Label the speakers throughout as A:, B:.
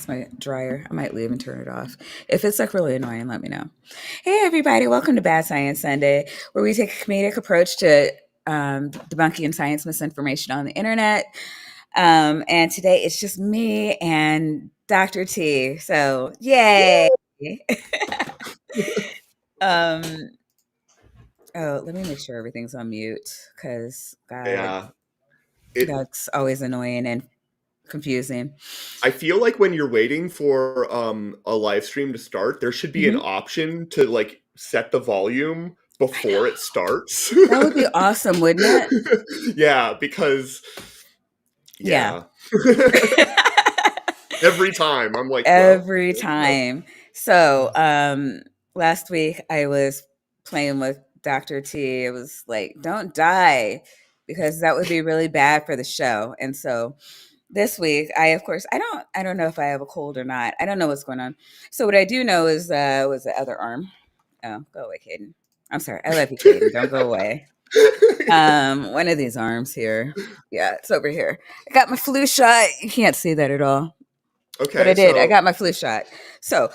A: That's my dryer. I might leave and turn it off. If it's like really annoying, let me know. Hey, everybody. Welcome to Bad Science Sunday, where we take a comedic approach to debunking science misinformation on the internet. And today it's just me and Dr. T. So, yay. um, oh, let me make sure everything's on mute because, God,
B: Yeah.
A: that's always annoying and confusing.
B: I feel like when you're waiting for a live stream to start, there should be an
A: Mhm.
B: option to like set the volume
A: I know.
B: before it starts.
A: That would be awesome, wouldn't it?
B: Yeah, because
A: Yeah.
B: yeah. Every time I'm like, well,
A: Every time. So, last week I was playing with Dr. T. It was like, don't die because that would be really bad for the show. And so this week of course I don't know if I have a cold or not. I don't know what's going on. So what I do know is was the other arm. Oh, go away, Caden. I'm sorry. I love you, Caden. Don't go away. One of these arms here. Yeah, it's over here. I got my flu shot. You can't see that at all. But I
B: okay,
A: did. I
B: so
A: got my flu shot. So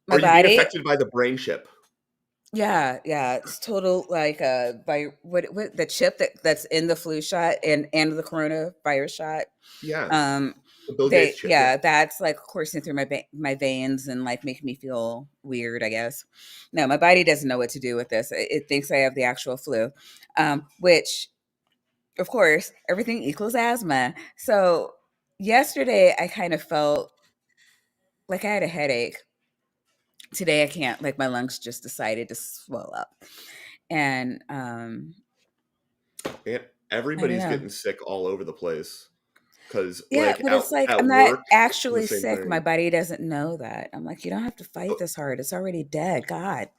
A: my
B: are you being
A: body,
B: affected by the brain chip?
A: yeah, it's total like by what the chip that's in the flu shot and the coronavirus shot.
B: Yeah.
A: Um,
B: The Bill Gates chip, yeah.
A: that's like coursing through my veins and like making me feel weird. I guess. No, my body doesn't know what to do with this. It thinks I have the actual flu, which of course everything equals asthma. So yesterday I kind of felt like I had a headache. Today I can't, like my lungs just decided to swell up. And
B: And
A: I don't
B: everybody's
A: know.
B: getting sick all over the place. Because
A: Yeah,
B: like
A: but it's like
B: at
A: I'm not
B: work, the
A: actually
B: same
A: sick. My
B: thing.
A: body doesn't know that. I'm like, you don't have to fight this hard. It's already dead. God.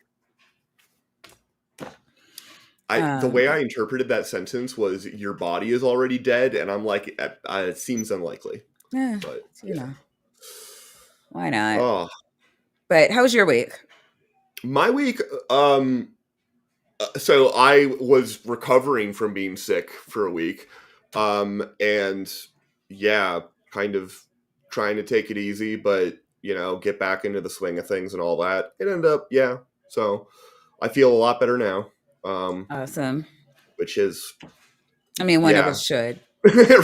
B: The way I
A: Um,
B: interpreted that sentence was your body is already dead, and I'm like, it seems unlikely,
A: eh,
B: but
A: you
B: yeah.
A: know, why not?
B: Oh,
A: But how was your week?
B: my week. So I was recovering from being sick for a week, and yeah, kind of trying to take it easy, but get back into the swing of things and all that. It ended up, yeah. So I feel a lot better now,
A: Awesome.
B: which is
A: I mean, one of
B: yeah,
A: us should.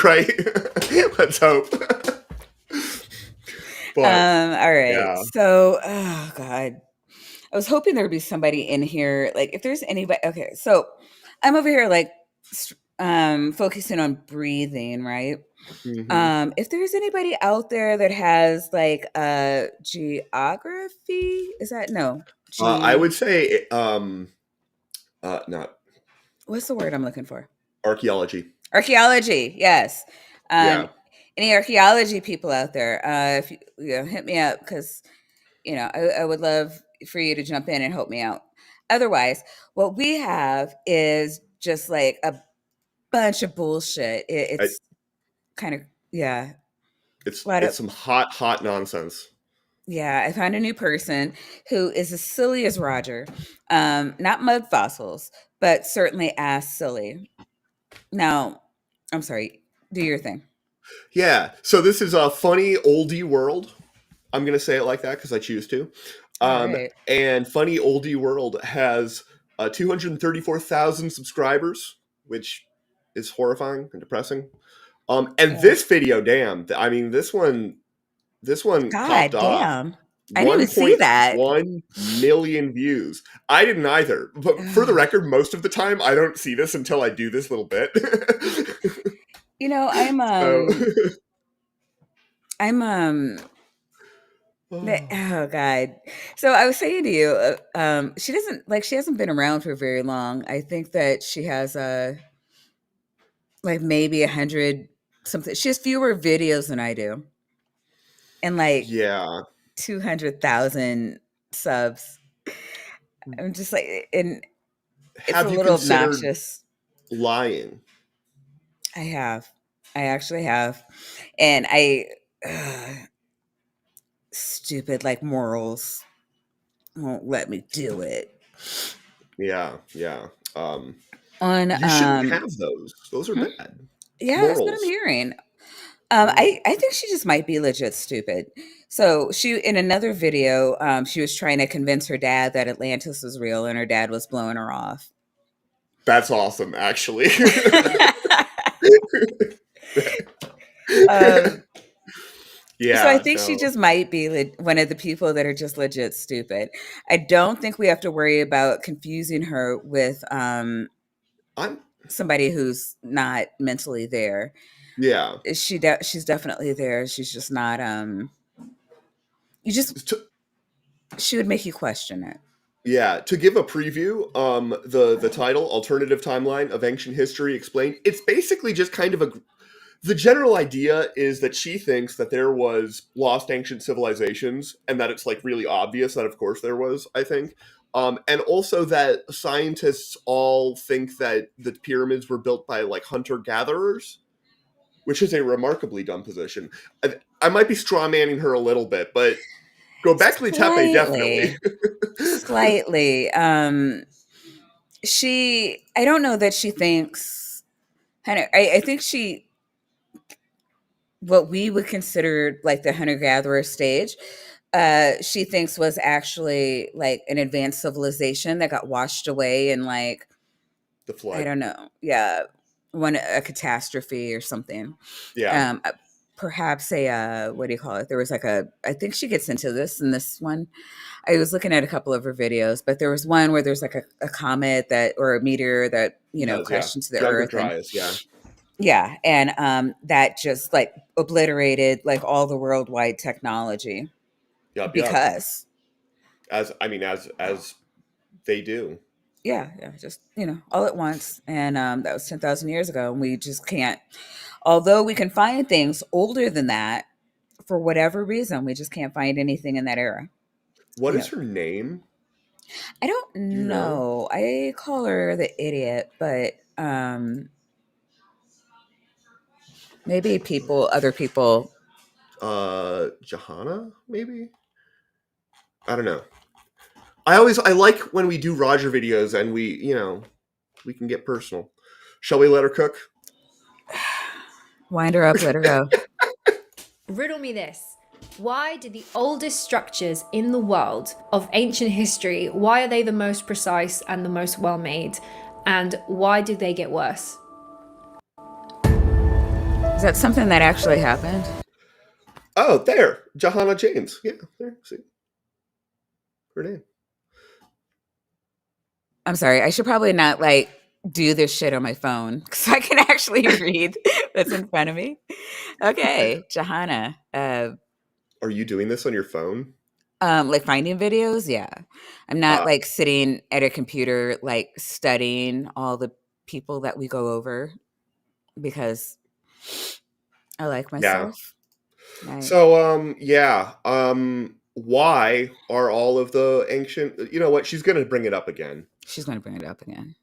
B: right. Let's hope. But
A: All right.
B: yeah,
A: So, oh God, I was hoping there would be somebody in here. Like, if there's anybody, okay. So, I'm over here like focusing on breathing, right?
B: hmm
A: If there's anybody out there that has like geography, is that no?
B: I would
A: G
B: say not
A: What's the word I'm looking for?
B: archaeology.
A: Archaeology, yes. Um,
B: Yeah.
A: any archaeology people out there, if hit me up because I would love for you to jump in and help me out. Otherwise, what we have is just like a bunch of bullshit. It's kind of yeah, a lot of
B: It's some hot nonsense.
A: yeah. I found a new person who is as silly as Roger. Not mud fossils, but certainly as silly. Now, I'm sorry. Do your thing.
B: Yeah. So this is a funny oldie world. I'm gonna say it like that because I choose to.
A: All right.
B: And funny oldie world has 234,000 subscribers, which is horrifying and depressing. And
A: Yeah.
B: this video, damn, I mean, this one popped
A: God
B: off.
A: damn. I didn't even see that.
B: 1.1 million views. I didn't either. But for the
A: Ugh.
B: record, most of the time I don't see this until I do this little bit.
A: I'm
B: So
A: I'm
B: oh,
A: oh God. So I was saying to you, she hasn't been around for very long. I think that she has like maybe 100 something. She has fewer videos than I do, and like
B: yeah.
A: 200,000 subs. I'm just like, and it's a
B: Have you
A: little
B: considered
A: obnoxious.
B: lying?
A: I have, I actually have, and uh, stupid like morals won't let me do it.
B: Yeah, yeah.
A: On
B: You shouldn't have those. Those are
A: hmm?
B: bad.
A: Yeah, that's what I'm
B: Morals.
A: hearing. I think she just might be legit stupid. So she in another video, she was trying to convince her dad that Atlantis was real, and her dad was blowing her off.
B: That's awesome, actually.
A: um, so I
B: Yeah,
A: think she
B: no.
A: just might be one of the people that are just legit stupid. I don't think we have to worry about confusing her with
B: I'm
A: somebody who's not mentally there.
B: yeah.
A: She's definitely there. She's just not. You just
B: To,
A: she would make you question it.
B: yeah, to give a preview, the title "Alternative Timeline of Ancient History Explained." It's basically just kind of a. The general idea is that she thinks that there was lost ancient civilizations, and that it's like really obvious that, of course, there was. I think, and also that scientists all think that the pyramids were built by like hunter gatherers, which is a remarkably dumb position. I might be straw manning her a little bit, but Gobekli Tepe definitely.
A: Slightly, slightly. I don't know that she thinks. I think what we would consider like the hunter gatherer stage, she thinks was actually like an advanced civilization that got washed away in like
B: The
A: I
B: flood.
A: don't know, yeah, one a catastrophe or something.
B: Yeah.
A: Um, uh, Perhaps a what do you call it? There was like a I think she gets into this in this one. I was looking at a couple of her videos, but there was one where there's like a comet that or a meteor that
B: It does, yeah.
A: crashed into the
B: Younger
A: earth, and
B: Dryas, yeah.
A: yeah, and that just like obliterated like all the worldwide technology
B: Yup, yup.
A: because
B: As I mean, as they do.
A: yeah, just all at once, and that was 10,000 years ago, and we just can't. Although we can find things older than that, for whatever reason, we just can't find anything in that era.
B: What
A: You
B: is
A: know,
B: her name?
A: I don't
B: Do you know?
A: know. I call her the idiot, but maybe other people.
B: Johanna, maybe? I don't know. I like when we do Roger videos and we can get personal. Shall we let her cook?
A: Wind her up, let her go.
C: Riddle me this. Why did the oldest structures in the world of ancient history, why are they the most precise and the most well made? And why did they get worse?
A: Is that something that actually happened?
B: Oh, there. Johanna James. Yeah, there. See. Her name.
A: I'm sorry. I should probably not like do this shit on my phone because I can actually read what's in front of me. Okay, Johanna.
B: Are you doing this on your phone?
A: Like finding videos. Yeah, I'm not
B: Uh
A: like sitting at a computer like studying all the people that we go over because I like
B: yeah.
A: myself. I
B: So yeah. Why are all of the ancient you know what, she's gonna bring it up again.
A: She's going to bring it up again.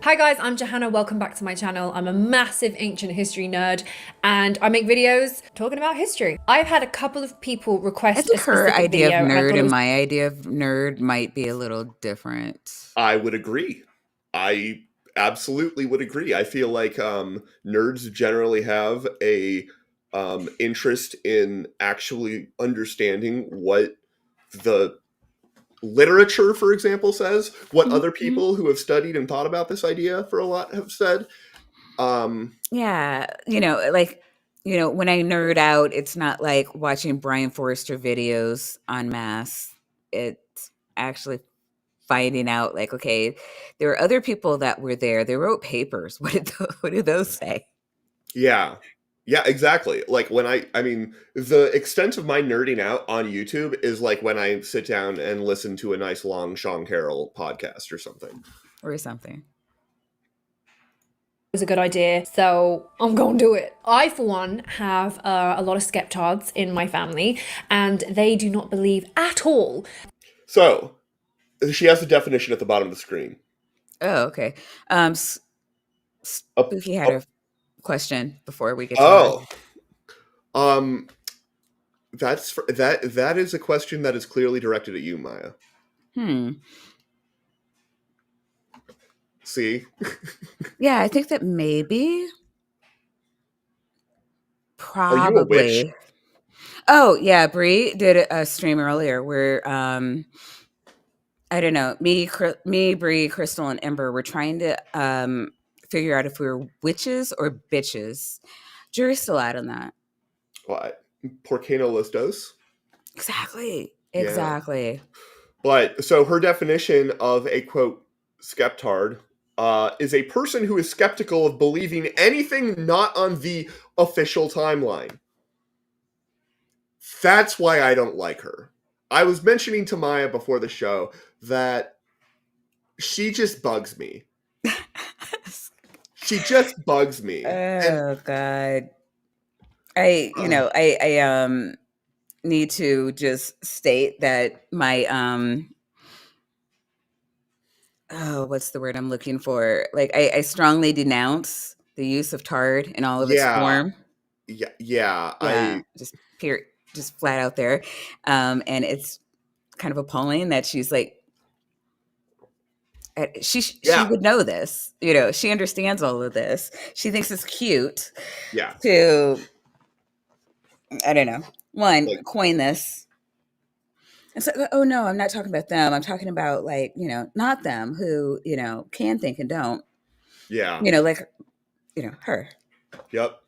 C: Hi guys, I'm Johanna. Welcome back to my channel. I'm a massive ancient history nerd and I make videos talking about history. I've had a couple of people
A: I
C: request a
A: think her
C: specific
A: idea of
C: video and I
A: nerd
C: thought it
A: and
C: was
A: my idea of nerd might be a little different.
B: I would agree. I absolutely would agree. I feel like nerds generally have a interest in actually understanding what the literature, for example, says, what
A: Mhm,
B: other
A: mhm.
B: people who have studied and thought about this idea for a lot have said. Um,
A: Yeah, when I nerd out, it's not like watching Brian Forrester videos en masse. It's actually finding out, like, okay, there are other people that were there. They wrote papers. What did those say?
B: yeah. Yeah, exactly. Like when I mean, the extent of my nerding out on YouTube is like when I sit down and listen to a nice long Sean Carroll podcast or something.
A: Or something.
C: a good idea, so I'm gonna do it. I, for one, have a lot of skeptards in my family, and they do not believe at all.
B: So, she has the definition at the bottom of the screen.
A: Oh, okay. Um, S-
B: Up,
A: Spooky had a
B: up.
A: question before we get to her.
B: Oh, um, that is a question that is clearly directed at you, Maya.
A: Hmm.
B: See?
A: Yeah, I think that maybe,
B: Are you a witch?
A: probably. Oh yeah, Bree did a stream earlier where I don't know, me, Bree, Crystal, and Ember were trying to figure out if we were witches or bitches. Jury's still out on that.
B: What? Porcano listos?
A: Exactly.
B: Yeah.
A: Exactly.
B: But so her definition of a quote skeptard is a person who is skeptical of believing anything not on the official timeline. That's why I don't like her. I was mentioning to Maya before the show that she just bugs me. She just bugs me. And
A: Oh God. I need to just state that my oh, what's the word I'm looking for? Like I strongly denounce the use of tard in all of its
B: yeah,
A: form.
B: yeah,
A: Yeah, just flat out there. And it's kind of appalling that she's like she
B: yeah,
A: would know this. You know, she understands all of this. She thinks it's cute
B: yeah.
A: to I don't know, one,
B: Like,
A: coin this. And so, oh no, I'm not talking about them. I'm talking about like, not them who, can think and don't,
B: yeah,
A: like, her.
B: yep.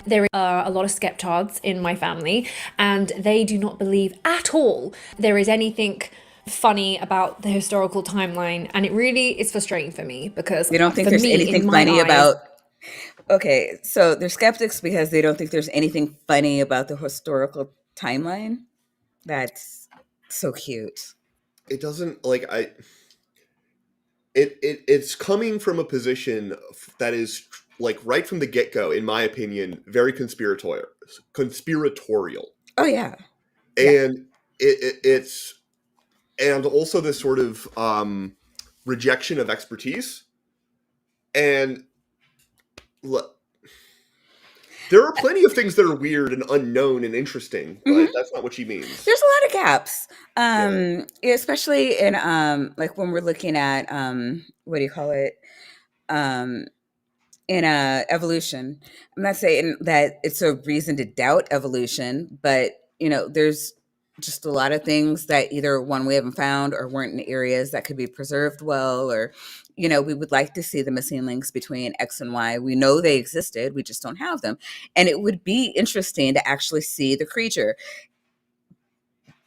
C: There are a lot of skeptards in my family, and they do not believe at all there is anything funny about the historical timeline, and it really is frustrating for me because
A: They don't think
C: for
A: there's
C: me,
A: anything
C: in my
A: funny
C: eyes,
A: about. Okay, so they're skeptics because they don't think there's anything funny about the historical timeline. That's so cute.
B: It doesn't like I. It's coming from a position that is like right from the get go, in my opinion, very conspiratorial. Conspiratorial,
A: Oh yeah, yeah.
B: and it's and also this sort of rejection of expertise. And there are plenty of things that are weird and unknown and interesting,
A: Hmm.
B: but that's not what she means.
A: There's a lot of gaps,
B: Yeah.
A: especially in like when we're looking at what do you call it? Um, in evolution. I'm not saying that it's a reason to doubt evolution, but there's just a lot of things that either one we haven't found or weren't in areas that could be preserved well, or we would like to see the missing links between X and Y. We know they existed, we just don't have them, and it would be interesting to actually see the creature.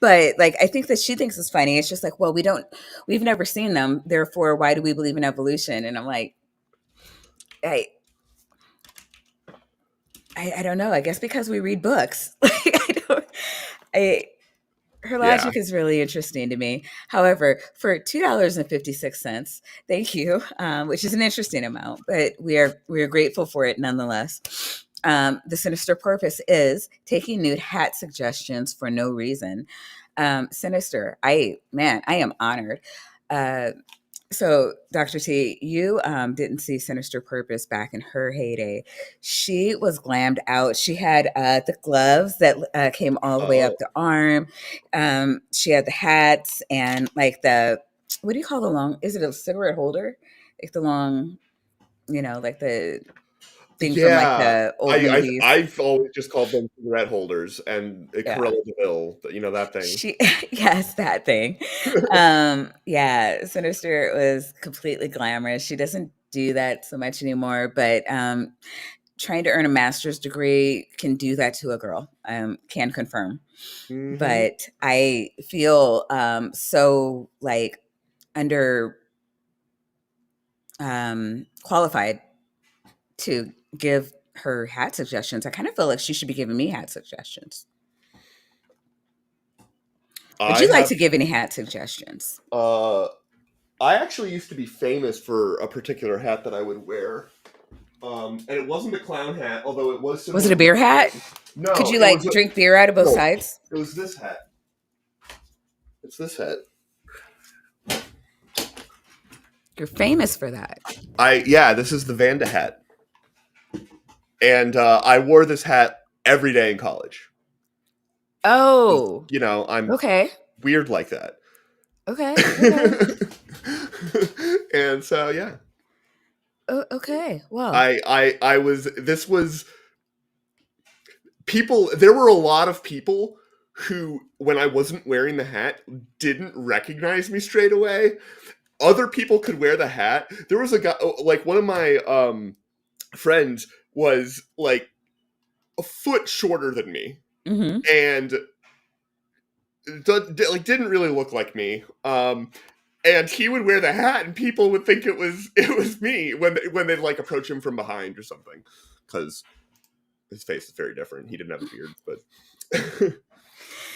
A: But like, I think that she thinks it's funny. It's just like, well, we've never seen them, therefore why do we believe in evolution? And I'm like, I I don't know. I guess because we read books. Like I don't. I Her
B: Yeah.
A: logic is really interesting to me. However, for $2.56, thank you, which is an interesting amount, but we are grateful for it nonetheless. The sinister purpose is taking nude hat suggestions for no reason. Sinister, I am honored. Uh, so, Dr. T, you didn't see Sinister Purpose back in her heyday. She was glammed out. She had the gloves that came all the way
B: Oh,
A: up the arm. She had the hats and like what do you call the long? Is it a cigarette holder? Like the long, like the thing from like
B: yeah.
A: the old movies.
B: I've always just called them cigarette holders and a
A: Yeah.
B: Corella Deville, that thing.
A: She, yes, that thing. Yeah, Sinister was completely glamorous. She doesn't do that so much anymore, but trying to earn a master's degree can do that to a girl. Can confirm.
B: Hmm.
A: But I feel so like under qualified to give her hat suggestions. I kind of feel like she should be giving me hat suggestions. Would
B: I
A: you like
B: have.
A: to give any hat suggestions?
B: Uh, I actually used to be famous for a particular hat that I would wear. And it wasn't a clown hat, although it was
A: Was it
B: similar
A: a
B: to
A: beer hat?
B: clown. No,
A: Could you
B: it was
A: like drink beer out of both
B: no,
A: sides?
B: it was this hat. It's this hat.
A: You're famous for that.
B: This is the Vanda hat, and I wore this hat every day in college.
A: Oh,
B: I'm
A: okay.
B: weird like that.
A: Okay. Okay.
B: And so, yeah.
A: Oh, okay. Well,
B: I was, this was, people, there were a lot of people who, when I wasn't wearing the hat, didn't recognize me straight away. Other people could wear the hat. There was a guy, like one of my friends was like a foot shorter than me,
A: mm-hmm.
B: and like didn't really look like me. And he would wear the hat, and people would think it was me when they'd like approach him from behind or something, because his face is very different. He didn't have a beard, but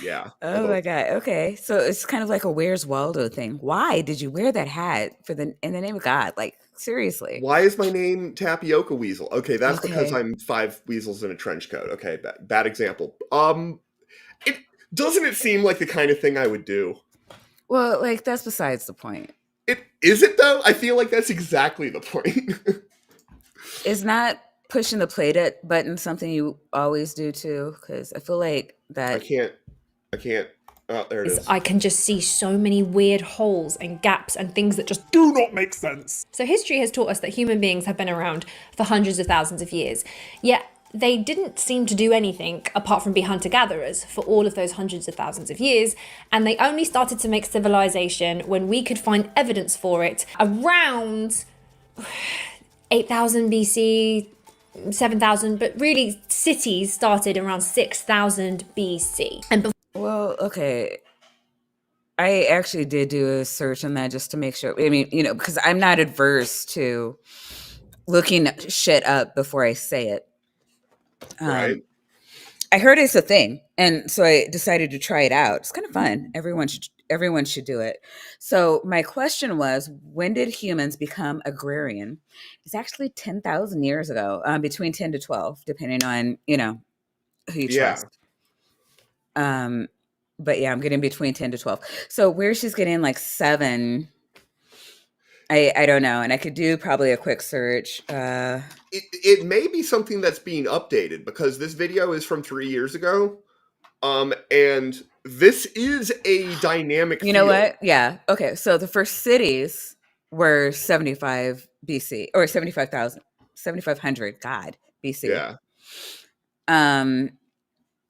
B: yeah.
A: Oh my God. Okay. So it's kind of like a Where's Waldo thing. Why did you wear that hat in the name of God? Like, seriously.
B: Why is my name Tapioca Weasel? Okay, that's because
A: Okay.
B: I'm 5 weasels in a trench coat. Okay, bad example. It doesn't it seem like the kind of thing I would do?
A: Well, like, that's besides the point.
B: Is it though? I feel like that's exactly the point.
A: Is not pushing the play button something you always do too? Because I feel like
B: I
A: that.
B: can't. Oh, there it is.
C: I can just see so many weird holes and gaps and things that just do not make sense. So history has taught us that human beings have been around for hundreds of thousands of years. Yet they didn't seem to do anything apart from be hunter-gatherers for all of those hundreds of thousands of years. And they only started to make civilization when we could find evidence for it around 8,000 BC, 7,000, but really cities started around 6,000 BC. And
A: Well, okay. I actually did do a search on that just to make sure. I mean, because I'm not adverse to looking shit up before I say it.
B: Right.
A: I heard it's a thing, and so I decided to try it out. It's kind of fun. Everyone should do it. So my question was, when did humans become agrarian? It's actually 10,000 years ago, between 10 to 12, depending on who you
B: Yeah.
A: trust. But yeah, I'm getting between 10 to 12. So where she's getting like 7, I don't know. And I could do probably a quick search.
B: It may be something that's being updated, because this video is from 3 years ago. And this is a dynamic
A: You know
B: field.
A: what? Yeah. Okay. So the first cities were 75 BC or 75,000, 7,500. God, BC.
B: Yeah.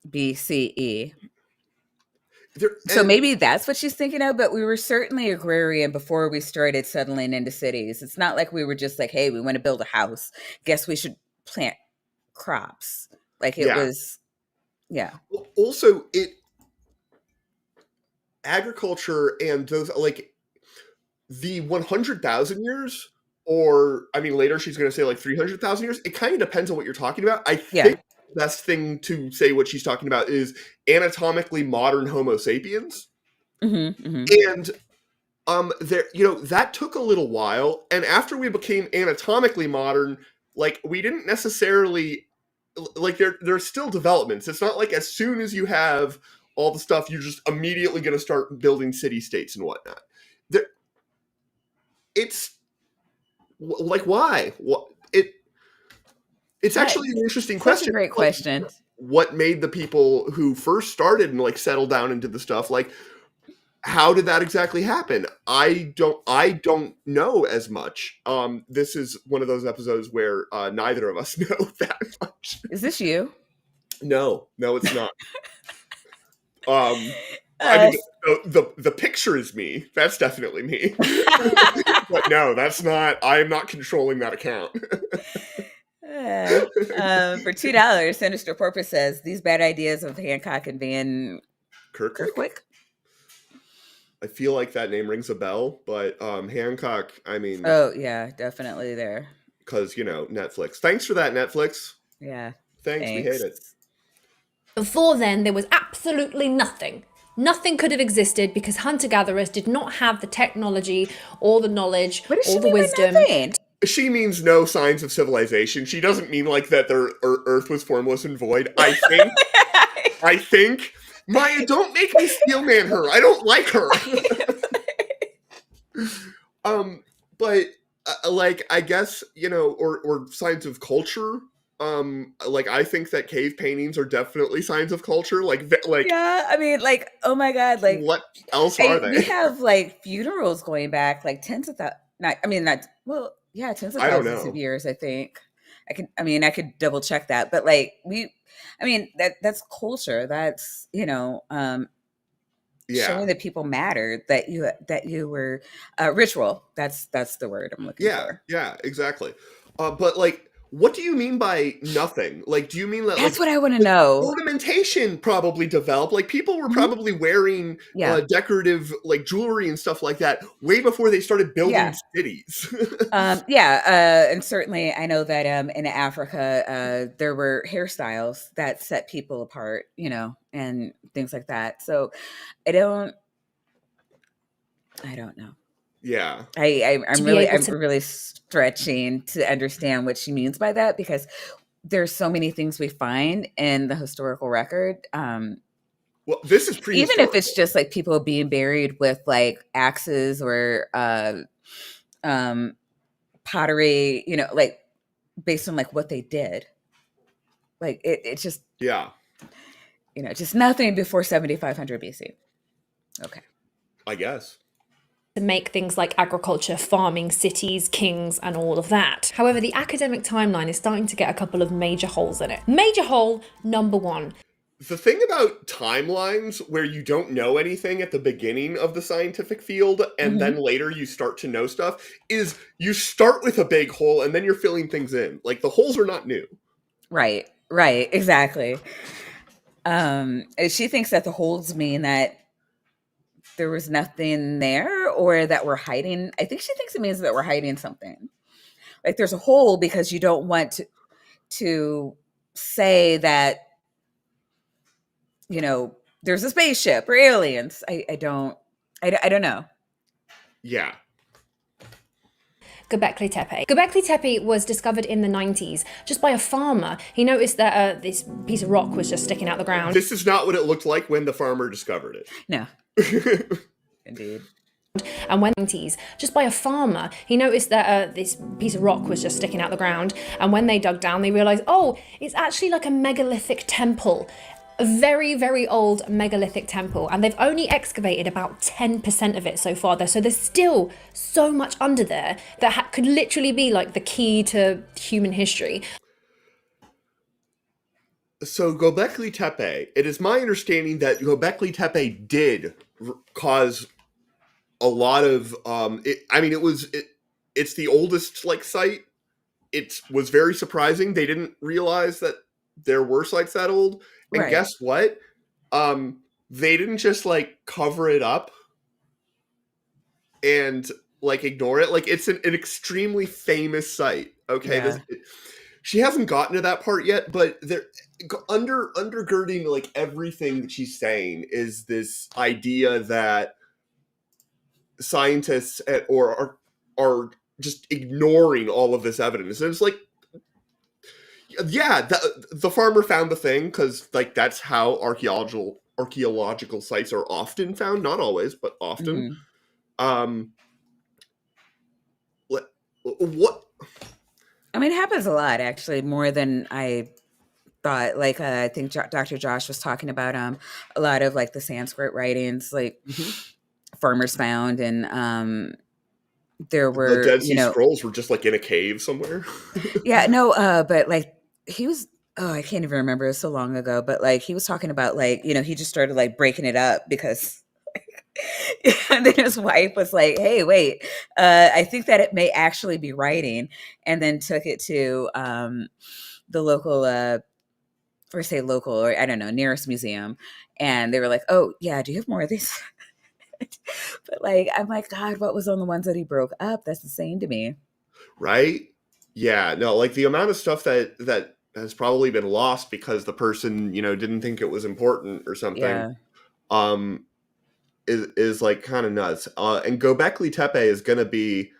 A: BCE. So maybe that's what she's thinking of, but we were certainly agrarian before we started settling into cities. It's not like we were just like, hey, we want to build a house. Guess we should plant crops. Like it was, yeah.
B: Also, agriculture and those, like, the 100,000 years, or, I mean, later she's going to say like 300,000 years. It kind of depends on what you're talking about. I think the best thing to say what she's talking about is anatomically modern Homo sapiens. And there, that took a little while. And after we became anatomically modern, like, we didn't necessarily, like, there's still developments. It's not like as soon as you have all the stuff, you're just immediately going to start building city-states and whatnot. It's like, why? It's actually an interesting question.
A: That's a great question.
B: What made the people who first started and like settled down into the stuff, like, how did that exactly happen? I don't know as much. This is one of those episodes where neither of us know that much.
A: Is this you?
B: No, it's not. I mean, the picture is me. That's definitely me. But no, that's not. I am not controlling that account.
A: For $2, Sinister Porpoise says these bad ideas of Hancock and Van Kerkwick.
B: I feel like that name rings a bell, but Hancock, I mean...
A: Oh, yeah, definitely there.
B: Because, Netflix. Thanks for that, Netflix.
A: Yeah.
B: Thanks. We hate it.
C: Before then, there was absolutely nothing. Nothing could have existed because hunter-gatherers did not have the technology or the knowledge or the wisdom.
B: She means no signs of civilization. She doesn't mean like that their Earth was formless and void. I think... Maya, don't make me steelman her. I don't like her. But like, I guess, or signs of culture, Like, I think that cave paintings are definitely signs of culture. Like,
A: Yeah, I mean, like, oh my God, like
B: what else are
A: we
B: they?
A: have like funerals going back like tens of not I mean not well, yeah, tens of
B: I don't
A: thousands of
B: know.
A: years, I think. I mean, I could double check that, but like I mean, that's culture. That's,
B: Yeah.
A: showing that people matter, that you were ritual. That's the word I'm looking
B: Yeah,
A: for.
B: yeah, exactly. But like, what do you mean by nothing? Like, do you mean that
A: That's
B: like
A: what I want to know.
B: ornamentation probably developed? Like, people were
A: Mhm.
B: probably wearing
A: Yeah.
B: decorative like jewelry and stuff like that way before they started building
A: Yeah.
B: cities.
A: Yeah, and certainly I know that in Africa there were hairstyles that set people apart, and things like that. So I don't, I don't know.
B: Yeah,
C: To be able
A: I'm
C: to
A: really stretching to understand what she means by that, because there's so many things we find in the historical record.
B: well, this is
A: Even if
B: prehistoric.
A: it's just like people being buried with like axes or um, pottery, like based on like what they did. Like it's just
B: Yeah,
A: just nothing before 7500 BC. Okay.
B: I guess.
C: make things like agriculture, farming, cities, kings, and all of that. However, the academic timeline is starting to get a couple of major holes in it. Major hole number one.
B: The thing about timelines where you don't know anything at the beginning of the scientific field and then
A: Hmm.
B: later you start to know stuff is you start with a big hole and then you're filling things in. Like, the holes are not new.
A: Right. Right. Exactly. She thinks that the holds mean that there was nothing there, or that we're hiding. I think she thinks it means that we're hiding something. Like there's a hole because you don't want to say that, there's a spaceship or aliens. I don't know.
B: Yeah.
C: Gobekli Tepe. Gobekli Tepe was discovered in the 90s just by a farmer. He noticed that this piece of rock was just sticking out the ground.
B: This is not what it looked like when the farmer discovered
A: No.
B: it.
A: Indeed.
C: And when 90s, just by a farmer, he noticed that this piece of rock was just sticking out the ground. And when they dug down, they realized, oh, it's actually like a megalithic temple. A very, very old megalithic temple, and they've only excavated about 10% of it so far. So there's still so much under there that could literally be like the key to human history.
B: So Gobekli Tepe, it is my understanding that Gobekli Tepe did cause a lot of it's the oldest like site. It was very surprising. They didn't realize that there were sites that old. And
A: Right.
B: guess what? They didn't just like cover it up and like ignore it. Like, it's an extremely famous site. Okay,
A: Yeah.
B: she hasn't gotten to that part yet, but there undergirding like everything that she's saying is this idea that scientists are just ignoring all of this evidence. And it's like, yeah, the farmer found the thing because like that's how archaeological sites are often found. Not always, but often.
A: Hmm.
B: Um, what?
A: I mean, it happens a lot, actually, more than I thought. Like, I think Dr. Josh was talking about a lot of like the Sanskrit writings, like farmers found, and there
B: The
A: were,
B: Dead Sea Scrolls were just like in a cave somewhere.
A: yeah, no, but like he was, oh, I can't even remember. It was so long ago, but like he was talking about like, he just started like breaking it up because and then his wife was like, "Hey, wait, I think that it may actually be writing," and then took it to the local, or say local, or I don't know, nearest museum, and they were like, "Oh, yeah, do you have more of these?" But like, I'm like, God, what was on the ones that he broke up? That's insane to me.
B: Right? Yeah, no, like the amount of stuff that has probably been lost because the person, didn't think it was important or something,
A: Yeah.
B: um, is like kind of nuts. And Gobekli Tepe is going to be,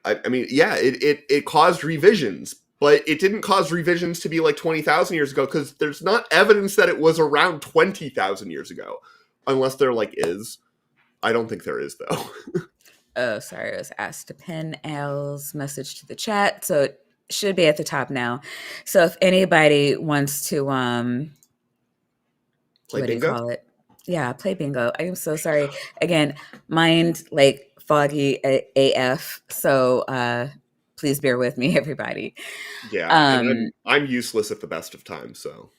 B: I mean, yeah, it caused revisions, but it didn't cause revisions to be like 20,000 years ago because there's not evidence that it was around 20,000 years ago, unless there like is. I don't think there is though.
A: Oh, sorry, I was asked to pin Al's message to the chat, so should be at the top now. So if anybody wants to
B: Play
A: what do you
B: bingo?
A: call it? Yeah, play bingo. I am so sorry. Again, mind like foggy AF. So please bear with me, everybody.
B: Yeah, and
A: Um
B: I'm useless at the best of times, so.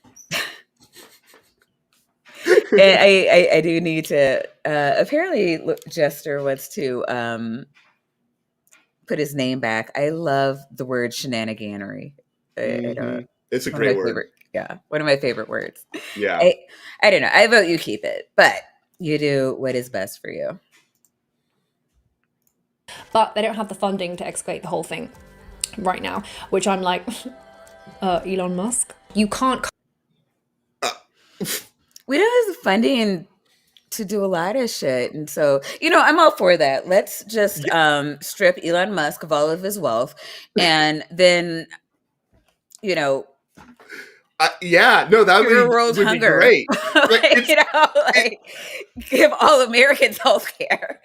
A: and I do need to apparently Jester wants to put his name back. I love the word shenaniganery. I don't,
B: It's a
A: one of
B: great
A: my
B: word.
A: favorite, yeah, one of my favorite words.
B: Yeah.
A: I I don't know. I vote you keep it, but you do what is best for you.
C: But they don't have the funding to excavate the whole thing right now, which I'm like, Elon Musk, you can't.
A: We don't have the funding to do a lot of shit, and so I'm all for that. Let's just strip Elon Musk of all of his wealth, and then you know
B: Yeah, no, that
A: cure world
B: would be
A: hunger.
B: great. Like it's it,
A: Like give all Americans health care.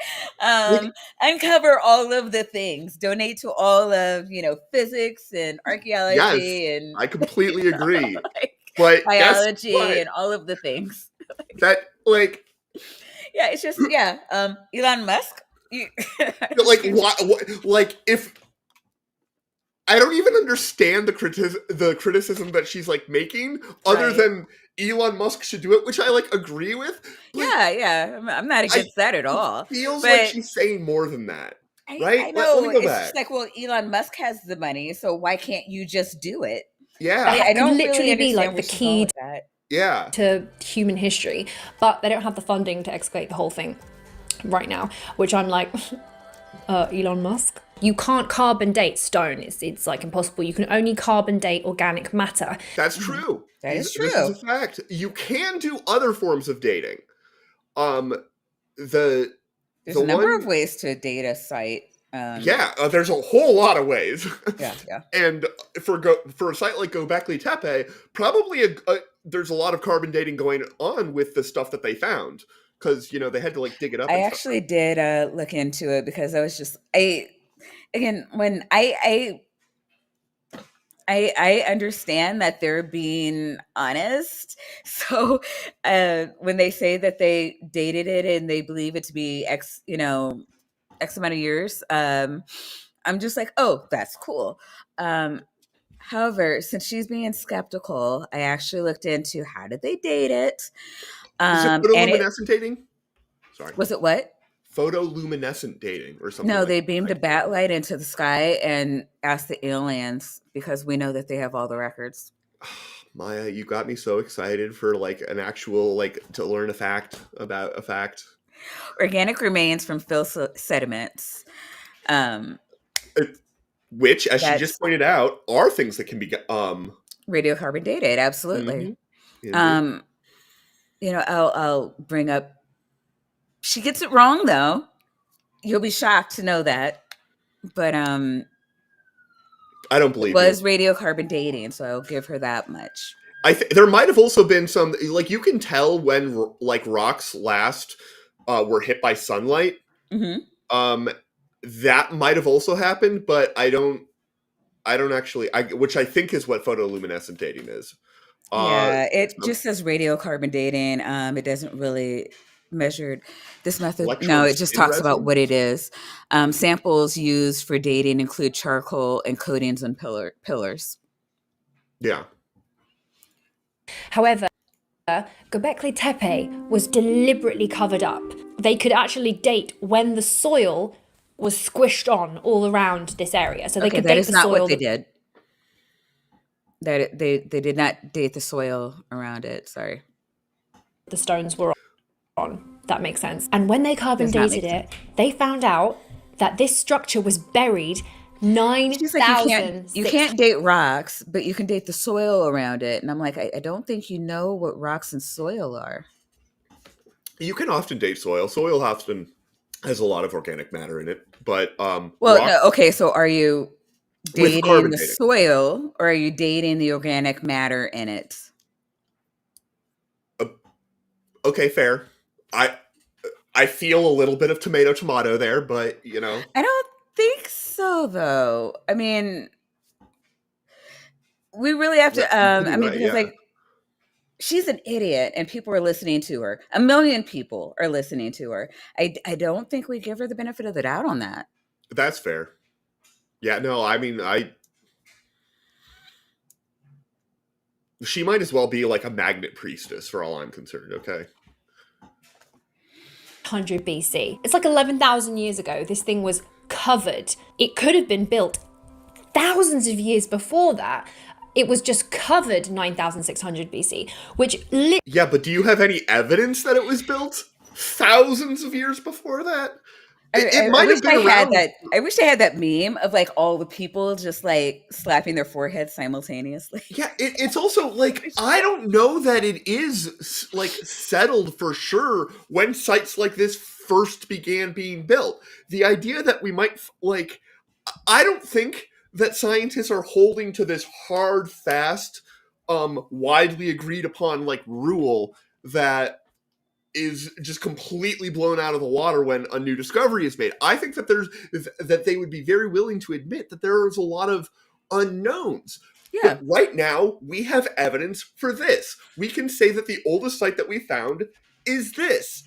B: like
A: Uncover all of the things. Donate to all of, physics and
B: yes,
A: archaeology and
B: I completely agree.
A: like
B: But guess
A: biology
B: what?
A: and all of the things.
B: That like
A: Yeah, it's just Elon Musk. You,
B: like what like if I don't even understand the criticism that she's like making, other
A: right.
B: than Elon Musk should do it, which I like agree with. But
A: Yeah. I'm not
B: I
A: against that at
B: it
A: all.
B: feels like
A: But
B: she's saying more than that,
A: I
B: right? Let
A: know
B: me go
A: it's
B: back.
A: just like, well, Elon Musk has the money, so why can't you just do it?
B: Yeah,
A: I
C: Could
A: don't really
C: literally be
A: understand
C: like
A: where
C: the
A: she's going
C: key
A: with that.
B: yeah.
C: to human history, but they don't have the funding to excavate the whole thing right now, which I'm like, Elon Musk, you can't carbon date stone. It's like impossible. You can only carbon date organic matter.
B: That's
A: Mhm.
B: true.
A: That is
B: This is a
A: true.
B: fact. You can do other forms of dating. Um, the
A: There's
B: the
A: a number of
B: one,
A: ways to date a site.
B: yeah. There's a whole lot of ways,
A: Yeah.
B: and for a site like Gobekli Tepe, probably there's a lot of carbon dating going on with the stuff that they found because they had to like dig it up
A: I
B: and stuff.
A: actually did look into it because I was just again when I understand that they're being honest. So when they say that they dated it and they believe it to be X amount of years, I'm just like, oh, that's cool. However, since she's being skeptical, I actually looked into how did they date it.
B: Is it
A: And it
B: photoluminescent dating? Sorry,
A: was it what?
B: photoluminescent dating or something
A: No,
B: like
A: they
B: that.
A: beamed a bat light into the sky and asked the aliens because we know that they have all the records.
B: Maya, you got me so excited for like an actual like to learn a fact about a fact.
A: Organic remains from fill sediments. Um,
B: Which, as she just
A: that's
B: pointed out, are things that can be
A: radiocarbon dated. Absolutely.
B: mhm, indeed.
A: Um, I'll bring up. She gets it wrong though. You'll be shocked to know that, but
B: I don't
A: it
B: believe you.
A: was radiocarbon dating, so I'll give her that much.
B: There might have also been some like you can tell when like rocks last were hit by sunlight.
A: Hmm.
B: Um, that might have also happened, but I don't actually. Which I think is what photoluminescent dating is.
A: Yeah, it
B: So
A: just says radiocarbon dating. It doesn't really measure this method. No,
B: electron
A: it just
B: spin
A: talks about
B: resin.
A: what it is. Samples used for dating include charcoal and coatings on pillars.
B: Yeah.
C: However, Gobekli Tepe was deliberately covered up. They could actually date when the soil was squished on all around this area. So they
A: Okay,
C: could
A: that
C: date
A: is
C: the
A: not what
C: soil
A: they
C: that
A: did. They did not date the soil around it. Sorry,
C: the stones were on. That makes sense. And when they carbon
A: does not
C: dated
A: make sense.
C: it, they found out that this structure was buried
A: She's like, you
C: 9,006.
A: can't date rocks, but you can date the soil around it. And I'm like, I don't think you know what rocks and soil are.
B: You can often date soil. Soil often has a lot of organic matter in it, but
A: Well,
B: rock
A: no, okay, so are you
B: with
A: dating
B: carbon
A: the
B: dating.
A: soil or are you dating the organic matter in it?
B: Okay, fair. I I feel a little bit of tomato there, but
A: I don't think so, though. I mean, we really have to.
B: You could be
A: I mean,
B: right,
A: because
B: yeah.
A: like she's an idiot, and people are listening to her. A million people are listening to her. I don't think we give her the benefit of the doubt on that.
B: That's fair. Yeah, no, I mean, she might as well be like a magnet priestess for all I'm concerned, okay?
C: 100 BC. It's like 11,000 years ago. This thing was covered. It could have been built thousands of years before that. It was just covered 9,600 BC, which
B: Yeah, but do you have any evidence that it was built thousands of years before that? It
A: I
B: might
A: wish
B: have been
A: I had
B: around.
A: that. I wish I had that meme of like all the people just like slapping their foreheads simultaneously.
B: Yeah, it's also like I don't know that it is like settled for sure when sites like this first began being built. The idea that we might like, I don't think that scientists are holding to this hard, fast, widely agreed upon like rule that is just completely blown out of the water when a new discovery is made. I think that that they would be very willing to admit that there is a lot of unknowns.
A: Yeah,
B: But right now, we have evidence for this. We can say that the oldest site that we found is this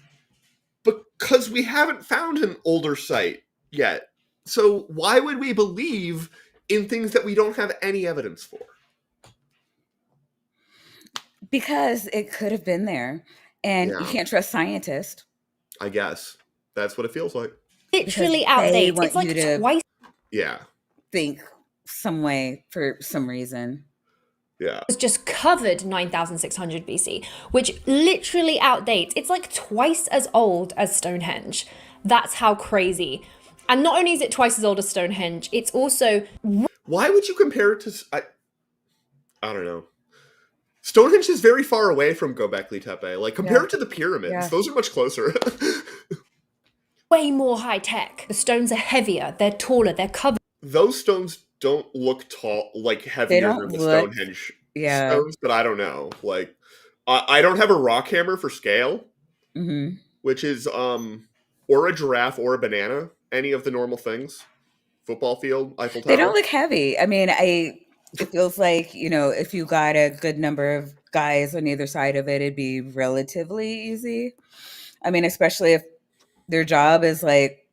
B: because we haven't found an older site yet. So why would we believe in things that we don't have any evidence for?
A: because it could have been there, and you
B: Yeah,
A: can't trust scientists
B: I guess that's what it feels like.
A: because
C: literally
A: they
C: outdates.
A: want
C: It's like
A: you to
C: twice.
B: Yeah,
A: think some way for some reason.
B: yeah.
C: Was just covered 9,600 BC, which literally outdates. It's like twice as old as Stonehenge. That's how crazy. And not only is it twice as old as Stonehenge, it's also
B: Why would you compare it to? I don't know. Stonehenge is very far away from Gobekli Tepe. Like, compare
A: Yeah.
B: it to the pyramids.
A: Yeah.
B: Those are much closer.
C: way more high tech. The stones are heavier, they're taller, they're covered.
B: Those stones don't look tall, like
A: They
B: heavier
A: don't
B: than the
A: look.
B: Stonehenge
A: Yeah.
B: stones, but I don't know. Like, I don't have a rock hammer for scale,
A: hmm
B: which is or a giraffe or a banana. Any of the normal things. Football field, Eiffel Tower.
A: They don't look heavy. I mean, it feels like, if you got a good number of guys on either side of it, it'd be relatively easy. I mean, especially if their job is like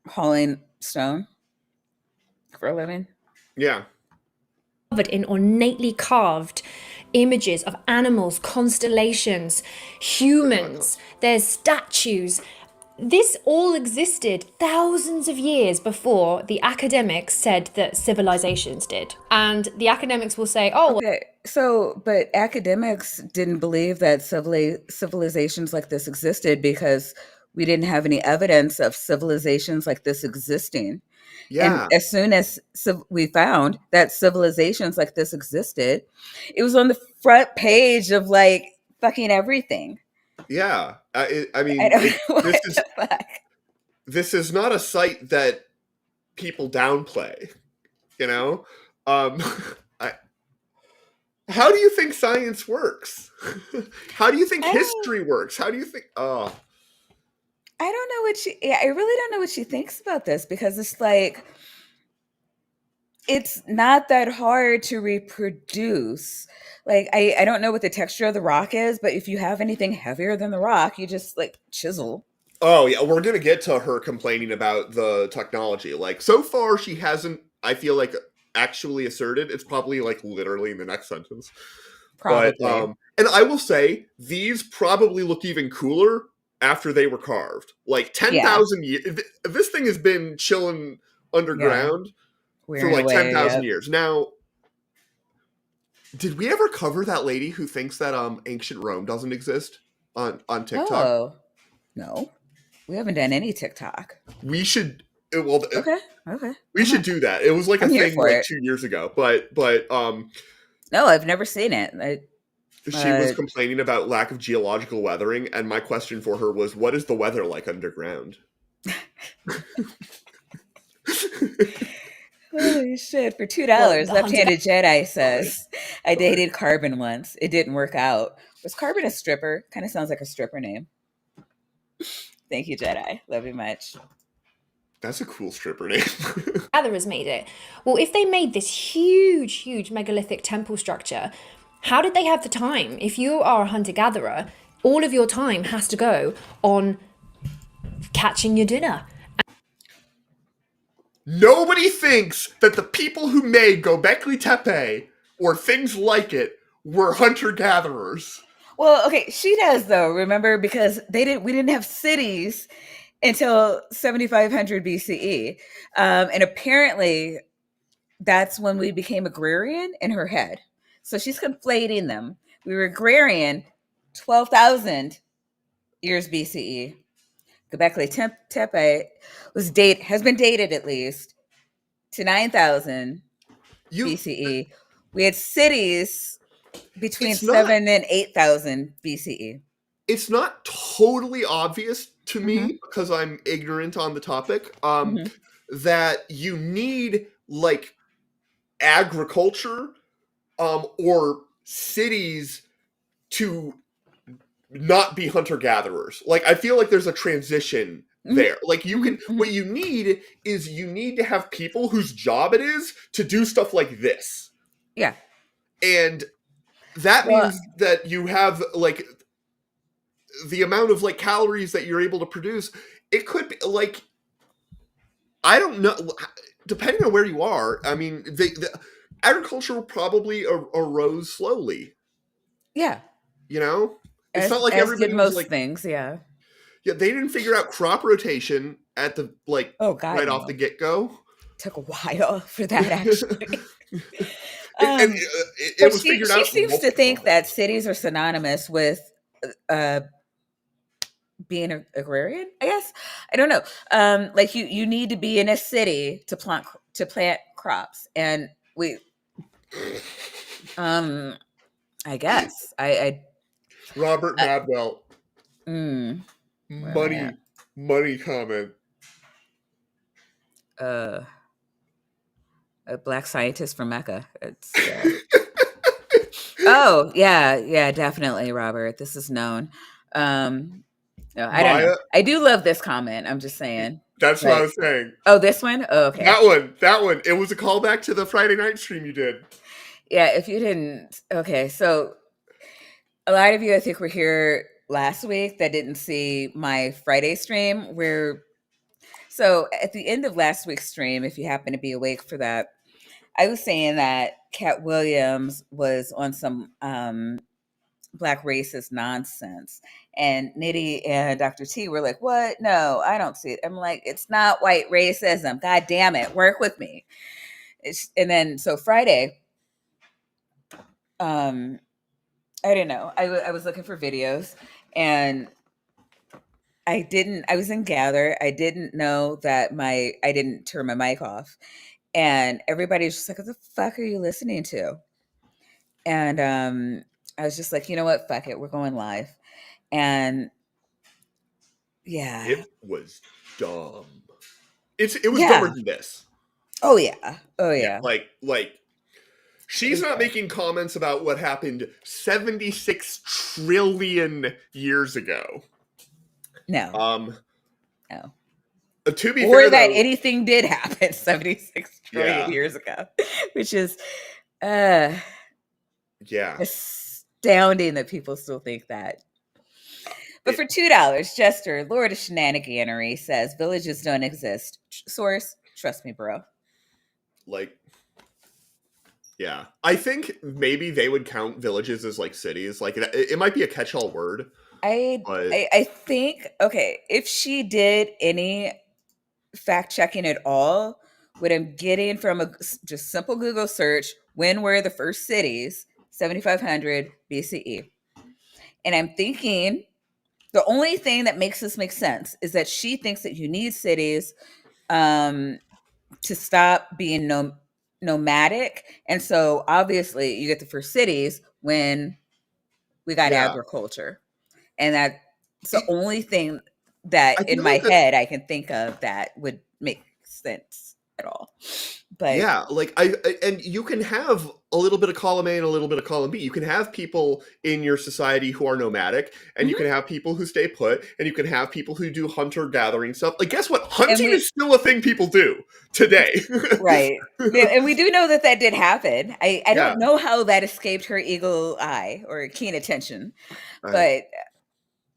A: hauling stone for a living.
B: Yeah.
C: Covered in ornately carved images of animals, constellations, humans. There's statues. This all existed thousands of years before the academics said that civilizations did. And the academics will say, oh,
A: Okay, so but academics didn't believe that civilizations like this existed because we didn't have any evidence of civilizations like this existing. And
B: Yeah.
A: as soon as we found that civilizations like this existed, it was on the front page of like fucking everything.
B: Yeah. I
A: I
B: mean,
A: don't know what
B: this is
A: the fuck.
B: this is not a site that people downplay. You know, um, I, how do you think science works? How do you think
A: I don't,
B: history works? How do you think? Oh,
A: I don't know what she. Yeah, I really don't know what she thinks about this because it's like it's not that hard to reproduce. Like I don't know what the texture of the rock is, but if you have anything heavier than the rock, you just like chisel.
B: oh yeah. We're gonna get to her complaining about the technology. Like so far, she hasn't. I feel like actually asserted. It's probably like literally in the next sentence. But
A: Probably.
B: and I will say these probably look even cooler after they were carved. Like
A: Yeah.
B: 10,000 years. This thing has been chilling
A: Yeah.
B: underground for
A: Wearing
B: like
A: away.
B: 10,000
A: Yep.
B: years. Now, did we ever cover that lady who thinks that ancient Rome doesn't exist on TikTok?
A: Oh no, we haven't done any TikTok.
B: We should well
A: Okay. Okay.
B: we should do that. It was like a
A: I'm here
B: thing
A: for
B: like
A: it.
B: 2 years ago. But
A: No, I've never seen it.
B: she was complaining about lack of geological weathering, and my question for her was, what is the weather like underground?
A: Holy shit! For $2,
C: well, the
A: Left-Handed Jedi says, "I dated Carbon once. It didn't work out. Was Carbon a stripper? Kind of sounds like a stripper name." Thank you, Jedi. Love you much.
B: That's a cool stripper name.
C: gatherers made it. Well, if they made this huge megalithic temple structure, how did they have the time? If you are a hunter-gatherer, all of your time has to go on catching your dinner.
B: Nobody thinks that the people who made Gobekli Tepe or things like it were hunter-gatherers.
A: Well, okay, she does though. Remember, because we didn't have cities until 7500 BCE, and apparently that's when we became agrarian in her head. So she's conflating them. We were agrarian 12,000 years BCE. Göbekli Tepe has been dated at least to 9,000 BCE. We had cities between 7 and 8,000 BCE.
B: It's not totally obvious to me because I'm ignorant on the topic that you need like agriculture or cities to not be hunter-gatherers. Like, I feel like there's a transition there. Like, you can what you need is you need to have people whose job it is to do stuff like this.
A: Yeah.
B: And that means that you have like the amount of like calories that you're able to produce. It could be like, I don't know, depending on where you are. I mean, the agriculture probably arose slowly.
A: Yeah.
B: You know, it's not like everybody
A: did most
B: was like
A: things. Yeah.
B: Yeah, they didn't figure out crop rotation at the right off the get-go.
A: Took a while for that, actually.
B: It was figured out.
A: She seems to think that cities are synonymous with being an agrarian, I guess. I don't know. Like you need to be in a city to plant crops, and we, I guess I
B: Robert Madwell. Money comment.
A: A black scientist from Mecca. It's oh yeah, definitely, Robert. This is known. No, I don't know. I do love this comment. I'm just saying.
B: That's what I was saying.
A: Oh, this one? Oh, okay.
B: That one. It was a callback to the Friday night stream you did.
A: Yeah, if you didn't. Okay, so a lot of you, I think, were here last week that didn't see my Friday stream so at the end of last week's stream, if you happen to be awake for that, I was saying that Cat Williams was on some black racist nonsense. And Nitty and Dr. T were like, what? No, I don't see it. I'm like, it's not white racism. God damn it. Work with me. And then, so Friday, I don't know. I was looking for videos and I was in Gather. I didn't know that I didn't turn my mic off. And everybody's just like, what the fuck are you listening to? And I was just like, you know what? Fuck it. We're going live. And yeah.
B: It was dumb. It was dumber than this.
A: Oh yeah. Oh yeah.
B: Like she's not making comments about what happened 76 trillion years ago.
A: No. No.
B: To be fair,
A: that anything did happen 76 trillion years ago, which is astounding that people still think that. But for $2, Jester, Lord of Shenaniganery, says villages don't exist. Source, trust me, bro.
B: Like, yeah. I think maybe they would count villages as like cities. Like, it might be a catch-all word.
A: I think, okay, if she did any fact-checking at all, what I'm getting from a just simple Google search, when were the first cities? 7,500 BCE. And I'm thinking the only thing that makes this make sense is that she thinks that you need cities to stop being nomadic. And so obviously you get the first cities when we got agriculture. And that's the only thing that in my head I can think of that would make sense at all. But
B: yeah, like and you can have a little bit of column A and a little bit of column B. You can have people in your society who are nomadic, and you can have people who stay put, and you can have people who do hunter-gathering stuff. Like, guess what?
A: And
B: Hunting
A: we
B: is still a thing people do today.
A: right. Yeah, and we do know that that did happen. I
B: Yeah.
A: don't know how that escaped her eagle eye or keen attention,
B: I-
A: but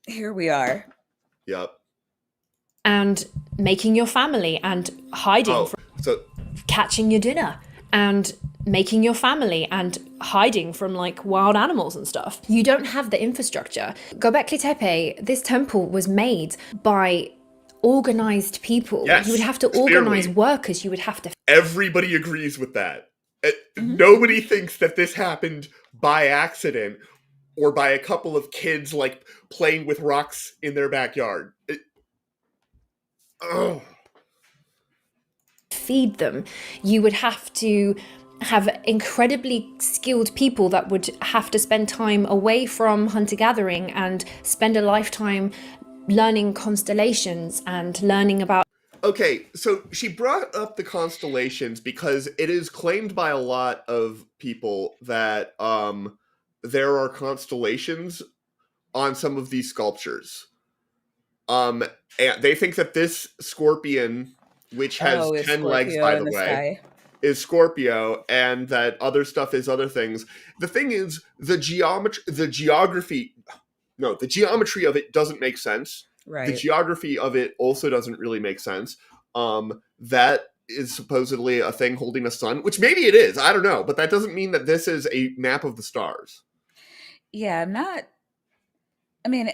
A: here we are.
B: Yep.
C: And making your family and hiding
B: Oh,
C: from
B: so
C: catching your dinner and making your family and hiding from like wild animals and stuff. You don't have the infrastructure. Gobekli Tepe, this temple was made by organized people.
B: Yes,
C: You would have to
B: clearly.
C: organize workers. You would have to.
B: everybody agrees with that. Nobody thinks that this happened by accident or by a couple of kids like playing with rocks in their backyard. Oh.
C: Feed them. You would have to have incredibly skilled people that would have to spend time away from hunter-gathering and spend a lifetime learning constellations and learning about.
B: Okay, so she brought up the constellations because it is claimed by a lot of people that there are constellations on some of these sculptures. And they think that this scorpion, which has
A: It's
B: 10 legs,
A: Scorpio
B: by
A: in
B: the
A: the
B: way,
A: sky.
B: is Scorpio, and that other stuff is other things. The thing is, the geography of it doesn't make sense. The
A: Right.
B: geography of it also doesn't really make sense. That is supposedly a thing holding a sun, which maybe it is. I don't know, but that doesn't mean that this is a map of the stars.
A: Yeah, I'm not. I mean,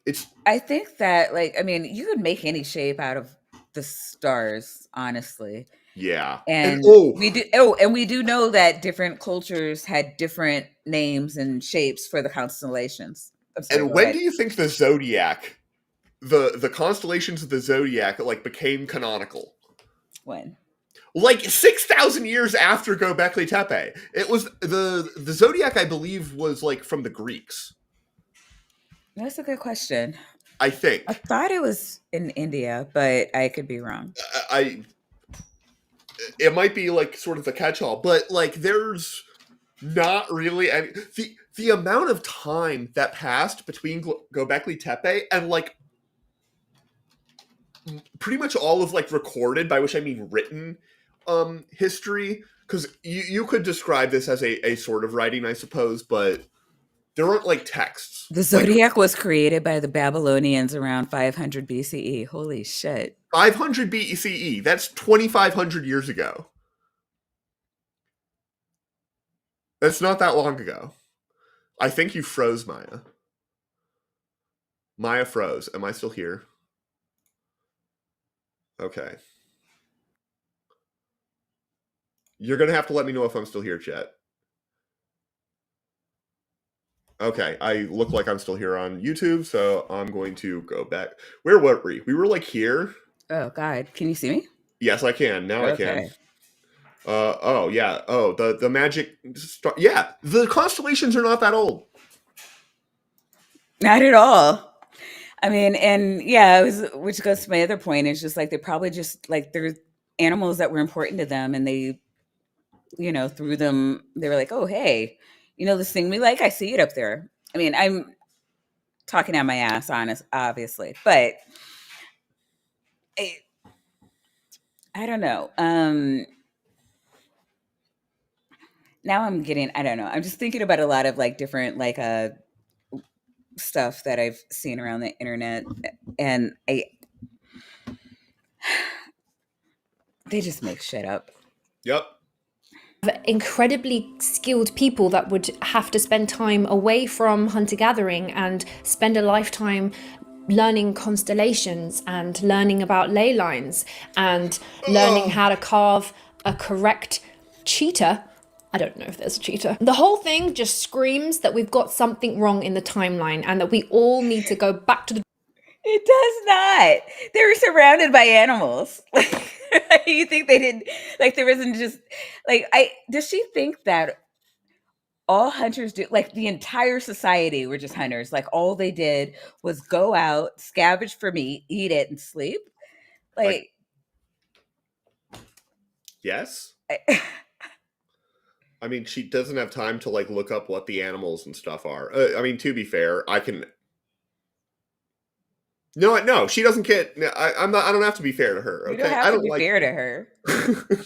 B: It's
A: I think that, like, I mean, you could make any shape out of the stars, honestly.
B: yeah,
A: And
B: oh,
A: we do. Oh, and we do know that different cultures had different names and shapes for the constellations. I'm sorry.
B: and
A: Go
B: when
A: ahead.
B: do you think the zodiac, the constellations of the zodiac, like became canonical?
A: When?
B: Like 6,000 years after Gobekli Tepe. It was the zodiac, I believe, was like from the Greeks.
A: That's a good question.
B: I think.
A: I thought it was in India, but I could be wrong.
B: It might be like sort of the catch-all, but like there's not really any the amount of time that passed between Gobekli Tepe and like pretty much all of like recorded, by which I mean written history, because you could describe this as a sort of writing, I suppose, but there aren't like texts.
A: The zodiac was created by the Babylonians around 500 BCE. Holy shit.
B: 500 BCE. That's 2,500 years ago. That's not that long ago. I think you froze, Maya. Maya froze. Am I still here? Okay. You're going to have to let me know if I'm still here, chat. Okay, I look like I'm still here on YouTube, so I'm going to go back. Where were we? We were like here.
A: Oh, God. Can you see me?
B: Yes, I can. Now I can.
A: Okay.
B: Oh, yeah. Oh, the magic star. Yeah, the constellations are not that old.
A: Not at all. I mean, and yeah, which goes to my other point. It's just like they probably just like they're animals that were important to them, and they, through them, they were like, oh, hey, this thing we like, I see it up there. I mean, I'm talking out my ass, obviously, but I don't know. Now I'm getting, I don't know. I'm just thinking about a lot of like different like stuff that I've seen around the internet, and they just make shit up.
B: Yep.
C: Incredibly skilled people that would have to spend time away from hunter-gathering and spend a lifetime learning constellations and learning about ley lines and learning how to carve a correct cheetah. I don't know if there's a cheetah. The whole thing just screams that we've got something wrong in the timeline and that we all need to go back to the.
A: It does not. They were surrounded by animals. Like, you think they didn't, like, there wasn't just, like, does she think that all hunters do, like, the entire society were just hunters? Like, all they did was go out, scavenge for meat, eat it, and sleep? Like
B: Yes?
A: I,
B: I mean, she doesn't have time to like look up what the animals and stuff are. I mean, to be fair, I can. No, she doesn't get. I'm not. I don't have to be fair to her.
A: you don't
B: Okay,
A: have
B: I
A: to
B: don't
A: be
B: like.
A: fair to her.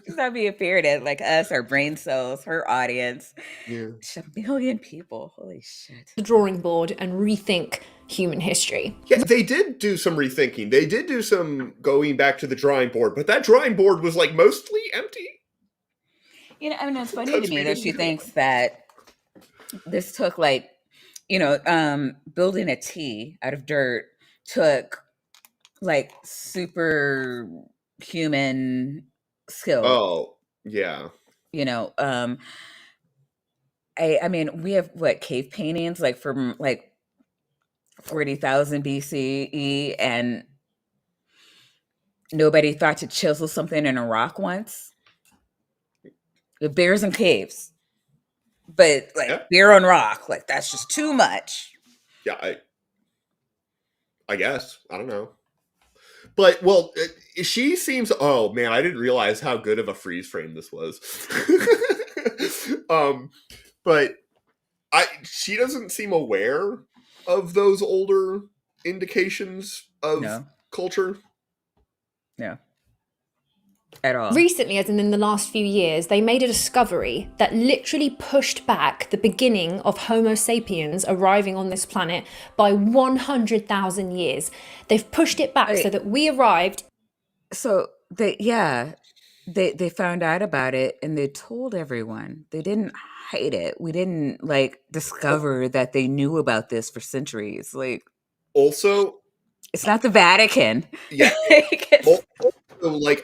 A: She's not being fair to like us, our brain cells, her audience.
B: Yeah.
A: It's a million people. Holy shit.
C: The drawing board and rethink human history.
B: Yeah, they did do some rethinking. They did do some going back to the drawing board, but that drawing board was like mostly empty.
A: You know, I mean, it's funny to
B: Because
A: me
B: we
A: that
B: didn't
A: she
B: do
A: thinks
B: it.
A: that this took like, building a T out of dirt took like super human skill.
B: Oh, yeah.
A: You know, I mean, we have what cave paintings like from like 40,000 BCE, and nobody thought to chisel something in a rock once. The bears in caves, but like
B: Yeah.
A: bear on rock, like that's just too much.
B: Yeah, I guess. I don't know. But well, she seems. Oh man, I didn't realize how good of a freeze frame this was. um, but she doesn't seem aware of those older indications of
A: No,
B: culture.
A: no, at all.
C: Recently, as in the last few years, they made a discovery that literally pushed back the beginning of Homo sapiens arriving on this planet by 100,000 years. They've pushed it back so that we arrived.
A: So they found out about it and they told everyone. They didn't hide it. We didn't like discover that they knew about this for centuries. Like
B: Also,
A: it's not the Vatican.
B: yeah.
A: Like,
B: Also, like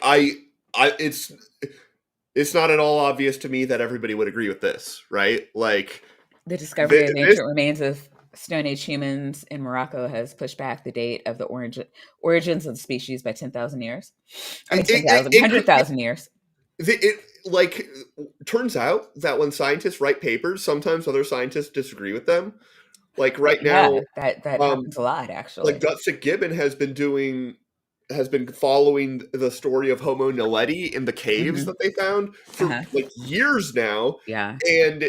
B: it's not at all obvious to me that everybody would agree with this, right? Like
A: the discovery of
B: this,
A: ancient remains of Stone Age humans in Morocco has pushed back the date of the origins of the species by 10,000 years. I mean, 10,000, 100,000 years.
B: it like turns out that when scientists write papers, sometimes other scientists disagree with them. Like right
A: Yeah,
B: now,
A: that happens a lot, actually.
B: like Gutsick Gibbon has been following the story of Homo naledi in the caves that they found for like years now.
A: Yeah.
B: And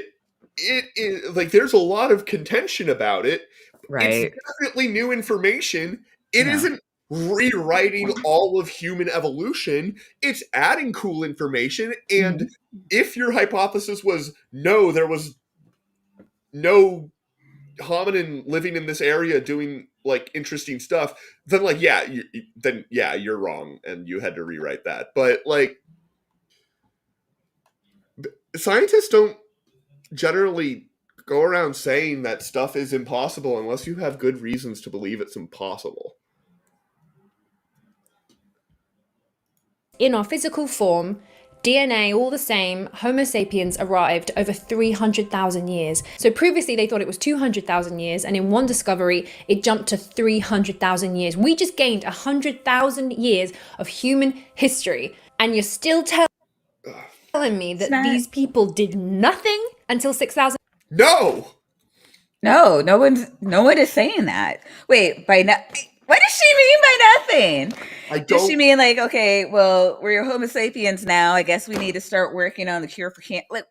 B: it is like there's a lot of contention about it.
A: Right.
B: It's definitely new information. It
A: No.
B: isn't rewriting all of human evolution. It's adding cool information. And if your hypothesis was no, there was no hominin living in this area doing like interesting stuff, then like you're wrong and you had to rewrite that. But like scientists don't generally go around saying that stuff is impossible unless you have good reasons to believe it's impossible.
C: In our physical form, DNA all the same, Homo sapiens arrived over 300,000 years. So previously they thought it was 200,000 years, and in one discovery it jumped to 300,000 years. We just gained 100,000 years of human history, and you're still telling me that these people did nothing until 6,000?
B: No,
A: no one is saying that. Wait, what does she mean by nothing? Does she mean like, okay, well, we're Homo sapiens now. I guess we need to start working on the cure for cancer. Like,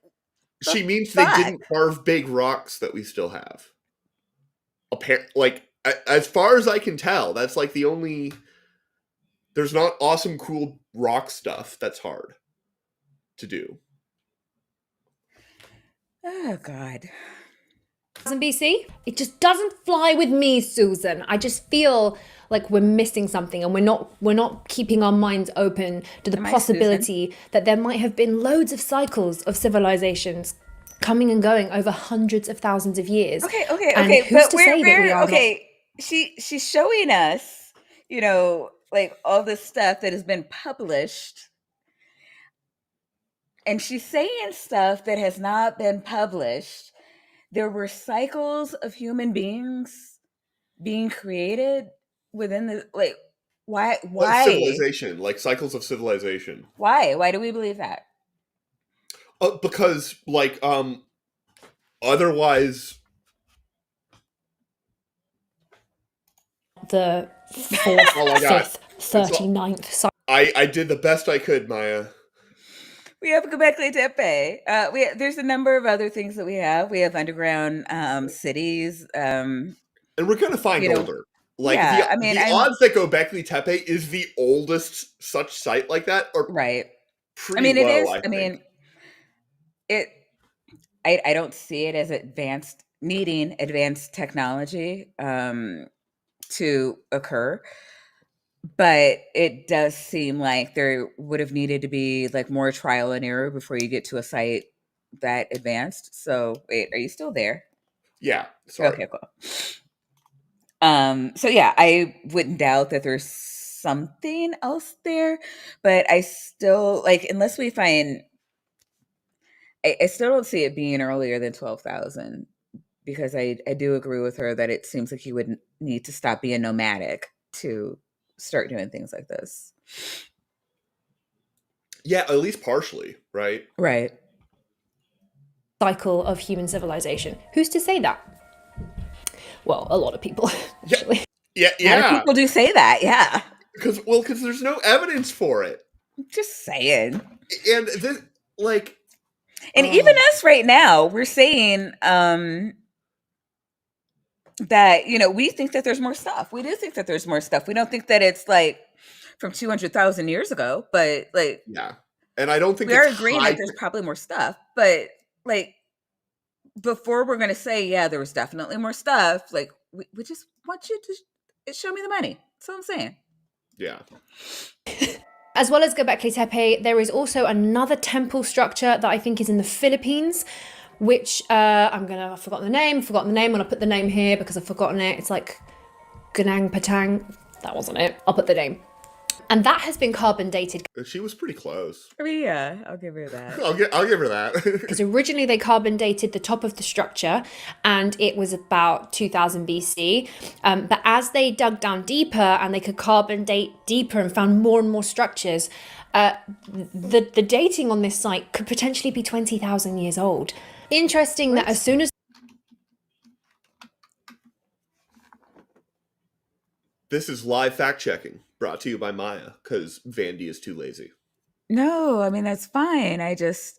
B: she means they didn't carve big rocks that we still have. Like, as far as I can tell, that's like the only. There's not awesome, cool rock stuff that's hard to do.
A: Oh God.
C: BC? It just doesn't fly with me, Susan. I just feel like we're missing something, and we're not keeping our minds open to the possibility that there might have been loads of cycles of civilizations coming and going over hundreds of thousands of years.
A: Okay.
C: And who's to say that we are not?
A: She's showing us, like all this stuff that has been published, and she's saying stuff that has not been published. There were cycles of human beings being created within the why
B: civilization, like cycles of civilization.
A: Why do we believe that?
B: Because like otherwise
C: the 4th, 5th, 39th.
B: I did the best I could, Maya.
A: We have Gobekli Tepe. There's a number of other things that we have. We have underground cities.
B: And we're gonna find
A: You know,
B: older. Like
A: yeah. I mean,
B: the
A: I'm
B: odds that Gobekli Tepe is the oldest such site like that are
A: right. I
B: pretty
A: mean, it
B: low,
A: is.
B: I
A: I
B: think.
A: mean, it. I don't see it as advanced, needing advanced technology to occur. But it does seem like there would have needed to be like more trial and error before you get to a site that advanced. So wait, are you still there?
B: Yeah, sorry.
A: Okay, cool. So yeah, I wouldn't doubt that there's something else there, but I still like unless we find I still don't see it being earlier than 12,000 because I do agree with her that it seems like you would need to stop being nomadic to start doing things like this.
B: Yeah, at least partially, right?
A: Right.
C: Cycle of human civilization. Who's to say that? Well, a lot of people,
B: Yeah,
C: actually.
B: yeah,
A: A lot of
B: yeah.
A: people do say that, yeah.
B: Because there's no evidence for it,
A: Just saying.
B: and this like,
A: And even us right now, we're saying that, we think that there's more stuff. We do think that there's more stuff. We don't think that it's like from 200,000 years ago, but like
B: yeah, and I don't think
A: we are
B: it's
A: agreeing
B: high.
A: that there's probably more stuff. But like before we're going to say, yeah, there was definitely more stuff, like we just want you to show me the money. That's all I'm saying.
B: Yeah.
C: As well as Göbekli Tepe, there is also another temple structure that I think is in the Philippines, which I've forgotten the name. I'm gonna put the name here because I've forgotten it. It's like Gunang Patang. That wasn't it. I'll put the name. And that has been carbon dated.
B: She was pretty close.
A: I mean, yeah, I'll give her that.
B: I'll give her that.
C: Because originally they carbon dated the top of the structure and it was about 2000 BC. But as they dug down deeper and they could carbon date deeper and found more and more structures, the dating on this site could potentially be 20,000 years old. Interesting that as soon as
B: This is live fact checking brought to you by Maya because Vandy is too lazy.
A: No, I mean that's fine. I just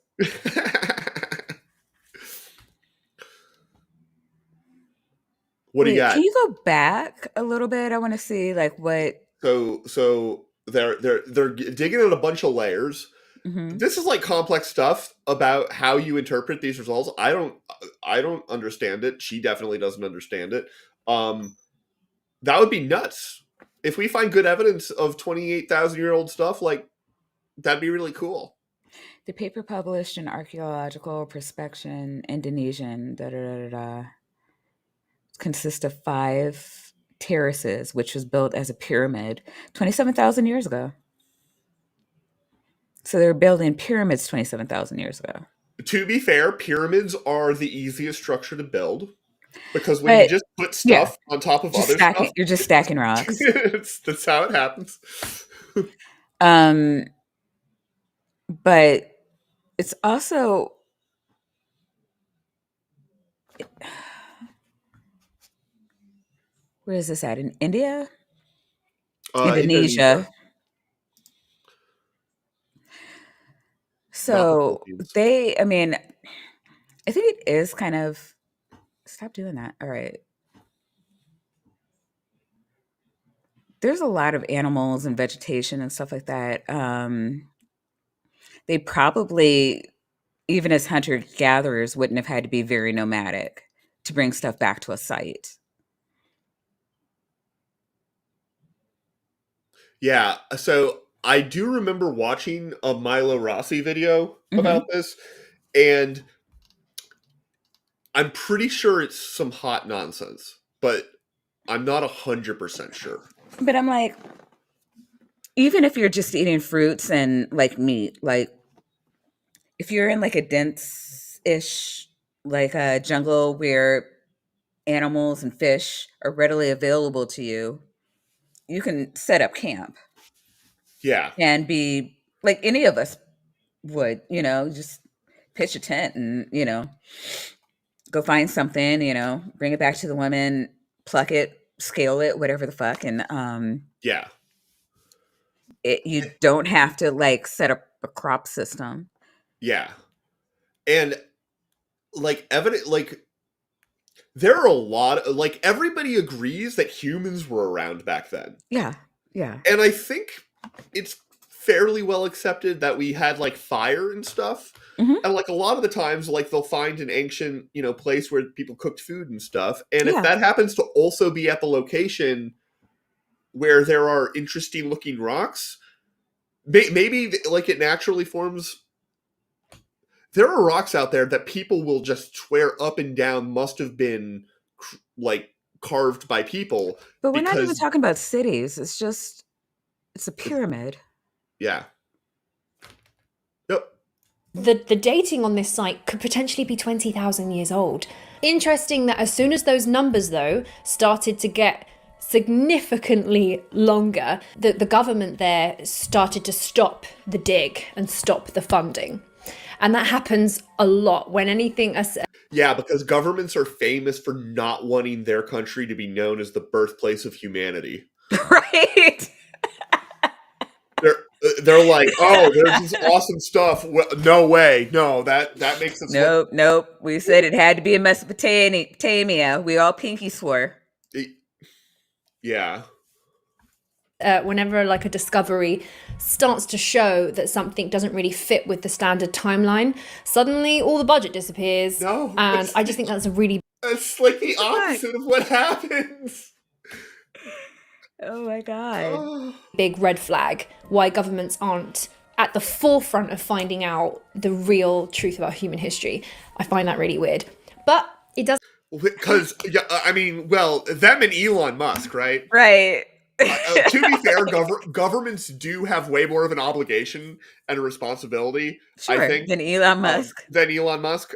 B: What do you got?
A: Can you go back a little bit? I want to see like what.
B: So they're digging in a bunch of layers.
A: Mhm.
B: This is like complex stuff about how you interpret these results. I don't understand it. She definitely doesn't understand it. That would be nuts. If we find good evidence of 28,000-year-old stuff, like that'd be really cool.
A: The paper published in Archaeological Prospection Indonesian consists of 5 terraces, which was built as a pyramid 27,000 years ago. So they were building pyramids 27,000 years ago.
B: To be fair, pyramids are the easiest structure to build because when you just put stuff on top of other stuff,
A: you're just stacking rocks.
B: That's how it happens.
A: But it's also where is this at? In India? Indonesia. So I think it is kind of, stop doing that. All right. There's a lot of animals and vegetation and stuff like that. They probably, even as hunter gatherers, wouldn't have had to be very nomadic to bring stuff back to a site.
B: Yeah. So I do remember watching a Milo Rossi video about this, and I'm pretty sure it's some hot nonsense, but I'm not 100% sure.
A: But I'm like, even if you're just eating fruits and like meat, like if you're in like a dense-ish like a jungle where animals and fish are readily available to you, you can set up camp.
B: Yeah.
A: And be like any of us would, just pitch a tent and, go find something, bring it back to the women, pluck it, scale it, whatever the fuck. And
B: yeah.
A: You don't have to like set up a crop system.
B: Yeah. And like evident like there are a lot of, like everybody agrees that humans were around back then.
A: Yeah. Yeah.
B: And I think it's fairly well accepted that we had like fire and stuff.
A: Hmm.
B: And like a lot of the times, like they'll find an ancient, place where people cooked food and stuff. And if
A: Yeah.
B: that happens to also be at the location where there are interesting looking rocks, maybe like it naturally forms. There are rocks out there that people will just swear up and down must have been like carved by people
A: But we're not even
B: because,
A: talking about cities. It's a pyramid.
B: yeah. Yep.
C: The dating on this site could potentially be 20,000 years old. Interesting that as soon as those numbers, though, started to get significantly longer, the government there started to stop the dig and stop the funding. And that happens a lot when anything...
B: Yeah, because governments are famous for not wanting their country to be known as the birthplace of humanity.
A: Right.
B: They're like, oh, there's this awesome stuff. Well, no way, no, that makes us
A: Nope. We said it had to be in Mesopotamia. We all pinky swore.
B: Yeah.
C: Whenever like a discovery starts to show that something doesn't really fit with the standard timeline, suddenly all the budget disappears.
B: No,
C: and I just think that's a really
B: it's like the opposite of what happens.
A: Oh my God.
C: big red flag why governments aren't at the forefront of finding out the real truth about human history. I find that really weird. But it does...
B: Because, I mean, well, them and Elon Musk, right?
A: Right.
B: To be fair, governments do have way more of an obligation and a responsibility,
A: Sure,
B: I think,
A: than Elon Musk.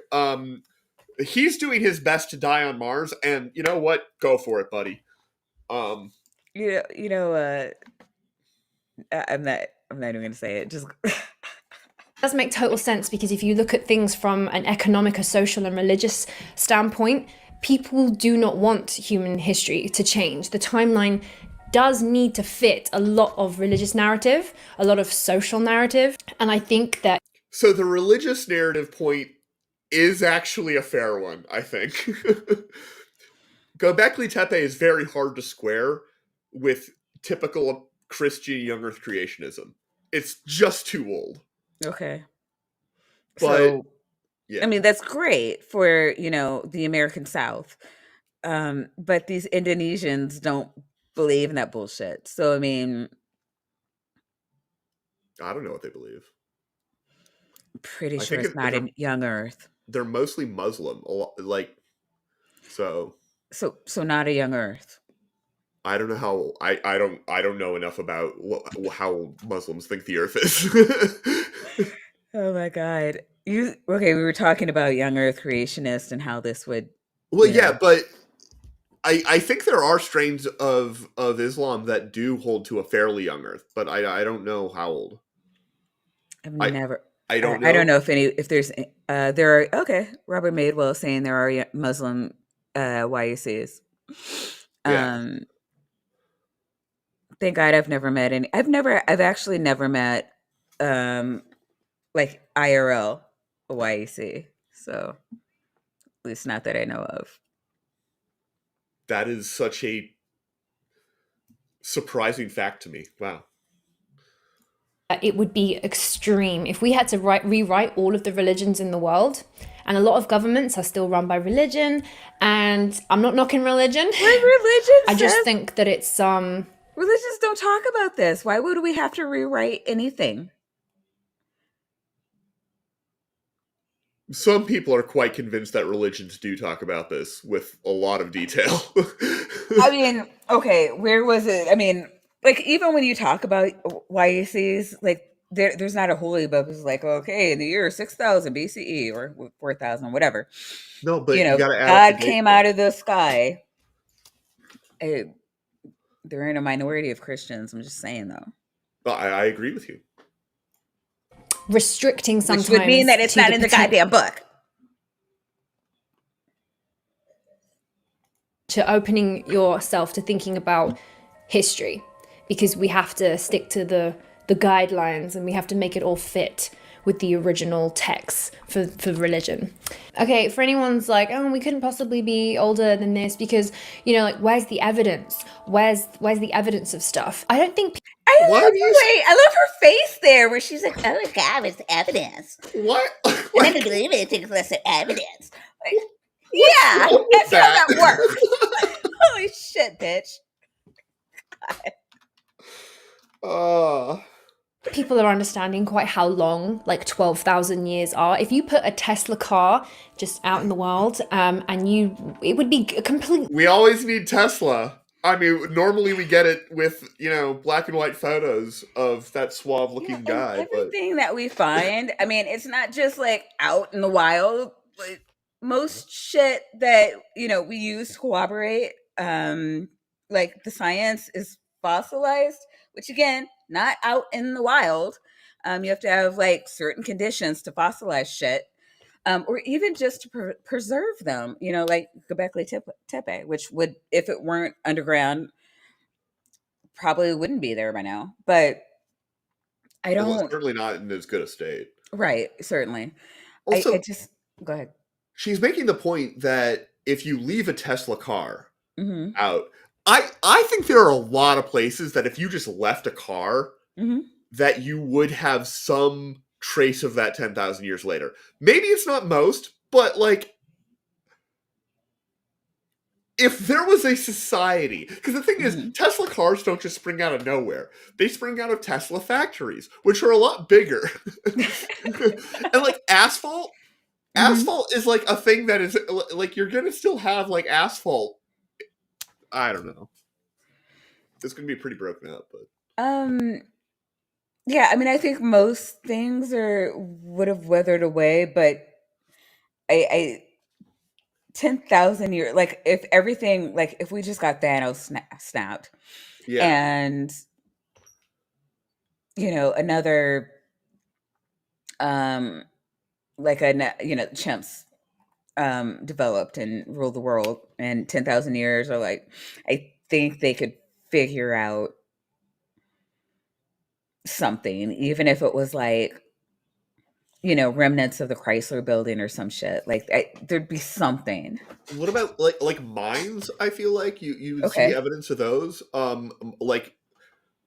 B: He's doing his best to die on Mars, and you know what? Go for it, buddy.
A: You know, I'm not even going to say it. Just
C: It does make total sense, because if you look at things from an economic, a social and religious standpoint, people do not want human history to change. The timeline does need to fit a lot of religious narrative, a lot of social narrative. And I think that...
B: So the religious narrative point is actually a fair one, I think. Gobekli Tepe is very hard to square with typical Christian young earth creationism. It's just too old.
A: okay.
B: But
A: So,
B: yeah.
A: I mean, that's great for, the American South. But these Indonesians don't believe in that bullshit. So, I mean,
B: I don't know what they believe.
A: pretty
B: I
A: sure
B: think
A: it's not in young earth.
B: They're mostly Muslim, so
A: not a young earth.
B: I don't know how I don't know enough about how Muslims think the earth is.
A: Oh my God. We were talking about young earth creationists and how this would...
B: Well, yeah, but I think there are strains of Islam that do hold to a fairly young earth, but I don't know how old.
A: I don't know.
B: I don't know.
A: I don't know if there's there are... Okay, Robert Madewell saying there are Muslim YUCs.
B: Yeah.
A: Thank God I've never met any. I've actually never met like IRL YUC. So at least not that I know of.
B: That is such a surprising fact to me. Wow.
C: It would be extreme if we had to rewrite all of the religions in the world, and a lot of governments are still run by religion. And I'm not knocking religion. I just think that it's
A: religions don't talk about this. Why would we have to rewrite anything?
B: Some people are quite convinced that religions do talk about this with a lot of detail.
A: I mean, okay, where was it? I mean, like, even when you talk about YUCs, like, there's not a holy book. It's like, okay, in the year 6000 BCE or 4000, whatever.
B: No, but you gotta
A: God came out of the sky. They're in a minority of Christians. I'm just saying, though.
B: I agree with you.
C: Restricting sometimes,
A: which would mean that it's not in the goddamn book.
C: To opening yourself to thinking about history, because we have to stick to the guidelines and we have to make it all fit with the original texts for religion. Okay, for anyone's like, oh, we couldn't possibly be older than this because, you know, like, where's the evidence? Where's the evidence of stuff? I don't think
A: I
B: Why
A: love
B: do
A: the
B: you?
A: way I love her face there, where she's like, "Oh my God, where's the evidence?
B: What?
A: I
B: Like,
A: never believe anything unless there's evidence." Like,
B: what's
A: yeah,
B: wrong with
A: that's how
B: that?
A: that works. Holy shit, bitch!
C: people are understanding quite how long like 12,000 years are. If you put a Tesla car just out in the world, and it would be complete.
B: We always need Tesla. I mean, normally we get it with, black and white photos of that suave-looking
A: And
B: guy, but
A: everything that we find, I mean, it's not just like out in the wild. Like, most shit that we use to corroborate, like the science, is fossilized, which again, not out in the wild. You have to have like certain conditions to fossilize shit, or even just to preserve them. Like Gobekli Tepe, which would, if it weren't underground, probably wouldn't be there by now. But I
B: well, it's
A: don't.
B: certainly not in as good a state.
A: Right, certainly. I
B: Also,
A: just go ahead.
B: she's making the point that if you leave a Tesla car
A: Mhm.
B: out, I think there are a lot of places that if you just left a car,
A: Mhm.
B: that you would have some trace of that 10,000 years later. Maybe it's not most, but like, if there was a society, because the thing is,
A: Mhm.
B: Tesla cars don't just spring out of nowhere. They spring out of Tesla factories, which are a lot bigger. And like asphalt
A: Mhm.
B: is like a thing that is like, you're gonna still have like asphalt. I don't know. It's gonna be pretty broken up, but
A: Yeah, I mean, I think most things would have weathered away, but I 10,000 years, like if everything, like if we just got Thanos snapped,
B: yeah.
A: and another um like chimps developed and ruled the world in 10,000 years, or like, I think they could figure out something, even if it was like, remnants of the Chrysler building or some shit. Like, there'd be something.
B: What about like mines? I feel like you would see
A: Okay.
B: evidence of those. Like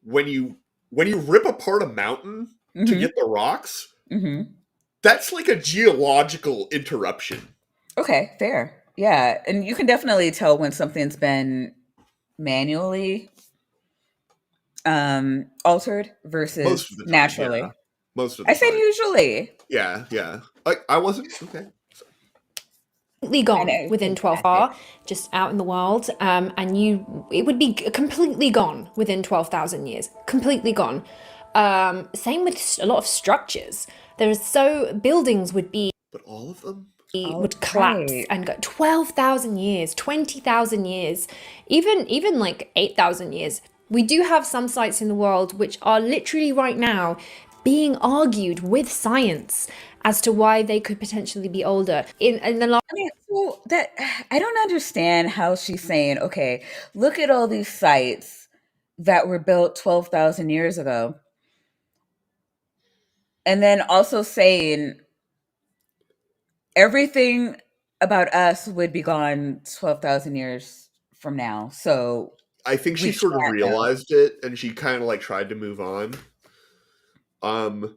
B: when you rip apart a mountain to
A: Mm-hmm.
B: get the rocks,
A: Mm-hmm.
B: that's like a geological interruption.
A: Okay, fair. Yeah, and you can definitely tell when something's been manually altered
B: Most
A: versus
B: of the time, yeah.
A: naturally.
B: Most of
A: I
B: the
A: said
B: time,
A: usually.
B: yeah, yeah. I wasn't okay.
C: Completely
A: I
C: gone
A: know,
C: within 12
A: exactly.
C: hours, just out in the world, and it would be completely gone within 12,000 years, completely gone. Same with a lot of structures. Buildings
B: But all of them.
A: All
C: would collapse
A: right.
C: and go 12,000 years, 20,000 years, even like 8,000 years. We do have some sites in the world which are literally right now being argued with science as to why they could potentially be older. In the last
A: I mean, so that I don't understand how she's saying, okay, look at all these sites that were built 12,000 years ago. And then also saying everything about us would be gone 12,000 years from now. So
B: I think
A: we
B: she sort of
A: can't know.
B: realized it, and she kind of like tried to move on. Um,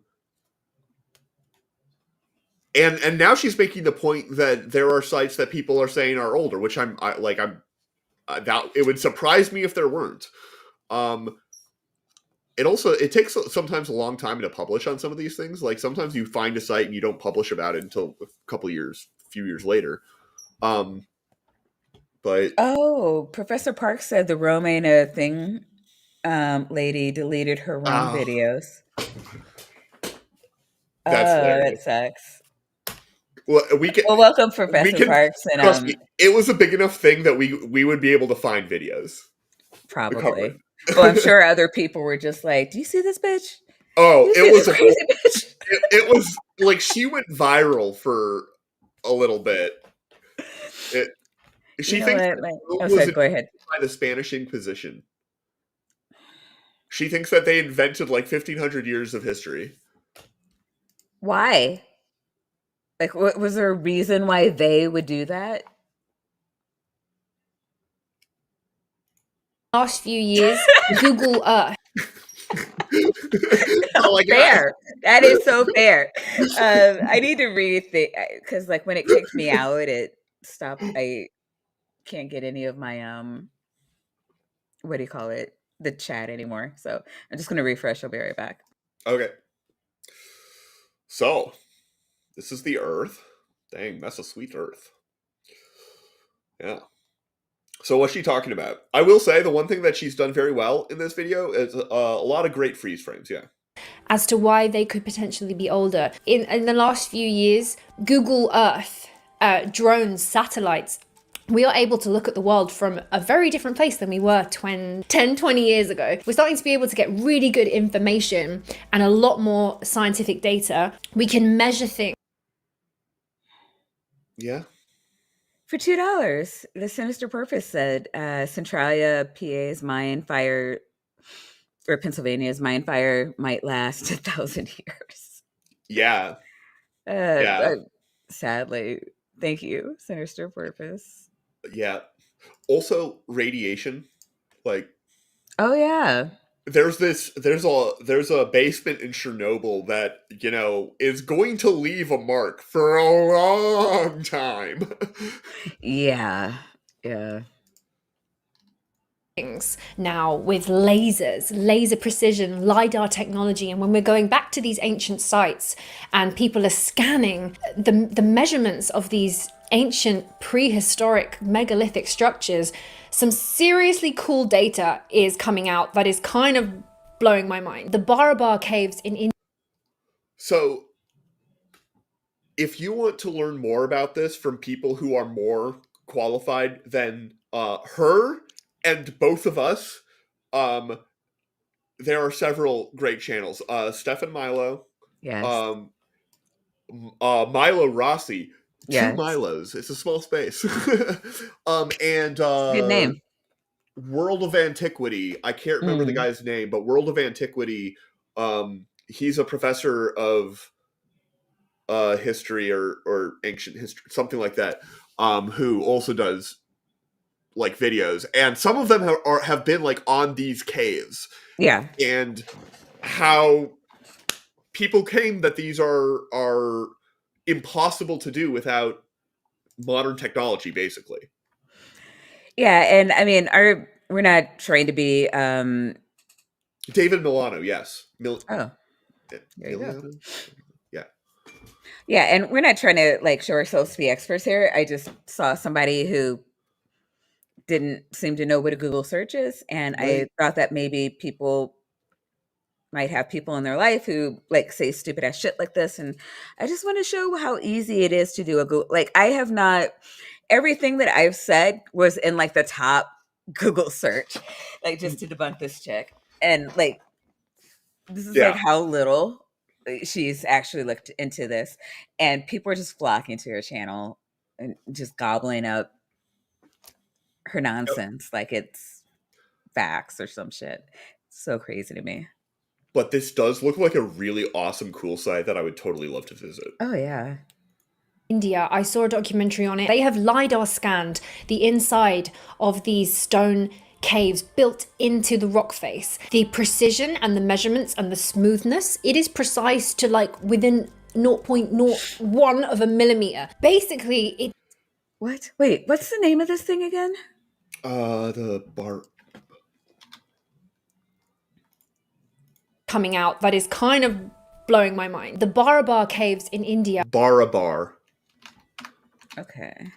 B: and now she's making the point that there are sites that people are saying are older, which I'm that it would surprise me if there weren't. Um, it takes sometimes a long time to publish on some of these things. Like sometimes you find a site and you don't publish about it until a few years later. Um, but
A: Oh, Professor Park said the Rome ain't a thing. Lady deleted her Rome
B: uh,
A: videos.
B: that's
A: Oh,
B: hilarious.
A: that sucks.
B: Well,
A: Well, welcome,
B: we
A: Professor
B: can
A: Parks, and
B: trust me. It was a big enough thing that we would be able to find videos to cover
A: probably. Well, I'm
B: it.
A: sure other people were just like, "Do you see this bitch? Do
B: Oh,
A: you
B: it
A: see
B: was
A: this
B: a whole.
A: crazy bitch?"
B: It was like she went viral for a little bit. It,
A: You
B: she
A: know
B: thinks
A: what?
B: that
A: Oh,
B: Rome was
A: sorry,
B: invented
A: go ahead.
B: by the Spanish Inquisition. She thinks that they invented like 1,500 years of history.
A: Why? Like, what was there a reason why they would do that?
C: Last few years, Google Earth.
B: Oh my god.
A: Fair. That is so fair. I need to read the because like when it kicked me out, it stopped. I can't get any of my what do you call it? The chat anymore. So I'm just gonna refresh. I'll be right back.
B: Okay. So, this is the Earth. Dang, that's a sweet Earth. Yeah. So what's she talking about? I will say the one thing that she's done very well in this video is a lot of great freeze frames. Yeah.
C: As to why they could potentially be older. In the last few years, Google Earth, drones, satellites, we are able to look at the world from a very different place than we were 10, 20 years ago. We're starting to be able to get really good information and a lot more scientific data. We can measure things.
B: Yeah.
A: For $2, the Sinister Purpose said Centralia, PA's mine fire, or Pennsylvania's mine fire might last 1,000 years.
B: Yeah.
A: Uh, sadly, thank you, Sinister Purpose.
B: Yeah. Also, radiation. Like,
A: oh yeah,
B: there's a basement in Chernobyl that, you know, is going to leave a mark for a long time.
A: yeah.
C: Now with lasers, laser precision, LiDAR technology. And when we're going back to these ancient sites and people are scanning the measurements of these ancient prehistoric megalithic structures, some seriously cool data is coming out that is kind of blowing my mind. The Barabar caves in India.
B: So, if you want to learn more about this from people who are more qualified than her and both of us, there are several great channels. Stefan Milo,
A: Yes.
B: Milo Rossi,
A: Yes.
B: two Milos. It's a small space. And
A: Good name.
B: World of Antiquity. I can't remember the guy's name, but World of Antiquity. He's a professor of history or ancient history, something like that. Who also does like videos, and some of them have been like on these caves.
A: Yeah.
B: And how people claim that these are impossible to do without modern technology, basically.
A: Yeah, and I mean, we're not trying to be
B: David Milano, yes.
A: there you go.
B: Yeah.
A: Yeah, and we're not trying to like show ourselves to be experts here. I just saw somebody who didn't seem to know what a Google search is, and
B: Right.
A: I thought that maybe people might have people in their life who like say stupid ass shit like this, and I just want to show how easy it is to do a Google. Like I have not everything that I've said was in like the top Google search, like just to debunk this chick, and like this is like how little she's actually looked into this, and people are just flocking to her channel and just gobbling up her nonsense like it's facts or some shit. It's so crazy to me.
B: But this does look like a really awesome, cool site that I would totally love to visit.
A: Oh yeah.
C: India, I saw a documentary on it. They have LiDAR scanned the inside of these stone caves built into the rock face. The precision and the measurements and the smoothness, it is precise to like within 0.01 of a millimeter. Basically, it...
A: What? Wait, what's the name of this thing again?
B: The bar...
C: coming out that is kind of blowing my mind. The Barabar caves in India.
B: Barabar.
A: Okay.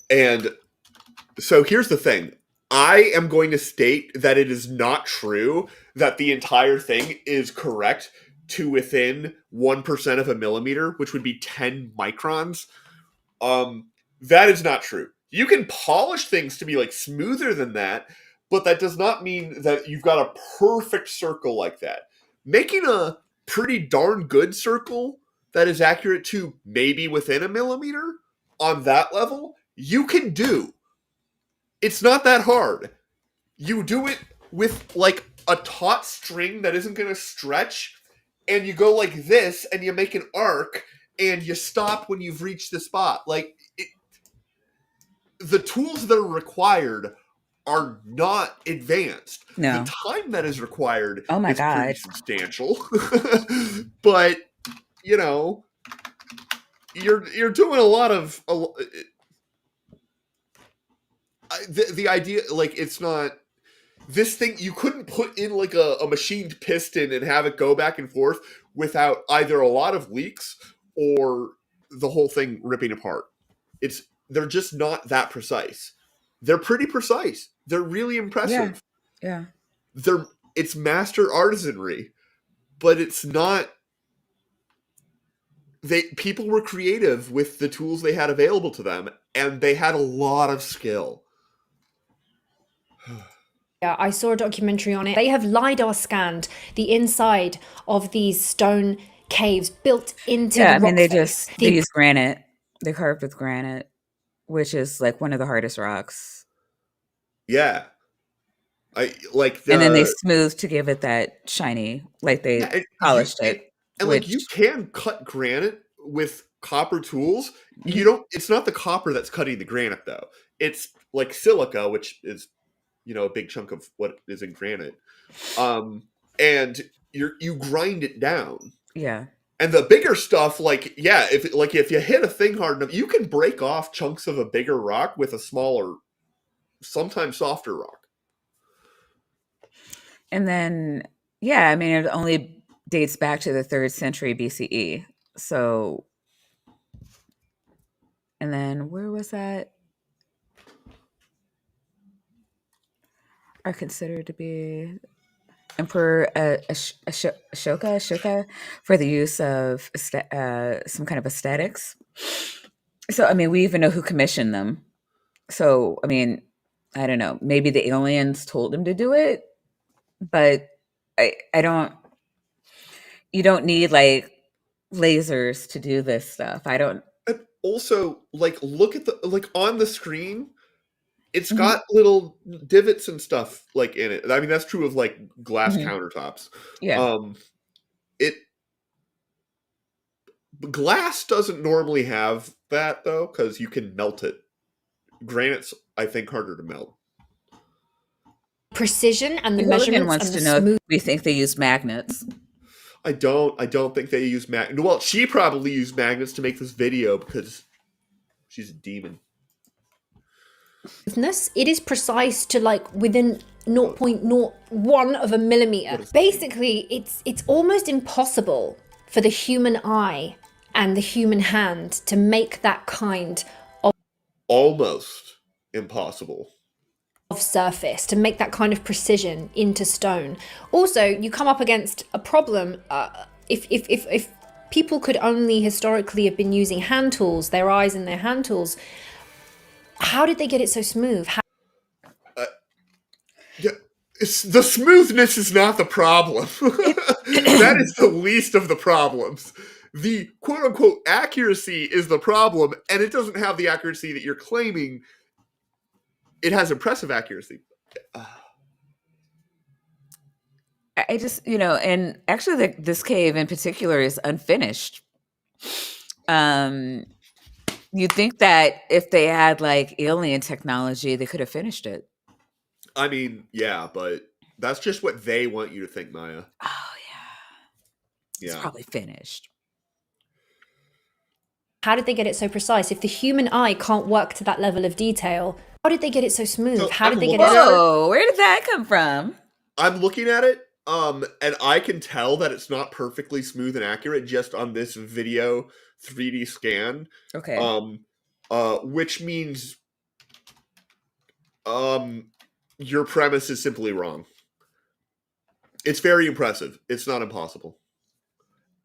B: And so here's the thing. I am going to state that it is not true that the entire thing is correct to within 1% of a millimeter, which would be 10 microns. That is not true. You can polish things to be like smoother than that, but that does not mean that you've got a perfect circle like that. Making a pretty darn good circle that is accurate to maybe within a millimeter on that level, you can do. It's not that hard. You do it with like a taut string that isn't going to stretch, and you go like this, and you make an arc, and you stop when you've reached the spot. Like, the tools that are required are not advanced. The
A: No.
B: time that is required
A: Oh my
B: is pretty
A: God.
B: substantial. But, you know, you're doing a lot of the idea, like, it's not this thing. You couldn't put in like a machined piston and have it go back and forth without either a lot of leaks or the whole thing ripping apart. They're just not that precise. They're pretty precise. They're really
A: Yeah.
B: impressive.
A: Yeah.
B: It's master artisanry, but it's not. People were creative with the tools they had available to them, and they had a lot of skill.
C: Yeah, I saw a documentary on it. They have LiDAR scanned the inside of these stone caves built into
A: Yeah,
C: the
A: I mean,
C: rock face.
A: they use granite. They carved with granite, which is like one of the hardest rocks.
B: Yeah, I like
A: And then they smoothed to give it that shiny, like they polished it.
B: and
A: Which
B: like you can cut granite with copper tools. You
A: Mhm.
B: don't. It's not the copper that's cutting the granite though. It's like silica, which is, you know, a big chunk of what is in granite. And you grind it down.
A: Yeah.
B: And the bigger stuff, like, yeah, if you hit a thing hard enough, you can break off chunks of a bigger rock with a smaller, sometimes softer rock.
A: And then, yeah, I mean, it only dates back to the 3rd century BCE. So, and then where was that? Are considered to be Emperor Ashoka for the use of some kind of aesthetics. So, I mean, we even know who commissioned them. So, I mean, I don't know. Maybe the aliens told him to do it, but I don't. You don't need like lasers to do this stuff. I don't.
B: And also, like, look at on the screen, it's
A: Mhm,
B: got little divots and stuff like in it. I mean, that's true of like glass
A: mhm.
B: countertops.
A: Yeah.
B: It Glass doesn't normally have that though, because you can melt it. Granite's, I think, harder to melt.
C: Precision and the
A: Hooligan
C: measurements
A: wants
C: and the
A: to know if
C: smooth.
A: we think they use magnets.
B: I don't think they use magnets. Well, she probably used magnets to make this video because she's a demon.
C: Smoothness, it is precise to like within 0.01 of a millimeter. Basically, it's almost impossible for the human eye and the human hand to make that kind
B: Almost impossible.
C: of surface, to make that kind of precision into stone. Also, you come up against a problem. If people could only historically have been using hand tools, their eyes and their hand tools, how did they get it so smooth?
B: Yeah, the smoothness is not the problem. That is the least of the problems. The quote-unquote accuracy is the problem, and it doesn't have the accuracy that you're claiming. It has impressive accuracy.
A: I just, and actually, this cave in particular is unfinished. You'd think that if they had like alien technology, they could have finished it.
B: I mean, yeah, but that's just what they want you to think, Maya.
A: Oh yeah, it's probably finished.
C: How did they get it so precise? If the human eye can't work to that level of detail, how did they get it so smooth?
B: So
C: how did they get
B: it?
A: Whoa, where did that come from?
B: I'm looking at it, and I can tell that it's not perfectly smooth and accurate just on this video 3D scan.
A: Okay.
B: Which means, your premise is simply wrong. It's very impressive. It's not impossible.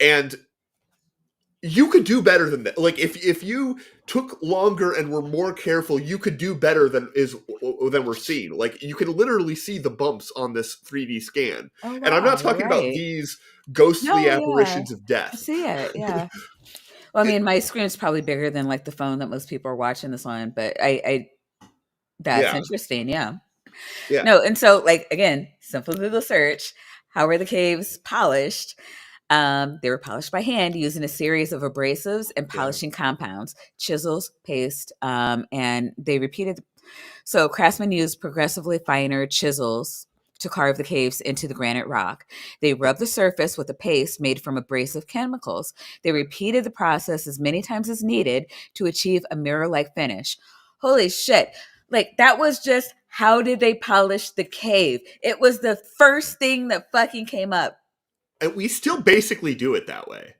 B: And you could do better than that. Like, if you took longer and were more careful, you could do better than we're seeing. Like, you can literally see the bumps on this 3D scan.
A: Oh, wow,
B: and I'm not talking about these ghostly apparitions of death.
A: I see it, yeah. Well, I mean, my screen's probably bigger than like the phone that most people are watching this on, but that's interesting, yeah. No, and so like again, simple Google search, how were the caves polished? They were polished by hand using a series of abrasives and polishing compounds, chisels, paste, and they repeated. So craftsmen used progressively finer chisels to carve the caves into the granite rock. They rubbed the surface with a paste made from abrasive chemicals. They repeated the process as many times as needed to achieve a mirror-like finish. Holy shit. Like, that was just how did they polish the cave? It was the first thing that fucking came up.
B: And we still basically do it that way.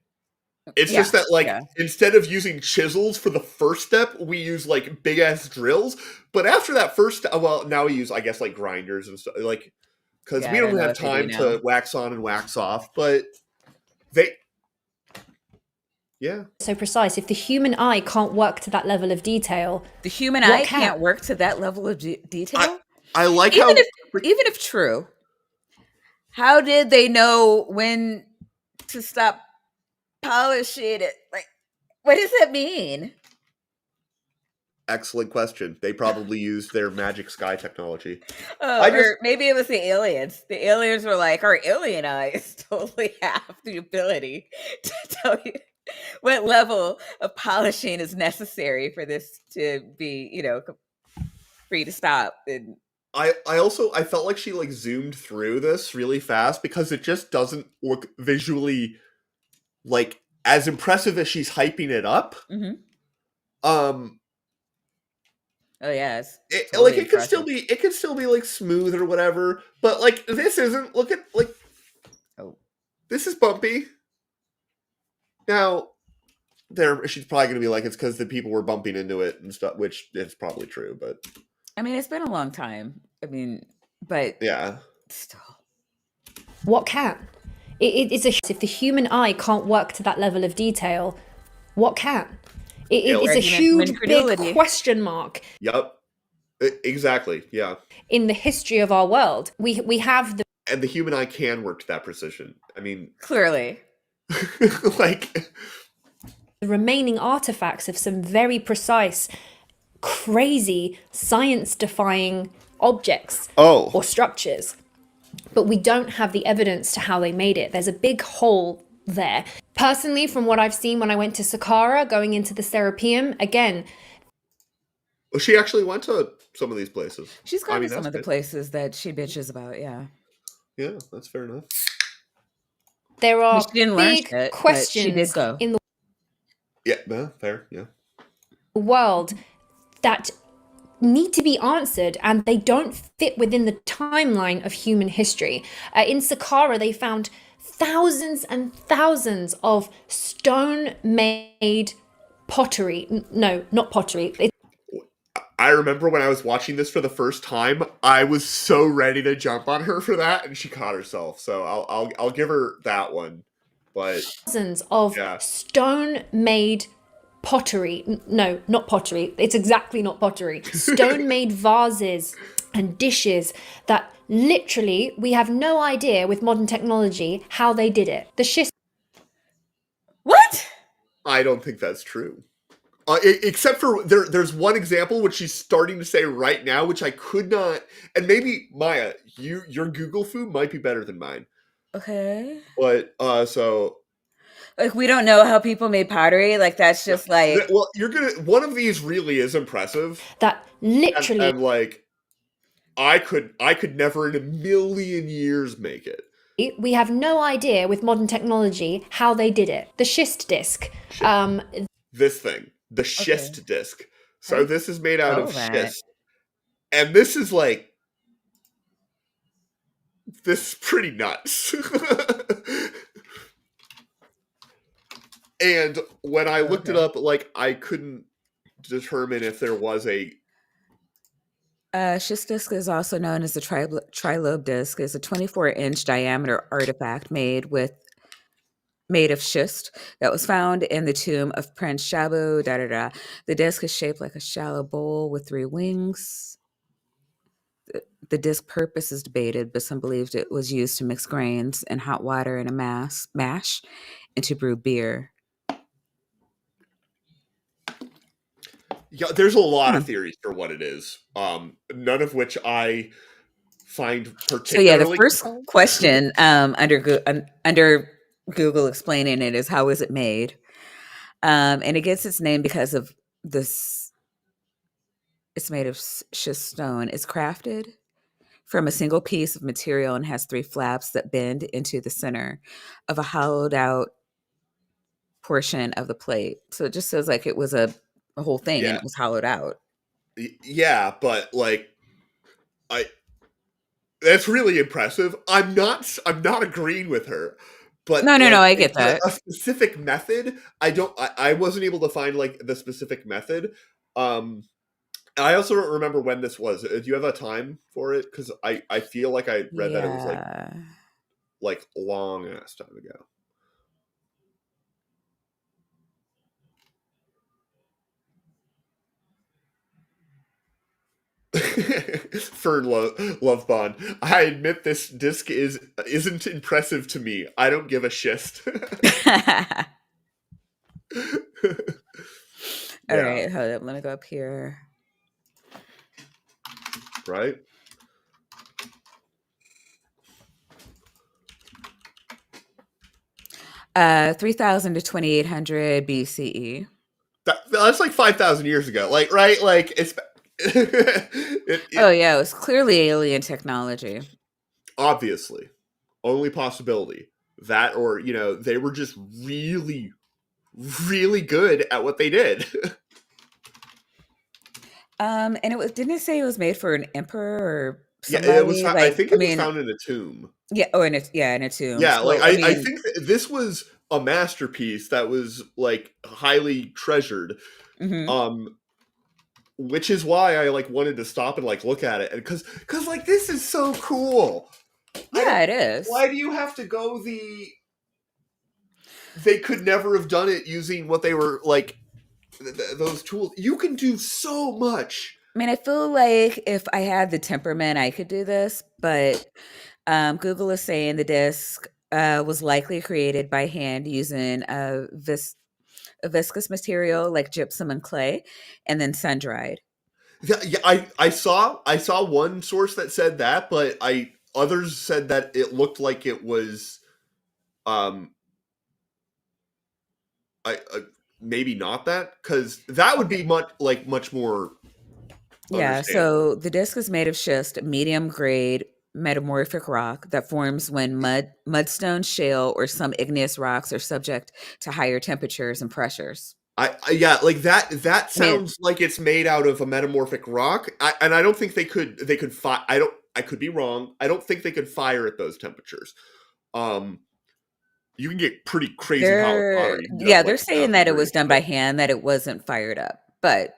B: It's
A: Yeah,
B: just that, like,
A: yeah.
B: instead of using chisels for the first step, we use, like, big-ass drills. But after that first well, now we use, I guess, like, grinders and stuff. Like, because
A: Yeah,
B: we
A: I
B: don't
A: don't know
B: have
A: what they do
B: time
A: now.
B: to wax on and wax off. But they... Yeah.
C: So precise. If the human eye can't work to that level of detail,
A: The human
C: What
A: eye
C: can?
A: can't work to that level of detail?
B: I like
A: Even
B: how...
A: if true, how did they know when to stop polishing it? Like, what does that mean?
B: Excellent question. They probably used their magic sky technology.
A: Oh, or maybe it was the aliens. The aliens were like, our alien eyes totally have the ability to tell you what level of polishing is necessary for this to be, you know, free to stop. And
B: I felt like she, like, zoomed through this really fast because it just doesn't look visually, like, as impressive as she's hyping it up.
A: Mhm.
B: Oh
A: yeah, it's
B: it,
A: totally
B: like, it could still be like smooth or whatever, but like this isn't. Look at, like, this is bumpy. Now, she's probably gonna be like, it's because the people were bumping into it and stuff, which is probably true, but
A: I mean, it's been a long time. I mean, but
B: yeah,
A: still.
C: what can? It's if the human eye can't work to that level of detail, what can? It's a huge, big question mark.
B: Yep. Exactly. Yeah.
C: In the history of our world, we have
B: and the human eye can work to that precision. I mean,
A: clearly,
B: like,
C: the remaining artifacts of some very precise, crazy, science-defying objects or structures, but we don't have the evidence to how they made it. There's a big hole there. Personally, from what I've seen when I went to Saqqara, going into the Serapeum, again.
B: Well, she actually went to some of these places.
A: She's gone to some of the places that she bitches about, yeah.
B: Yeah, that's fair enough.
C: There are
A: big
C: questions in the
B: fair, yeah.
C: world that need to be answered, and they don't fit within the timeline of human history. In Saqqara, they found thousands and thousands of stone-made pottery. No, not pottery.
B: I remember when I was watching this for the first time, I was so ready to jump on her for that, and she caught herself. So I'll give her that one. But
C: thousands of stone-made pottery. No, not pottery. It's exactly not pottery. Stone-made vases and dishes that literally we have no idea with modern technology how they did it. The schist.
A: What?
B: I don't think that's true. Except for there's one example which she's starting to say right now, which I could not. And maybe Maya, your Google food might be better than mine.
A: Okay.
B: But so,
A: like, we don't know how people made pottery. Like, that's just like,
B: well, one of these really is impressive.
C: That literally,
B: and like, I could never in a million years make it.
C: We have no idea with modern technology how they did it. The schist disc.
B: This thing. The schist disc. So this is made out of schist. And this is like, this is pretty nuts. And when I looked it up, like, I couldn't determine if there was a...
A: schist disc is also known as the trilobe disc. It's a 24-inch diameter artifact made of schist that was found in the tomb of Prince Shabu. The disc is shaped like a shallow bowl with 3 wings. The disc purpose is debated, but some believed it was used to mix grains and hot water in a mash and to brew beer.
B: Yeah, there's a lot of theories for what it is. None of which I find particularly.
A: So yeah, the first question under Google explaining it is how is it made? And it gets its name because of this. It's made of schist stone. It's crafted from a single piece of material and has three flaps that bend into the center of a hollowed out portion of the plate. So it just says like it was a whole thing and
B: Yeah.
A: it was hollowed out.
B: Yeah, but like I that's really impressive. I'm not agreeing with her. But
A: No, no, no,
B: like
A: I get that.
B: a specific method, I wasn't able to find like the specific method. And I also don't remember when this was. Do you have a time for it? Because I feel like I read that it was
A: Yeah.
B: like long ass time ago. For love bond, I admit this disc isn't impressive to me. I don't give a shit.
A: All
B: Yeah,
A: right, hold up. Let me go up here.
B: right.
A: 3000 to 2800 BCE.
B: That's like 5,000 years ago. Like, right? Like it's
A: Oh yeah, it was clearly alien technology.
B: obviously only possibility that, or they were just really, really good at what they did.
A: And didn't it say it was made for an emperor or
B: Yeah, it was.
A: somebody?
B: I
A: Like,
B: think
A: I
B: it was
A: mean,
B: found in a tomb.
A: yeah. Oh, in a tomb.
B: Yeah, like
A: So I
B: I
A: mean,
B: think this was a masterpiece that was like highly treasured.
A: mhm.
B: Um, which is why I like wanted to stop and like look at it, and because like this is so cool. I
A: Yeah,
B: don't.
A: it is.
B: Why do you have to go the? They could never have done it using what they were like. Those tools. You can do so much.
A: I mean, I feel like if I had the temperament, I could do this, but Google is saying the disc was likely created by hand using a viscous material like gypsum and clay, and then sun dried.
B: Yeah, yeah, I saw one source that said that, but I others said that it looked like it was um I maybe not that, because that would
A: Okay.
B: be much more
A: Yeah,
B: understandable.
A: so the disc is made of schist, medium grade metamorphic rock that forms when mudstone, shale, or some igneous rocks are subject to higher temperatures and pressures.
B: I yeah, like that
A: I mean,
B: sounds like it's made out of a metamorphic rock. And I don't think they could fire. I could be wrong. I don't think they could fire at those temperatures. Um, you can get pretty crazy hot with water. You can get up to
A: they're
B: like a
A: saying
B: thousand
A: that it was
B: degrees.
A: done
B: But
A: by hand, that it wasn't fired up. But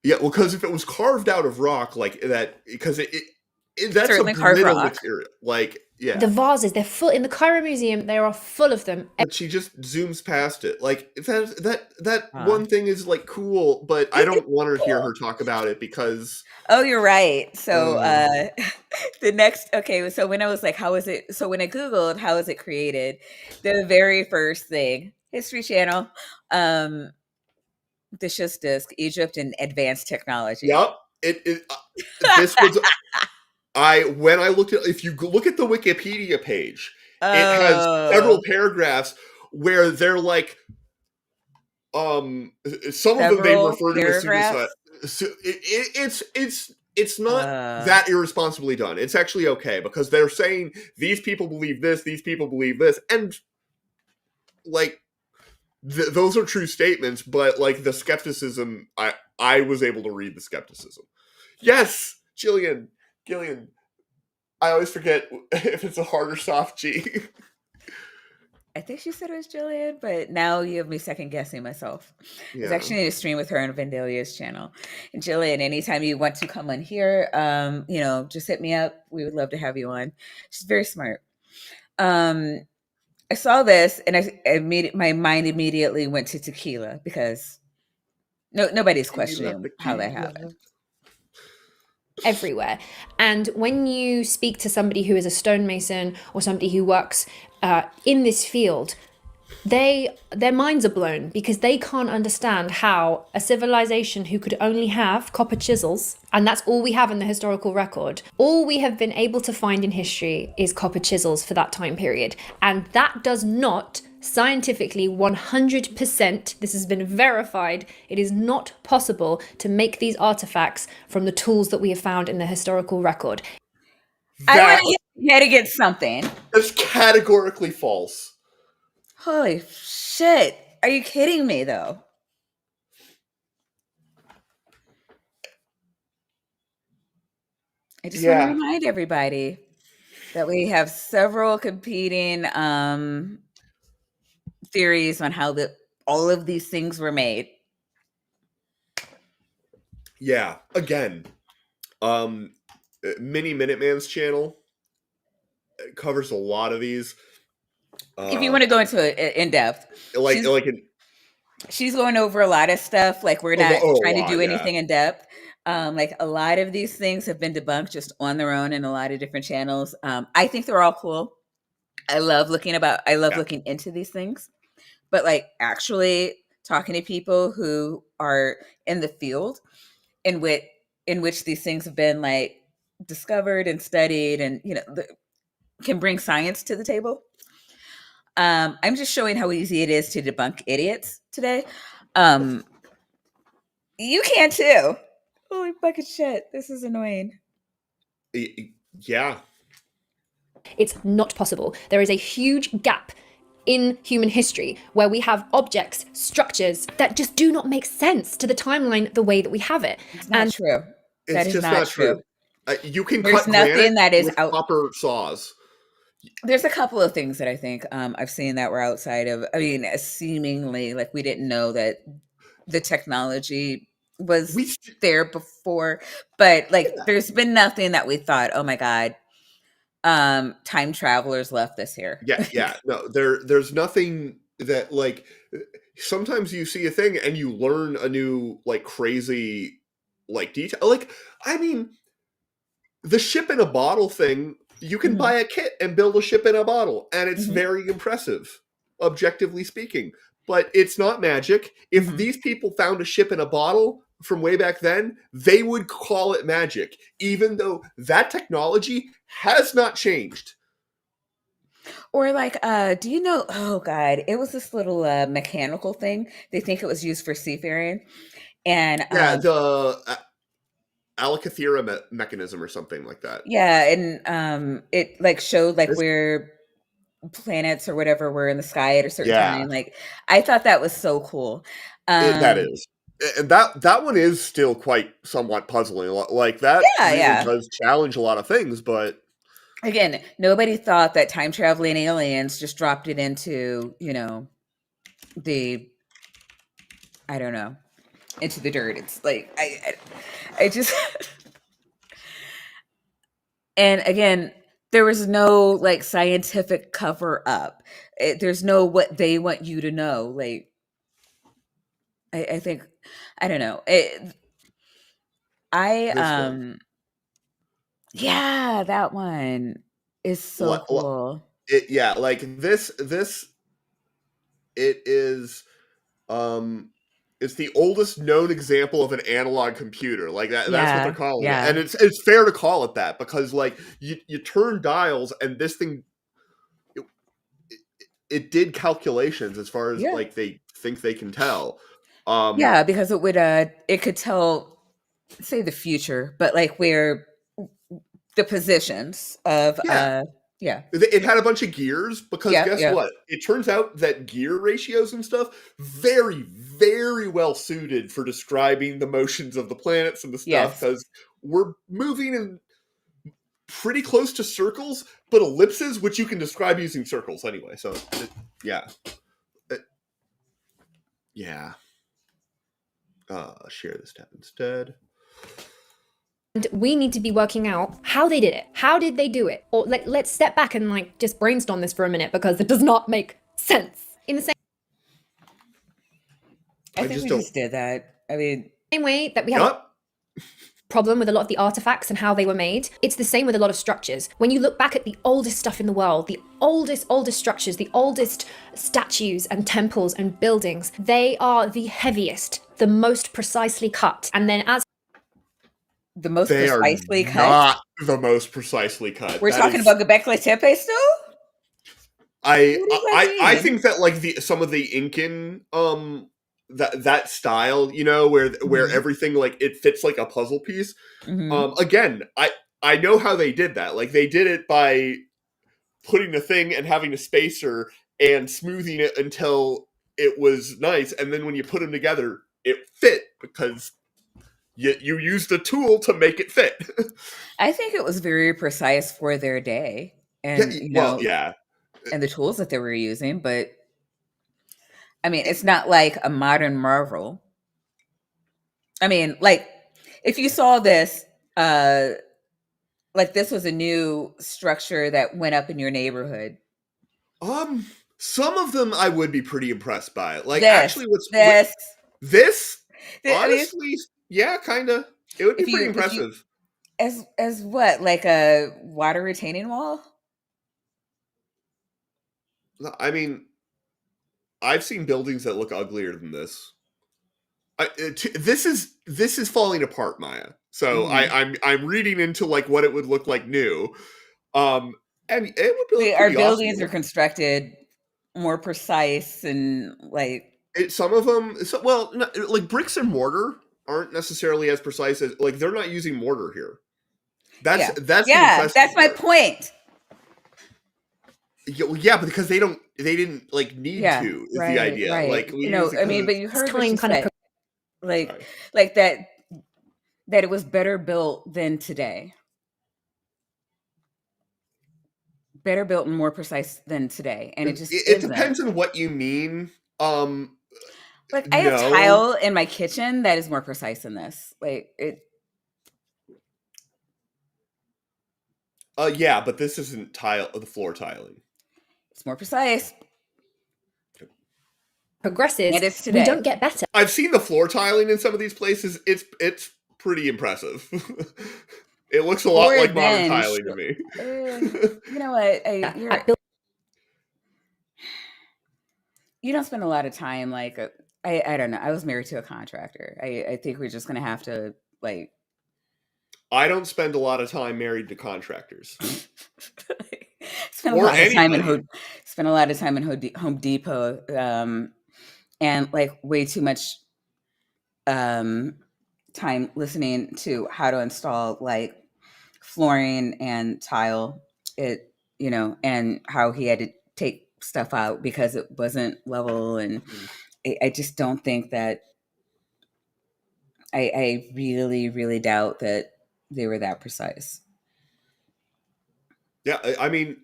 B: yeah, well, because if it was carved out of rock like that, because that's a
A: certainly carved
B: brittle
A: rock.
B: material. Like,
C: The
B: yeah.
C: vases, they're full in the Cairo Museum. They are full of them.
B: But she just zooms past it. Like that
A: Uh,
B: one thing is like cool, but I
A: it is
B: don't want to hear
A: cool.
B: her talk about it because
A: Oh, you're right. So
B: uh,
A: the next, okay, so when I was like, how is it? So when I Googled how is it created, the very first thing, History Channel, um, the Schiss disc, Egypt and advanced technology.
B: yep. This was I when I looked at if you look at the Wikipedia page, it has several
A: Oh,
B: paragraphs where they're like some of them they
A: several
B: refer to as suicide.
A: paragraphs.
B: So it's not
A: Uh,
B: that irresponsibly done. It's actually okay because they're saying these people believe this, these people believe this, and like those are true statements. But like the skepticism, I was able to read the skepticism. Yes, Gillian. I always forget if it's a hard or soft G.
A: I think she said it was Jillian, but now you have me second guessing myself. There's
B: Yeah.
A: actually a stream with her on Vendelia's channel. And Jillian, anytime you want to come on here, just hit me up. We would love to have you on. She's very smart. Um, I saw this and my mind immediately went to tequila because nobody's
B: Tequila,
A: questioning how that
B: tequila.
A: happened.
C: Everywhere. And when you speak to somebody who is a stonemason or somebody who works in this field, their minds are blown because they can't understand how a civilization who could only have copper chisels, and that's all we have in the historical record, all we have been able to find in history is copper chisels for that time period, and that does not scientifically 100%, this has been verified, it is not possible to make these artifacts from the tools that we have found in the historical record.
A: I want
B: That
A: to hit your head against something.
B: is categorically false.
A: Holy shit. Are you kidding me, though? I just want to remind everybody that we have several competing theories on how all of these things were made.
B: Yeah, again, Mini Minuteman's channel covers a lot of these.
A: If you want to go into it in depth, she's going over a lot of stuff. Like, we're not trying to do anything in depth. Like, a lot of these things have been debunked just on their own in a lot of different channels. I think they're all cool. I love looking into these things, but like actually talking to people who are in the field in which these things have been like discovered and studied, and can bring science to the table. I'm just showing how easy it is to debunk idiots today. You can too. Holy fucking shit. This is annoying.
B: Yeah.
C: It's not possible. There is a huge gap in human history where we have objects, structures that just do not make sense to the timeline the way that we have it.
A: It's not true.
B: That is not true. You can
A: There's
B: cut
A: nothing that is
B: with copper saws.
A: There's a couple of things that I think I've seen that were outside of, seemingly like we didn't know that the technology was there before, but like there's been nothing that we thought, oh my God, time travelers left this here.
B: Yeah. No, there's nothing that, like, sometimes you see a thing and you learn a new, like, crazy, like, detail. Like, I mean, the ship in a bottle thing, you can buy a kit and build a ship in a bottle, and it's very impressive, objectively speaking. But it's not magic. If these people found a ship in a bottle from way back then, they would call it magic, even though that technology has not changed.
A: Or like, do you know, oh God, it was this little mechanical thing. They think it was used for seafaring. And
B: the Alcathera mechanism or something like that.
A: Yeah, and it like showed like where planets or whatever were in the sky at a certain time. Like, I thought that was so cool.
B: That is. And that one is still quite somewhat puzzling. Like, that does challenge a lot of things, but
A: again, nobody thought that time traveling aliens just dropped it into, I don't know, into the dirt. It's like I just and again, there was no like scientific cover up. There's no what they want you to know. Like, I think, I don't know. Yeah, that one is so cool.
B: Like this it is it's the oldest known example of an analog computer. Like that's what they're calling it. And it's fair to call it that, because like you turn dials, and this thing it did calculations as far as like they think they can tell.
A: Because it could tell, say, the future, but like where the positions of
B: it had a bunch of gears, because guess what? It turns out that gear ratios and stuff very, very well suited for describing the motions of the planets and the stuff, because we're moving in pretty close to circles, but ellipses, which you can describe using circles anyway. So share this tab instead.
C: And we need to be working out how they did it. How did they do it? Or let's step back and like just brainstorm this for a minute, because it does not make sense. In the same
A: I think we just did that. I mean,
C: same way that we have problem with a lot of the artifacts and how they were made. It's the same with a lot of structures. When you look back at the oldest stuff in the world, the oldest structures, the oldest statues and temples and buildings, they are the heaviest, the most precisely cut. And then as
A: The most
B: They are
A: precisely cut.
B: not the most precisely cut.
A: We're
B: That
A: talking
B: is-
A: about Gobekli Tepe still?
B: I
A: What does that
B: I
A: mean?
B: think that like some of the Incan that style, you know, where
A: Mhm.
B: everything like it fits like a puzzle piece.
A: Mhm.
B: Again, I know how they did that. Like they did it by putting the thing and having a spacer and smoothing it until it was nice, and then when you put them together, it fit because you used a tool to make it fit.
A: I think it was very precise for their day, and
B: Yeah.
A: and the tools that they were using. But I mean, it's not like a modern marvel. I mean, like if you saw this, like this was a new structure that went up in your neighborhood.
B: Some of them I would be pretty impressed by. Like
A: This,
B: actually, this
A: I mean,
B: honestly, yeah, kind of. It would be
A: if
B: pretty
A: you
B: impressive.
A: as what, like a water retaining wall?
B: I mean, I've seen buildings that look uglier than this. This is falling apart, Maya. So
A: Mhm.
B: I'm reading into like what it would look like new, and it would look
A: Our
B: pretty
A: buildings
B: awesome.
A: are constructed more precise and like
B: Some of them, like bricks and mortar aren't necessarily as precise as like they're not using mortar here. That's the impressive
A: that's my
B: part.
A: point.
B: Yeah, but because they didn't like need
A: Yeah,
B: to is the
A: right,
B: idea.
A: right.
B: Like we use it
A: I mean, but
B: because
A: you heard what
C: time
A: she
C: kind of
A: said, like
B: sorry.
A: like that it was better built than today. Better built and more precise than today, and it just
B: It
A: isn't.
B: depends on what you mean.
A: Like I have
B: No.
A: tile in my kitchen that is more precise than this. Like it.
B: Yeah, but this isn't the floor tiling.
A: It's more precise,
C: progresses,
A: and it's
C: we
A: today.
C: don't get better.
B: I've seen the floor tiling in some of these places. It's pretty impressive. It looks a lot
A: Or
B: like modern
A: then,
B: tiling to me.
A: you know what? You don't spend a lot of time like I don't know. I was married to a contractor. I think we're just gonna have to like.
B: I don't spend a lot of time married to contractors.
A: spend a
B: Or
A: lot of time in
B: anybody.
A: spend a lot of time in Home Depot, and like way too much time listening to how to install like flooring and tile. It and how he had to take stuff out because it wasn't level, and I just don't think that. I really, really doubt that they were that precise.
B: Yeah, I mean,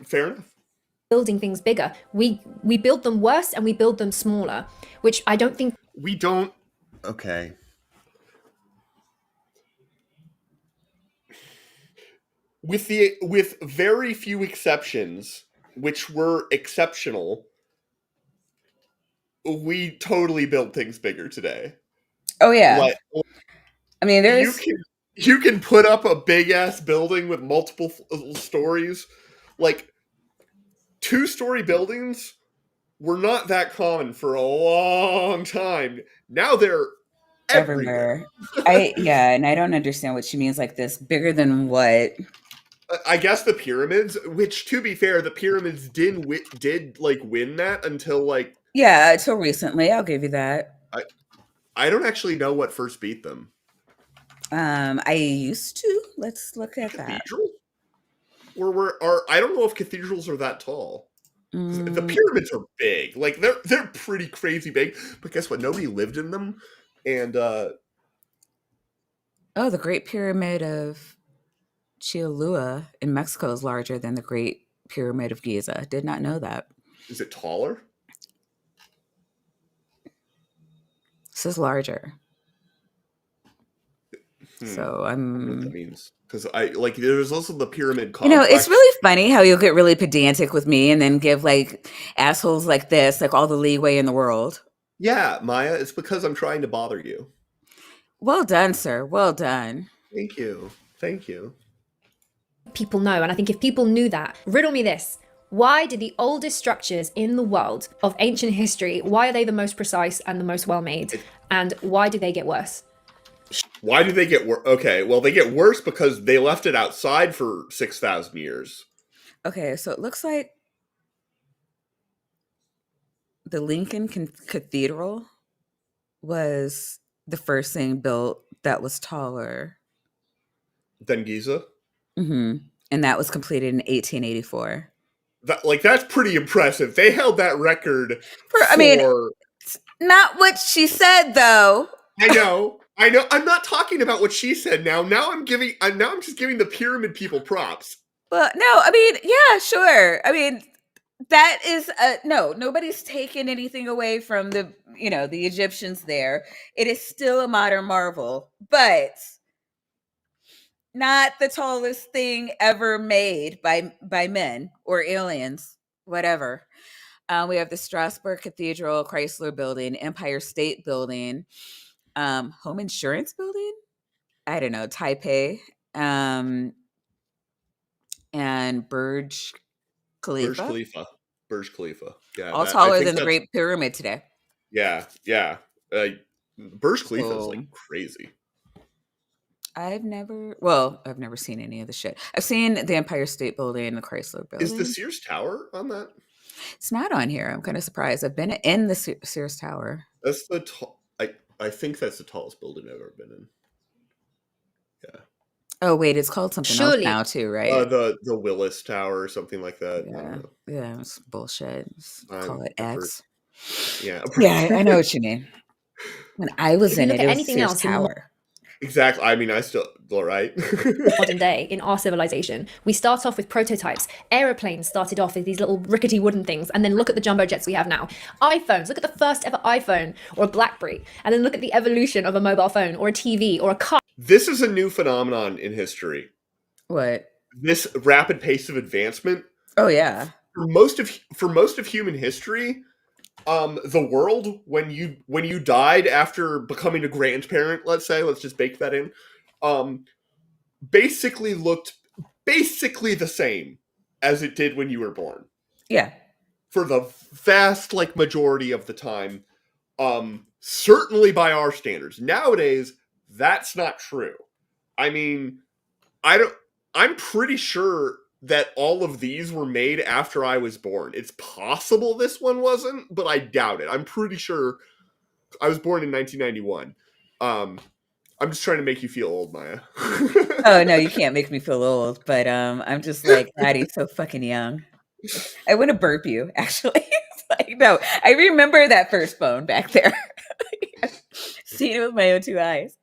B: fair enough.
C: Building things bigger. We build them worse and we build them smaller, which I don't think
B: We don't. Okay. With very few exceptions, which were exceptional, we totally built things bigger today.
A: Oh yeah,
B: Like
A: I mean,
B: you can put up a big ass building with multiple stories. Like 2-story buildings were not that common for a long time. Now they're everywhere.
A: and I don't understand what she means. Like this, bigger than what?
B: I guess the pyramids, which to be fair, the pyramids did like win that until like
A: Yeah, until recently. I'll give you that.
B: I don't actually know what first beat them.
A: I used to. Let's look at that.
B: Cathedral? Or I don't know if cathedrals are that tall. The
A: Mm,
B: pyramids are big. Like they're pretty crazy big. But guess what? Nobody lived in them. And
A: oh, the Great Pyramid of Chiolua in Mexico is larger than the Great Pyramid of Giza. Did not know that.
B: is it taller?
A: This is larger. So
B: I don't know what that
A: I'm.
B: means. Because there's also the pyramid complex.
A: It's really funny how you'll get really pedantic with me and then give like assholes like this like all the leeway in the world.
B: Yeah, Maya, it's because I'm trying to bother you.
A: Well done, sir. Well done.
B: Thank you. Thank you.
C: People know, and I think if people knew that, riddle me this. Why did the oldest structures in the world of ancient history, why are they the most precise and the most well made? And why do they get worse?
B: Why do they get worse? Okay, well, they get worse because they left it outside for 6,000 years.
A: Okay, so it looks like the Lincoln Cathedral was the first thing built that was taller.
B: Then Giza?
A: And that was completed in 1884.
B: That's pretty impressive. They held that record for...
A: I mean, not what she said, though.
B: I know. I'm not talking about what she said now. Now I'm just giving the pyramid people props.
A: Well, no, I mean, yeah, sure. I mean, that is no, nobody's taken anything away from the Egyptians there. It is still a modern marvel, but not the tallest thing ever made by men or aliens, whatever. We have the Strasbourg Cathedral, Chrysler Building, Empire State Building, Home Insurance Building. I don't know, Taipei, and Burj Khalifa.
B: Burj Khalifa. Yeah,
A: all taller than the Great Pyramid today.
B: Yeah. Burj Khalifa is like crazy.
A: I've never seen any of the shit. I've seen the Empire State Building, the Chrysler Building.
B: Is the Sears Tower on that?
A: It's not on here. I'm kind of surprised. I've been in the Sears Tower.
B: That's I think that's the tallest building I've ever been in. Yeah.
A: Oh wait, it's called something else now too, right?
B: The Willis Tower or something like that.
A: Yeah, it's bullshit. Just call it X.
B: Yeah.
A: Yeah, I know what you mean. When I was in it, it was Sears Tower.
B: Exactly. I mean, right?
C: Modern day, in our civilization, we start off with prototypes. Aeroplanes started off with these little rickety wooden things, and then look at the jumbo jets we have now. iPhones, look at the first ever iPhone or a BlackBerry, and then look at the evolution of a mobile phone or a TV or a car.
B: This is a new phenomenon in history.
A: What?
B: This rapid pace of advancement.
A: Oh yeah.
B: For most of human history, the world when you died after becoming a grandparent, let's just bake that in, basically looked the same as it did when you were born.
A: Yeah.
B: For the vast majority of the time, certainly by our standards. Nowadays, that's not true. I mean, I'm pretty sure that all of these were made after I was born. It's possible this one wasn't, but I doubt it. I'm pretty sure I was born in 1991. I'm just trying to make you feel old, Maya.
A: Oh, no, you can't make me feel old, but I'm just like, Maddie's so fucking young. I want to burp you, actually. No, I remember that first phone back there. Seen it with my own two eyes.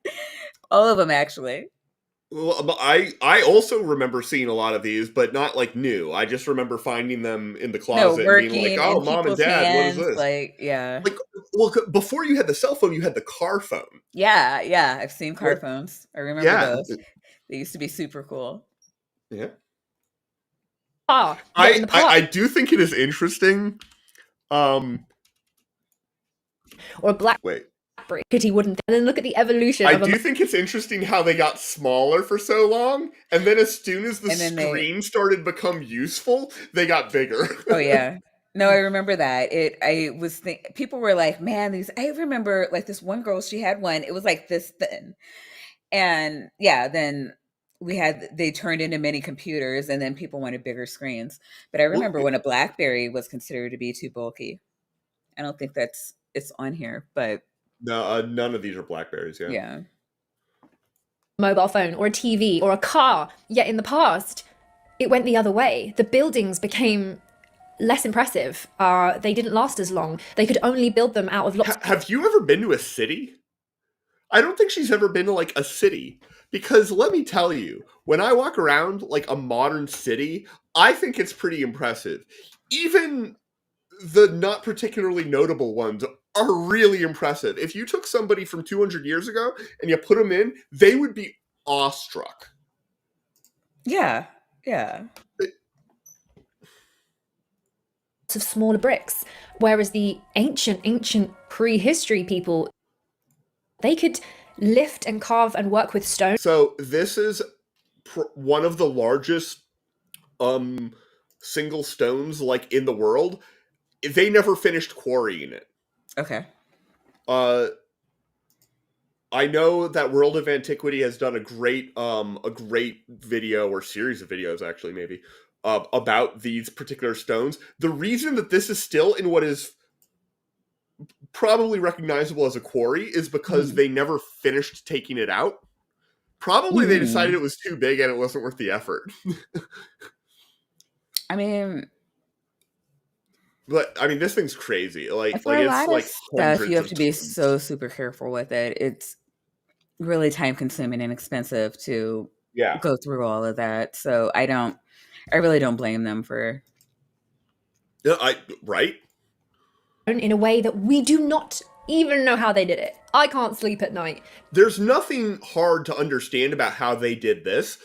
A: All of them, actually.
B: Well, I also remember seeing a lot of these, but not new. I just remember finding them in the closet and being like, "Oh, mom and dad,
A: hands,
B: what is this?"
A: Yeah.
B: Before you had the cell phone, you had the car phone.
A: Yeah. I've seen car phones. I remember those. They used to be super cool.
B: Yeah.
C: I
B: do think it is interesting.
C: Or black.
B: Wait.
C: He wouldn't. And then look at the evolution.
B: I do think it's interesting how they got smaller for so long, and then as soon as the screen started to become useful, they got bigger.
A: Oh yeah, no, I remember that. People were like, "Man, these." I remember this one girl. She had one. It was like this thin, and yeah, then they turned into mini computers, and then people wanted bigger screens. But I remember when a BlackBerry was considered to be too bulky. I don't think it's on here, but.
B: No, none of these are Blackberries.
A: Yeah.
C: Mobile phone or a TV or a car. Yet in the past, it went the other way. The buildings became less impressive. They didn't last as long. They could only build them out of lots.
B: Have you ever been to a city? I don't think she's ever been to a city, because let me tell you, when I walk around a modern city, I think it's pretty impressive. Even the not particularly notable ones are really impressive. If you took somebody from 200 years ago and you put them in, they would be awestruck.
A: Yeah.
C: Of smaller bricks, whereas the ancient prehistory people, they could lift and carve and work with stone?
B: So this is one of the largest single stones like in the world. They never finished quarrying it.
A: Okay.
B: I know that World of Antiquity has done a great video or series of videos, actually, maybe, about these particular stones. The reason that this is still in what is probably recognizable as a quarry is because they never finished taking it out. Probably they decided it was too big and it wasn't worth the effort.
A: I mean,
B: but I mean, this thing's crazy. Like
A: for a
B: it's
A: lot
B: like
A: of stuff, you have
B: hundreds
A: to
B: of
A: be
B: tons.
A: so super careful with it. It's really time consuming and expensive to
B: Yeah.
A: go through all of that. So I really don't blame them for.
B: Right?
C: In a way that we do not even know how they did it. I can't sleep at night.
B: There's nothing hard to understand about how they did this.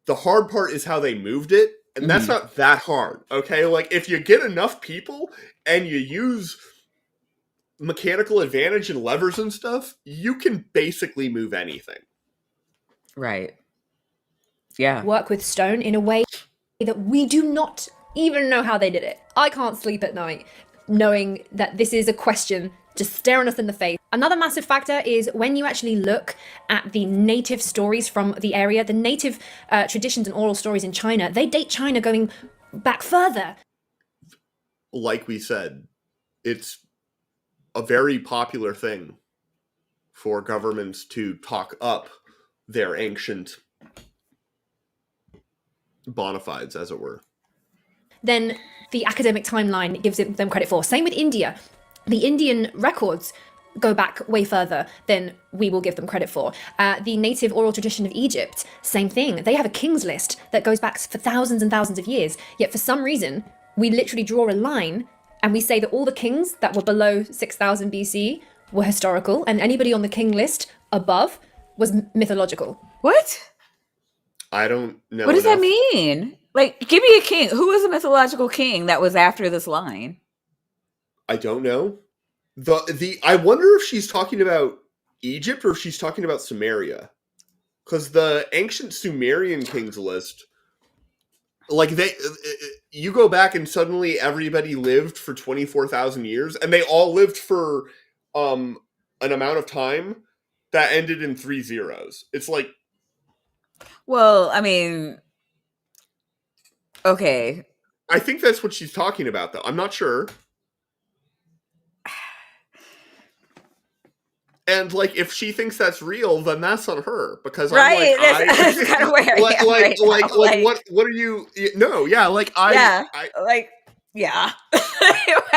B: The hard part is how they moved it, and that's not that hard, okay? Like, if you get enough people and you use mechanical advantage and levers and stuff, you can basically move anything.
A: Right. Yeah.
C: Work with stone in a way that we do not even know how they did it. I can't sleep at night knowing that this is a question just staring us in the face. Another massive factor is when you actually look at the native stories from the area, the native traditions and oral stories in China, they date China going back further.
B: Like we said, it's a very popular thing for governments to talk up their ancient bona fides, as it were.
C: Then the academic timeline gives them credit for. Same with India. The Indian records go back way further than we will give them credit for. The native oral tradition of Egypt, same thing. They have a king's list that goes back for thousands and thousands of years. Yet for some reason, we literally draw a line and we say that all the kings that were below 6000 BC were historical, and anybody on the king list above was mythological.
A: What?
B: I don't know.
A: What does that mean? Like, give me a king. Who was a mythological king that was after this line?
B: I don't know. I wonder if she's talking about Egypt or if she's talking about Sumeria. Because the ancient Sumerian kings list, like you go back and suddenly everybody lived for 24,000 years, and they all lived for an amount of time that ended in 3 zeros. It's like,
A: well, I mean, okay.
B: I think that's what she's talking about, though. I'm not sure. And like, if she thinks that's real, then that's on her. Because
A: right,
B: I'm like,
A: that's kind of where I am right now.
B: What are you? No, yeah, like
A: yeah. I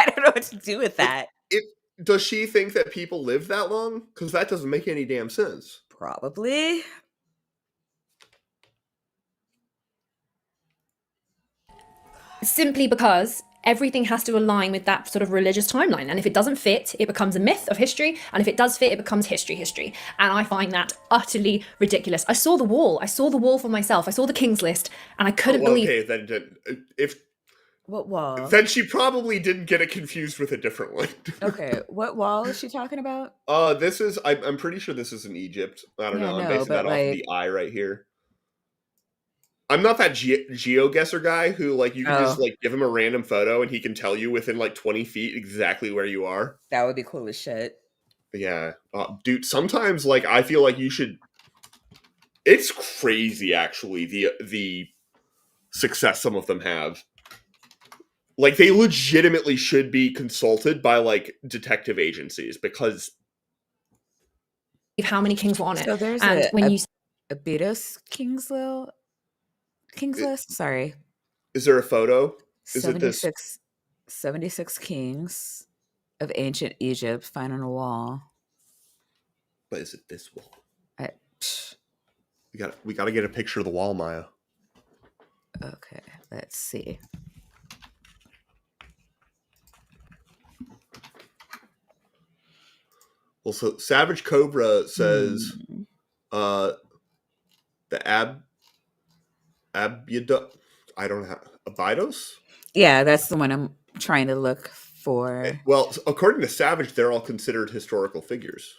A: don't know what to do with that.
B: Does she think that people live that long? Because that doesn't make any damn sense.
A: Probably.
C: Simply because everything has to align with that sort of religious timeline. And if it doesn't fit, it becomes a myth of history. And if it does fit, it becomes history. And I find that utterly ridiculous. I saw the wall. For myself. I saw the King's List, and I couldn't believe.
B: Okay, then
A: what wall?
B: Then she probably didn't get it confused with a different one.
A: Okay, what wall is she talking about?
B: This is. I'm pretty sure this is in Egypt. I don't know. I'm basing that off the eye right here. I'm not that GeoGuessr guy who, like, you can just, like, give him a random photo and he can tell you within, like, 20 feet exactly where you are.
A: That would be cool as shit.
B: Yeah. Dude, sometimes, like, I feel like you should... It's crazy, actually, the success some of them have. Like, they legitimately should be consulted by, like, detective agencies, because...
C: How many kings were on it.
A: So there's a Beatus King's List? Sorry.
B: Is there a photo? Is
A: 76,
B: it this?
A: 76 kings of ancient Egypt found on a wall.
B: But is it this wall? We gotta get a picture of the wall, Maya.
A: Okay, let's see.
B: Well, so Savage Cobra says the I don't know. Abydos?
A: Yeah, that's the one I'm trying to look for.
B: Well, according to Savage, they're all considered historical figures.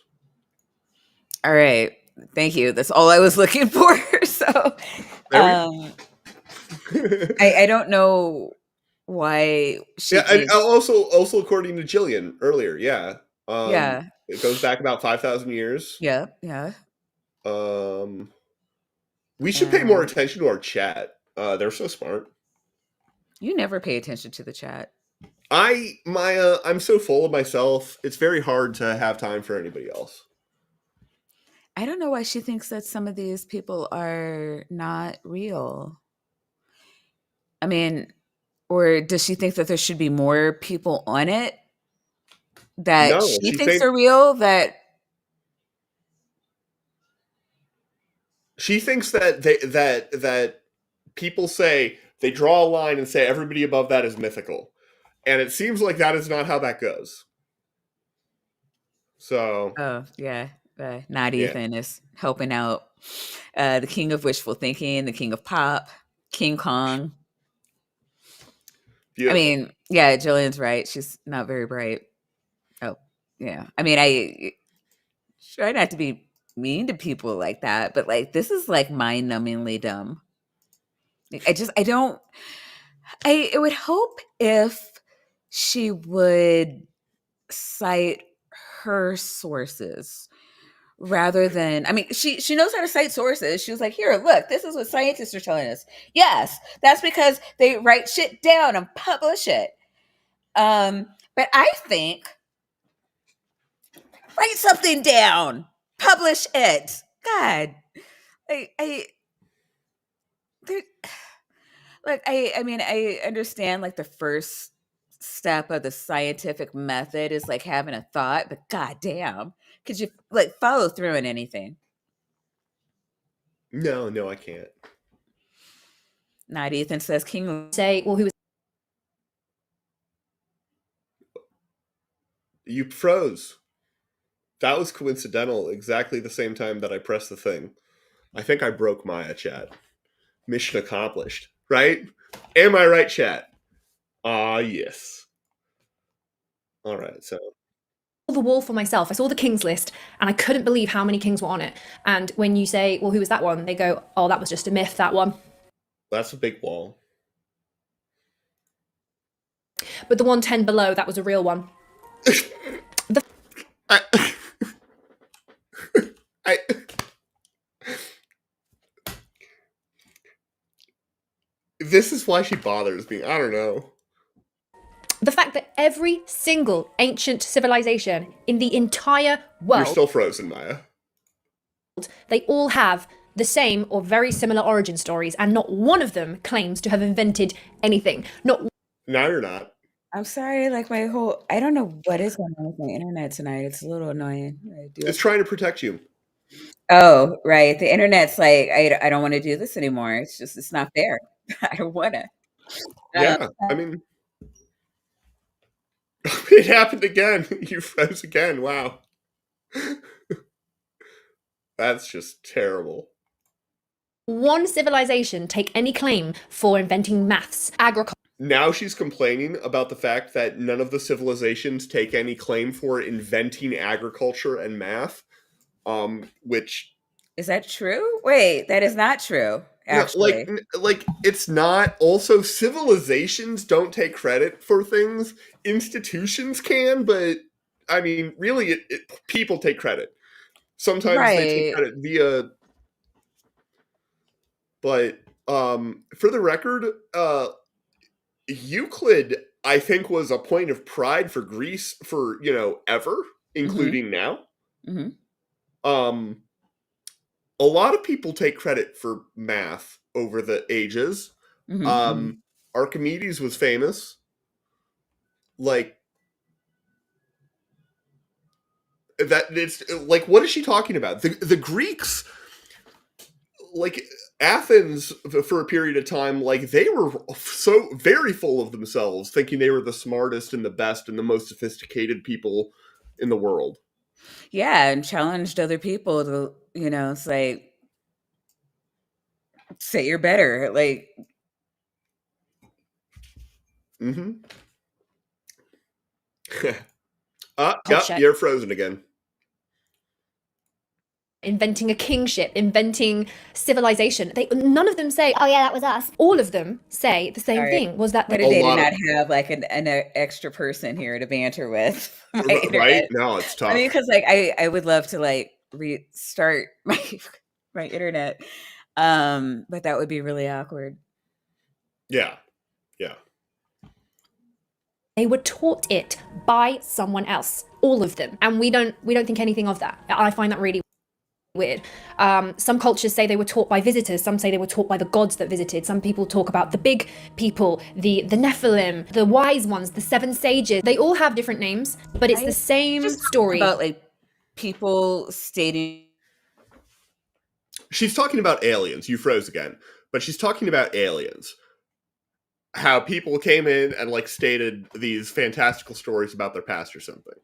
A: All right. Thank you. That's all I was looking for. So,
B: There we
A: um, I don't know why she
B: Yeah, and
A: thinks.
B: also according to Jillian earlier, yeah.
A: Yeah.
B: It goes back about 5,000 years.
A: Yeah. Yeah.
B: Um we should pay more
A: Um,
B: attention to our chat. They're so smart.
A: you never pay attention to the chat.
B: I'm so full of myself. It's very hard to have time for anybody else.
A: I don't know why she thinks that some of these people are not real. I mean, or does she think that there should be more people on it that
B: No,
A: she thinks are real? That
B: she thinks that that people say they draw a line and say everybody above that is mythical. And it seems like that is not how that goes. So,
A: oh yeah, not
B: yeah.
A: Ethan is helping out the king of wishful thinking, the king of pop, King Kong. I
B: Beautiful.
A: mean, yeah, Jillian's right. She's not very bright. Oh, yeah. I mean, I try not to be mean to people like that, but like this is like mind-numbingly dumb. I don't. I would hope if she would cite her sources rather than, I mean, she knows how to cite sources. She was like, here, look, this is what scientists are telling us. Yes, that's because they write shit down and publish it. But I think write something down, publish it. God, I there, like I mean, I understand like the first step of the scientific method is like having a thought, but goddamn, could you like follow through on anything?
B: No, I can't.
A: Not Ethan says King.
C: Say, well, who was
B: You froze. That was coincidental, exactly the same time that I pressed the thing. I think I broke Maya, chat. Mission accomplished, right? Am I right, chat? Ah, yes. All right, so
C: the wall for myself. I saw the kings list and I couldn't believe how many kings were on it. And when you say, well, who was that one? They go, oh, that was just a myth, that one.
B: that's a big wall.
C: But the 110 below, that was a real one.
B: I, I, this is why she bothers me. I don't know.
C: The fact that every single ancient civilization in the entire
B: You're
C: world,
B: still frozen, Maya.
C: they all have the same or very similar origin stories, and not one of them claims to have invented anything. Not
B: Now you're not.
A: I'm sorry, like my whole I don't know what is going on with my internet tonight. It's a little annoying.
B: It's trying to protect you.
A: Oh, right. The internet's like, I don't want to do this anymore. It's just it's not fair. I don't want to.
B: Yeah, I mean, it happened again. You froze again. Wow. That's just terrible.
C: one civilization take any claim for inventing maths, agriculture.
B: Now she's complaining about the fact that none of the civilizations take any claim for inventing agriculture and math. Which
A: Is that true? Wait, that is not true.
B: no,
A: Actually,
B: like it's not. Also, civilizations don't take credit for things. Institutions can, but I mean, really, people take credit. Sometimes they take
A: right?
B: credit via. But for the record, Euclid, I think, was a point of pride for Greece for ever,
A: Hmm.
B: including now.
A: Hmm.
B: Um, a lot of people take credit for math over the ages.
A: Hmm. Hmm.
B: Um, Archimedes was famous. Like that, it's like, what is she talking about? The Greeks, like Athens, for a period of time, like they were so very full of themselves, thinking they were the smartest and the best and the most sophisticated people in the world.
A: Yeah, and challenged other people to, it's like say you're better. Like,
B: Mm-hmm. Yep,
C: Culture
B: you're frozen again.
C: inventing a kingship, inventing civilization. None of them say,
D: oh yeah, that was us.
C: all of them say the same
A: All right.
C: thing, was that
A: What
C: the
A: a day to
B: lot of-
A: not have like an extra person here to banter with. My
B: Right?
A: internet.
B: No, it's tough.
A: I mean, because like I would love to like restart my internet, but that would be really awkward.
B: Yeah.
C: they were taught it by someone else, all of them, and we don't think anything of that. I find that really weird. Some cultures say they were taught by visitors, some say they were taught by the gods that visited. Some people talk about the big people, the Nephilim, the wise ones, the seven sages. They all have different names, but it's the same story.
A: About like people stating.
B: She's talking about aliens. You froze again. But she's talking about aliens. How people came in and like stated these fantastical stories about their past or something.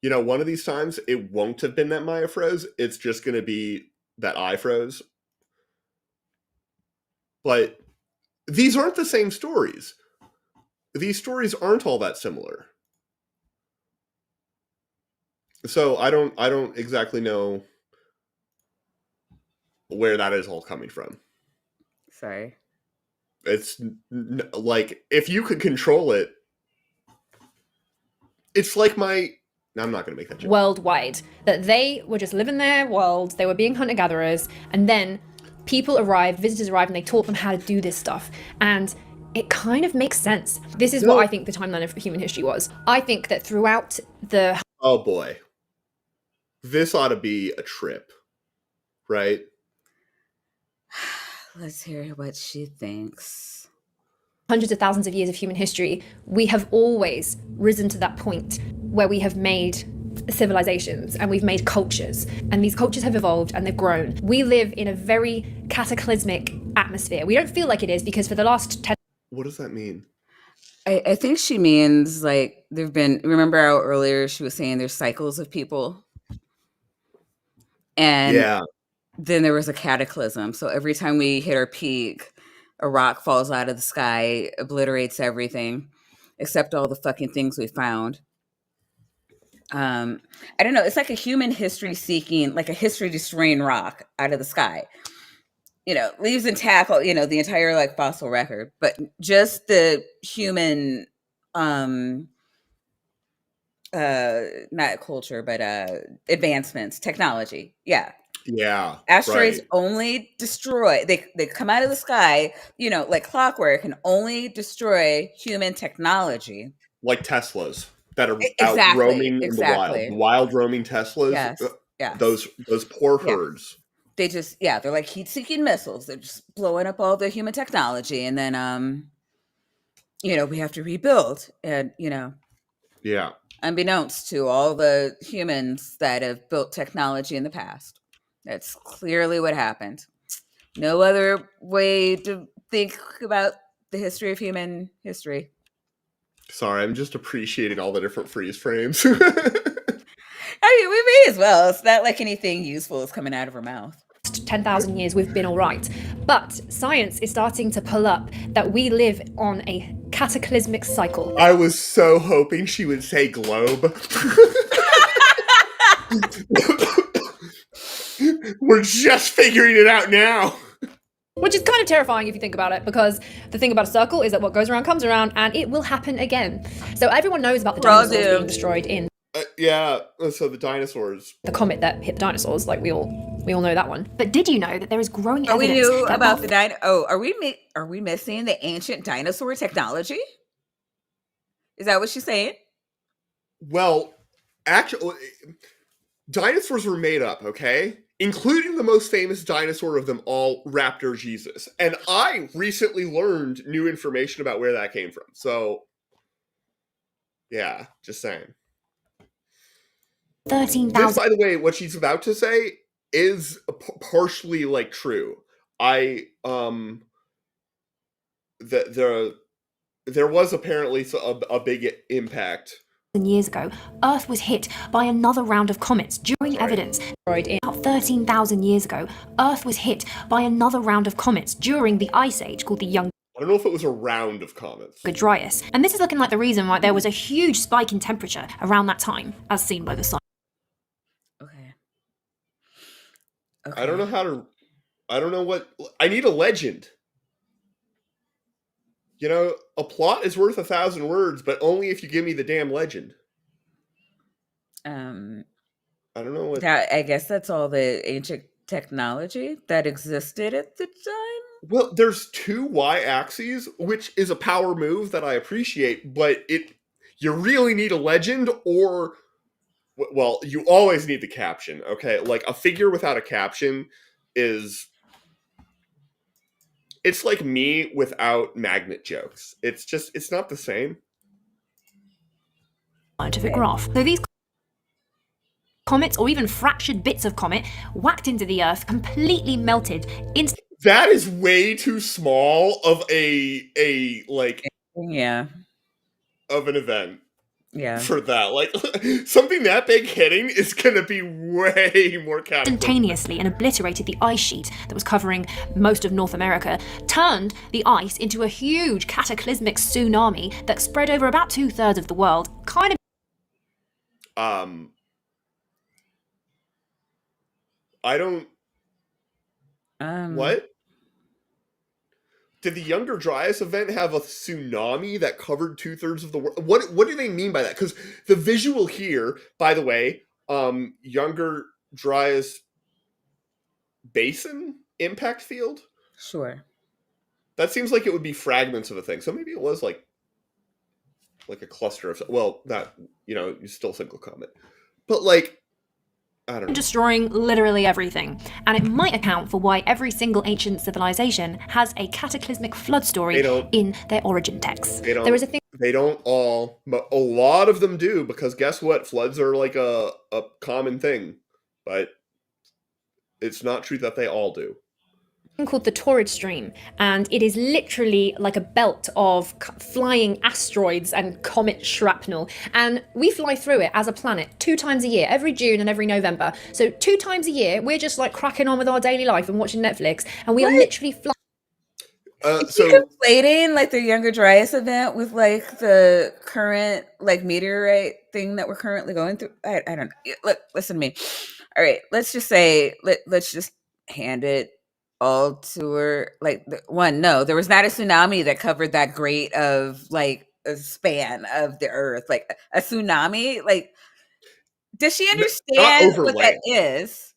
B: You know, one of these times it won't have been that Maya froze. It's just going to be that I froze. But these aren't the same stories. These stories aren't all that similar. So I don't exactly know where that is all coming from.
A: Sorry.
B: It's like, if you could control it, it's like my... No, I'm not going to make that joke.
C: Worldwide, that they were just living their world, they were being hunter-gatherers, and then people arrived, visitors arrived, and they taught them how to do this stuff. And it kind of makes sense. This is what I think the timeline of human history was. I think that throughout the...
B: Oh boy. This ought to be a trip, right?
A: Let's hear what she thinks.
C: hundreds of thousands of years of human history, we have always risen to that point where we have made civilizations and we've made cultures, and these cultures have evolved and they've grown. We live in a very cataclysmic atmosphere. We don't feel like it is because for the last 10...
B: What does that mean?
A: I think she means like there've been, remember how earlier she was saying there's cycles of people? And
B: Yeah.
A: then there was a cataclysm. So every time we hit our peak, a rock falls out of the sky, obliterates everything, except all the fucking things we found. I don't know. It's like a human history seeking, like a history destroying rock out of the sky. You know, leaves intact, you know, the entire like fossil record, but just the human, not culture, but advancements, technology. Yeah.
B: Yeah.
A: Asteroids
B: right.
A: only destroy, they come out of the sky, you know, like clockwork, and only destroy human technology.
B: Like Teslas that are
A: Exactly,
B: out roaming in the
A: exactly.
B: wild. Wild roaming Teslas.
A: Yes, yes.
B: Those poor
A: Yeah.
B: herds.
A: They just, yeah, they're like heat-seeking missiles. They're just blowing up all the human technology, and then, you know, we have to rebuild, and you know,
B: Yeah.
A: unbeknownst to all the humans that have built technology in the past. That's clearly what happened. No other way to think about the history of human history.
B: Sorry, I'm just appreciating all the different freeze frames.
A: I mean, we may as well. It's not like anything useful is coming out of her mouth.
C: 10,000 years we've been all right. But science is starting to pull up that we live on a cataclysmic cycle.
B: I was so hoping she would say globe. We're just figuring it out now.
C: Which is kind of terrifying if you think about it, because the thing about a circle is that what goes around comes around, and it will happen again. So everyone knows about the dinosaurs being destroyed in
B: Yeah, so the dinosaurs.
C: the comet that hit the dinosaurs, like we all know that one. But did you know that there is growing
A: Oh, we
C: evidence
A: knew
C: that
A: about the dino. Oh, are we missing the ancient dinosaur technology? Is that what she's saying?
B: Well, actually, dinosaurs were made up, okay? Including the most famous dinosaur of them all, Raptor Jesus. And I recently learned new information about where that came from. So, yeah, just saying.
C: 13,000
B: This, by the way, what she's about to say is partially, like, true. There was apparently a big impact.
C: years ago, Earth was hit by another round of comets during evidence. About 13,000 years ago, Earth was hit by another round of comets during the Ice Age called the Younger
B: I don't know if it was a round of comets.
C: Dryas. And this is looking like the reason why there was a huge spike in temperature around that time, as seen by the sun.
A: Okay.
B: I don't know
A: Okay.
B: how to. I don't know what. I need a legend. You know, a plot is worth 1,000 words, but only if you give me the damn legend.
A: Um,
B: I don't know what.
A: that I guess that's all the ancient technology that existed at the time.
B: Well, there's two y axes, which is a power move that I appreciate, but it you really need a legend, or well, you always need the caption. Okay, like a figure without a caption is it's like me without magnet jokes. It's not the same.
D: Scientific
A: Okay.
D: graph. So these comets, or even fractured bits of comet, whacked into the Earth, completely melted into
B: That is way too small of a like
A: Yeah.
B: of an event
A: Yeah.
B: for that. Like something that big hitting is gonna be way more cataclysmic.
D: instantaneously and obliterated the ice sheet that was covering most of North America, turned the ice into a huge cataclysmic tsunami that spread over about 2/3 of the world. Kind of
B: I don't.
A: Um.
B: What? Did the Younger Dryas event have a tsunami that covered 2/3 of the world? What do they mean by that? Because the visual here, by the way, Younger Dryas basin impact field.
A: Sure.
B: That seems like it would be fragments of a thing. So maybe it was like a cluster of. Well, not you still single comet, but like I don't know.
D: destroying literally everything. And it might account for why every single ancient civilization has a cataclysmic flood story in their origin texts. There is a thing
B: They don't all, but a lot of them do, because guess what? Floods are like a common thing, but it's not true that they all do.
C: called the Torrid Stream, and it is literally like a belt of flying asteroids and comet shrapnel, and we fly through it as a planet 2 times a year, every June and every November. So 2 times a year we're just like cracking on with our daily life and watching Netflix, and we are literally flying.
A: Is she conflating like the Younger Dryas event with like the current like meteorite thing that we're currently going through? I don't know. Look, listen to me. All right, let's just say let's just hand it all to her. Like no, there was not a tsunami that covered that great of like a span of the earth. Like a tsunami. Like, does she
B: Not
A: understand
B: over
A: what that
B: land.
A: is?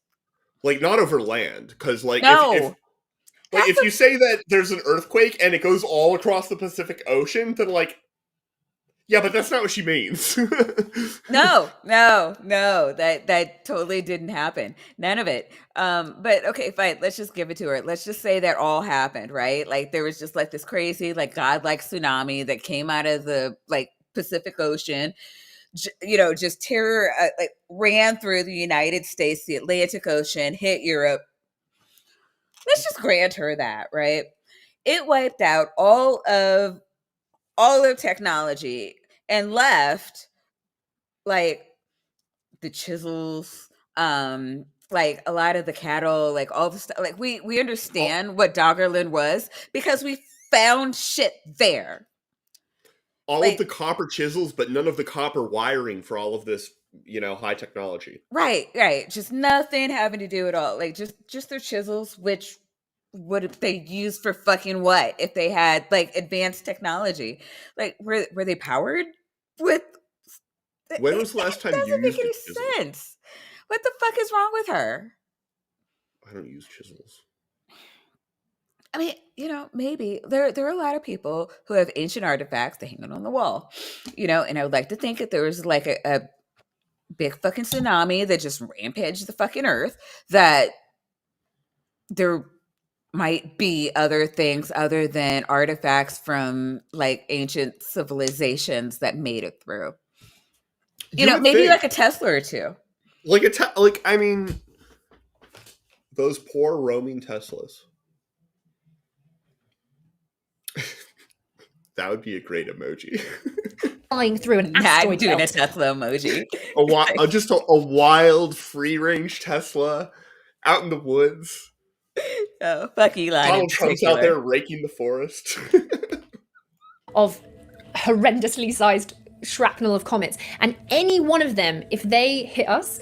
B: Like not over land, because like
A: No.
B: if you say that there's an earthquake and it goes all across the Pacific Ocean, then like, yeah, but that's not what she means.
A: No, that totally didn't happen. None of it. But okay, fine. Let's just give it to her. Let's just say that all happened, right? Like there was just like this crazy, like godlike tsunami that came out of the like Pacific Ocean. Just terror, like ran through the United States, the Atlantic Ocean, hit Europe. Let's just grant her that, right? It wiped out all of technology and left like the chisels, like a lot of the cattle, like all the stuff. Like we understand what Doggerland was because we found shit there.
B: All
A: Like,
B: of the copper chisels, but none of the copper wiring for all of this, high technology.
A: right. Just nothing having to do at all. Like just their chisels, which would they use for fucking what if they had like advanced technology? Like were they powered with?
B: When was the last time you
A: Doesn't make
B: used a
A: any
B: chisel?
A: sense. What the fuck is wrong with her?
B: I don't use chisels.
A: I mean, maybe there are a lot of people who have ancient artifacts that hang on the wall, and I would like to think that there was like a big fucking tsunami that just rampaged the fucking earth, that there might be other things other than artifacts from like ancient civilizations that made it through. Maybe
B: think.
A: like a Tesla or two.
B: I mean, those poor roaming Teslas. That would be a great emoji.
C: Flying through an
A: Not
C: asteroid
A: doing a
C: belt.
A: Tesla emoji.
B: Just a wild free range Tesla out in the woods.
A: Oh, fuck Elon.
B: Donald Trump's out there raking the forest.
C: Of horrendously sized shrapnel of comets, and any one of them, if they hit us,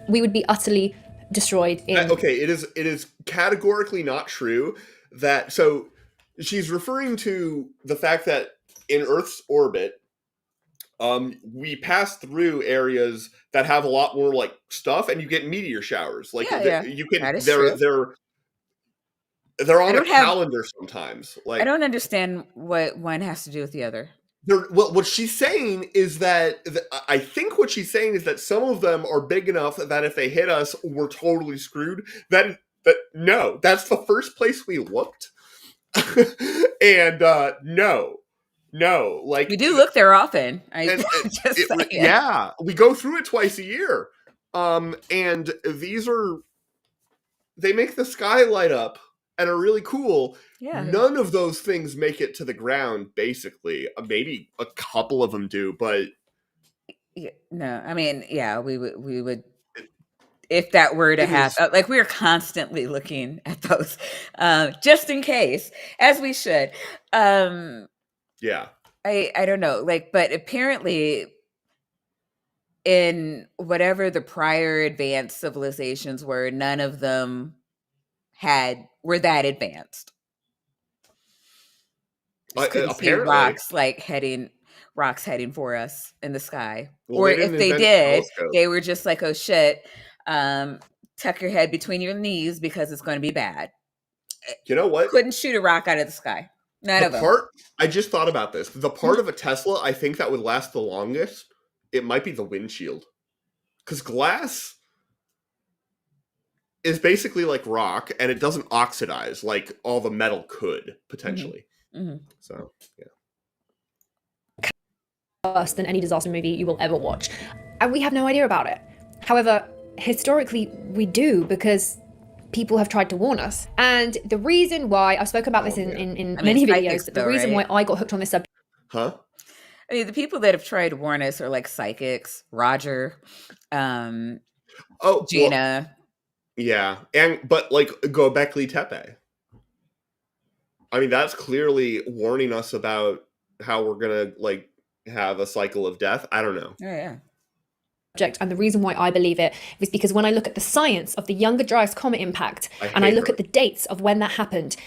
C: we would be utterly destroyed in.
B: Okay, it is categorically not true that. So she's referring to the fact that in Earth's orbit, we pass through areas that have a lot more like stuff, and you get meteor showers. Like
A: Yeah,
B: you can,
A: that is true.
B: they're
A: I
B: on a
A: don't have.
B: calendar sometimes.
A: I
B: Like
A: don't understand what one has to do with the other.
B: well, what she's saying is that I think what she's saying is that some of them are big enough that if they hit us, we're totally screwed. No, that's the first place we looked, and no, like
A: We do look there often. Just saying.
B: yeah, we go through it twice a year, and they make the sky light up and are really cool.
A: Yeah.
B: None of those things make it to the ground, basically. Maybe a couple of them do, but
A: no, I mean, yeah, we would if that were to happen. Like we're constantly looking at those, just in case, as we should.
B: Yeah,
A: I don't know, like, but apparently, in whatever the prior advanced civilizations were, none of them were that advanced. See rocks heading for us in the sky. Well, or if they did, they were just like, oh shit, tuck your head between your knees because it's going to be bad.
B: You know what?
A: Couldn't shoot a rock out of the sky. None of them.
B: I just thought about this. The part of a Tesla I think that would last the longest, it might be the windshield. Because glass is basically like rock, and it doesn't oxidize like all the metal could, potentially.
A: Mm-hmm.
B: So, yeah.
C: Worse than any disaster movie you will ever watch. And we have no idea about it. However, historically, we do, because people have tried to warn us. And the reason why, I've spoken about this in many videos, but the reason why I got hooked on this subject.
A: Huh? I mean, the people that have tried to warn us are like psychics, Roger, Gina.
B: Well, yeah, but like Gobekli Tepe. I mean, that's clearly warning us about how we're gonna like have a cycle of death. I don't know.
A: Oh yeah.
C: And the reason why I believe it is because when I look at the science of the Younger Dryas comet impact, and I look at the dates of when that happened,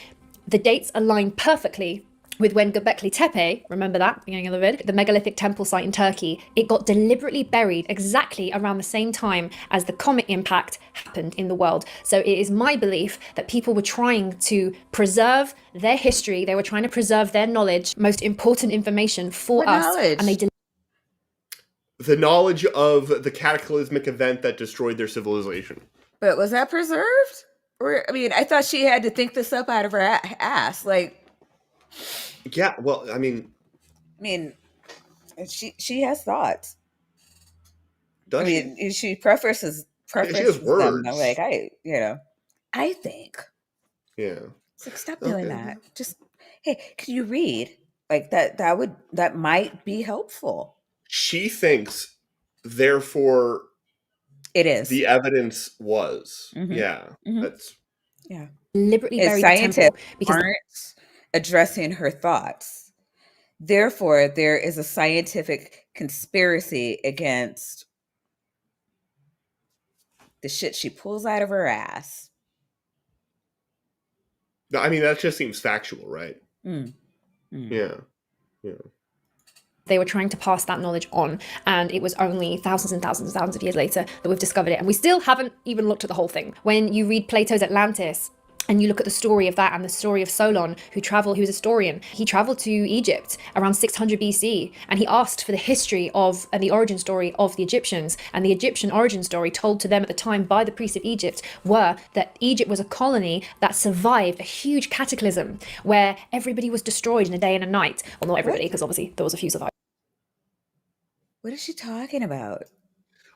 C: the dates align perfectly with when Gobekli Tepe, remember that, beginning of the vid, the megalithic temple site in Turkey, it got deliberately buried exactly around the same time as the comet impact happened in the world. So it is my belief that people were trying to preserve their history, they were trying to preserve their knowledge, most important information for us, and they
B: the knowledge of the cataclysmic event that destroyed their civilization.
A: But was that preserved? Or, I mean, I thought she had to think this up out of her ass. Like,
B: yeah, well, I mean,
A: she has thoughts.
B: Does
A: she prefaces
B: she has words.
A: Them, like, I think.
B: Yeah.
A: It's like, stop doing that. Just, hey, can you read? Like that might be helpful.
B: She thinks, therefore,
A: it is.
B: The evidence was.
A: Mm-hmm.
B: Yeah.
A: Mm-hmm.
B: That's
C: deliberately buried
A: scientists because aren't addressing her thoughts. Therefore, there is a scientific conspiracy against the shit she pulls out of her ass.
B: I mean, that just seems factual, right? Yeah.
C: They were trying to pass that knowledge on, and it was only thousands and thousands and thousands of years later that we've discovered it, and we still haven't even looked at the whole thing. When you read Plato's Atlantis, and you look at the story of that and the story of Solon, who was a historian. He traveled to Egypt around 600 BC, and he asked for the history of and the origin story of the Egyptians. And the Egyptian origin story told to them at the time by the priests of Egypt were that Egypt was a colony that survived a huge cataclysm where everybody was destroyed in a day and a night. Well, not everybody, because obviously there was a few survivors.
A: What is she talking about?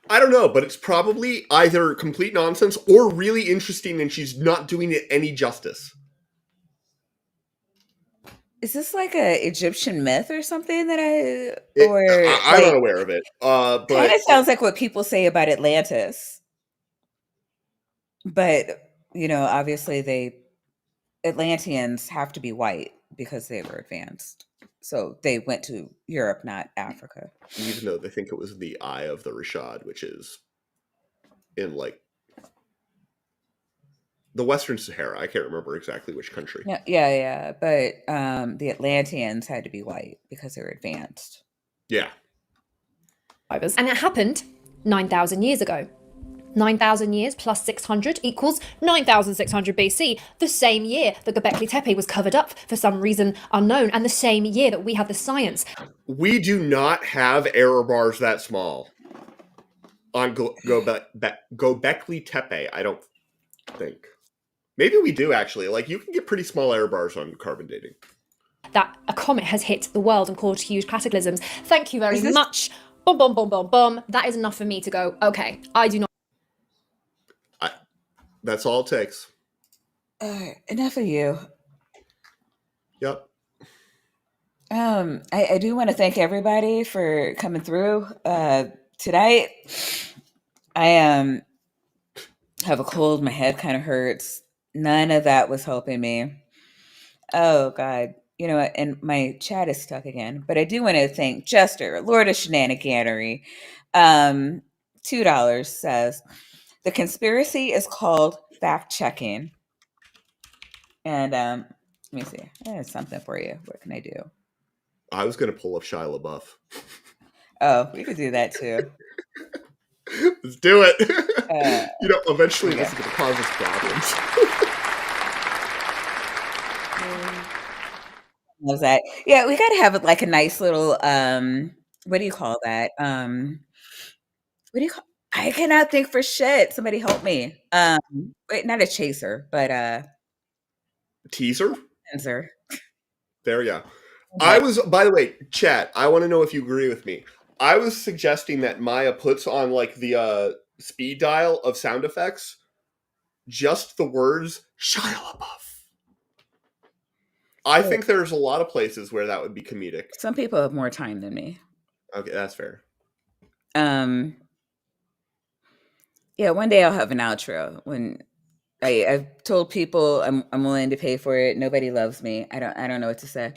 B: I don't know, but it's probably either complete nonsense or really interesting, and she's not doing it any justice.
A: Is this like a Egyptian myth or something that
B: I'm not aware of it. But
A: kind of sounds like what people say about Atlantis. But, obviously Atlanteans have to be white because they were advanced. So they went to Europe, not Africa.
B: Even though they think it was the Eye of the Rashad, which is in the Western Sahara. I can't remember exactly which country.
A: Yeah. But the Atlanteans had to be white because they were advanced.
B: Yeah.
C: And it happened 9,000 years ago. 9,000 years plus 600 equals 9,600 BC, the same year that Gobekli Tepe was covered up for some reason unknown, and the same year that we have the science.
B: We do not have error bars that small on Gobekli Tepe, I don't think. Maybe we do, actually. Like, you can get pretty small error bars on carbon dating.
C: That a comet has hit the world and caused huge cataclysms. Thank you very much. Boom, boom, boom, boom, boom. That is enough for me to go, okay, I do not.
B: That's all it takes.
A: Enough of you.
B: Yep.
A: I do want to thank everybody for coming through tonight. I have a cold. My head kind of hurts. None of that was helping me. Oh God, you know what? And my chat is stuck again. But I do want to thank Jester, Lord of Shenaniganery. $2 says the conspiracy is called fact checking. And let me see. I have something for you. What can I do?
B: I was going to pull up Shia LaBeouf.
A: Oh, we could do that too.
B: Let's do it. Eventually this is going to cause us problems.
A: Loves that. Yeah, we got to have like a nice little what do you call that? I cannot think for shit. Somebody help me. Wait, not a chaser, but
B: Teaser?
A: Sensor.
B: There you go.
A: Okay.
B: By the way, chat, I want to know if you agree with me. I was suggesting that Maya puts on like the speed dial of sound effects just the words Shia LaBeouf. I think there's a lot of places where that would be comedic.
A: Some people have more time than me.
B: Okay, that's fair.
A: Yeah, one day I'll have an outro. When I've told people I'm willing to pay for it. Nobody loves me. I don't know what to say.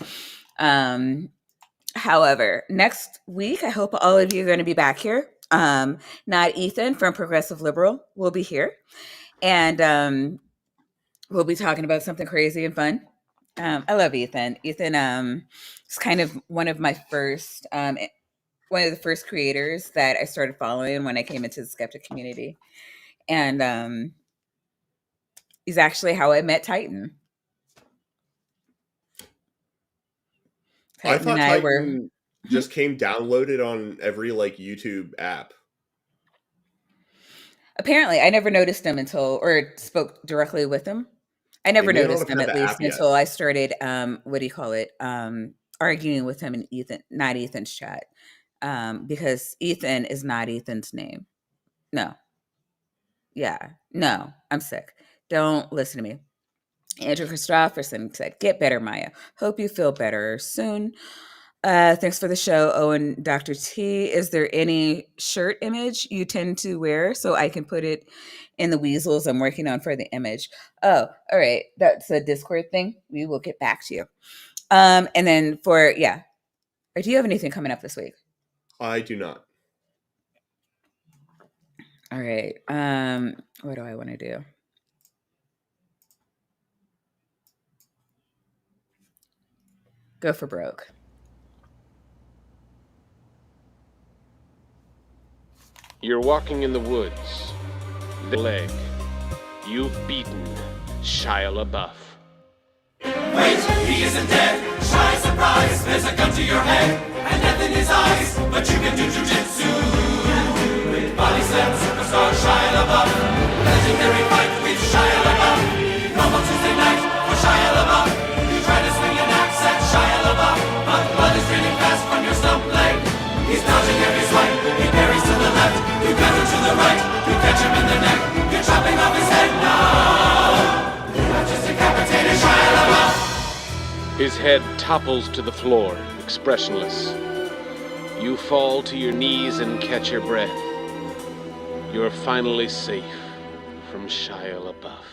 A: However, next week I hope all of you are going to be back here. Not Ethan from Progressive Liberal will be here, and we'll be talking about something crazy and fun. I love Ethan. Ethan is kind of one of the first creators that I started following when I came into the skeptic community. And he's actually how I met Titan.
B: I thought Titan just came downloaded on every like YouTube app.
A: Apparently, I never noticed him or spoke directly with him. I never noticed him, at least, until I started, arguing with him in not Ethan's chat. Because Ethan is not Ethan's name. No. Yeah. No, I'm sick. Don't listen to me. Andrew Christopherson said, "Get better, Maya. Hope you feel better soon. Thanks for the show, Owen. Dr. T, is there any shirt image you tend to wear so I can put it in the weasels I'm working on for the image?" Oh, all right. That's a Discord thing. We will get back to you. And then do you have anything coming up this week?
B: I do not.
A: All right. What do I want to do? Go for broke.
E: You're walking in the woods. The leg. You've beaten Shia LaBeouf.
F: Wait, he isn't dead. Shy surprise, there's a gun to your head and death in his eyes, but you can do jujitsu. Body slam superstar Shia LaBeouf. Legendary fight with Shia LaBeouf. Normal Tuesday night for Shia LaBeouf. You try to swing an axe at Shia LaBeouf, but blood is draining fast from your stump leg. He's dodging every swipe. He parries to the left. You counter to the right. You catch him in the neck. You're chopping off his head now. You have just decapitated Shia LaBeouf.
E: His head topples to the floor, expressionless. You fall to your knees and catch your breath. You're finally safe from Shia LaBeouf.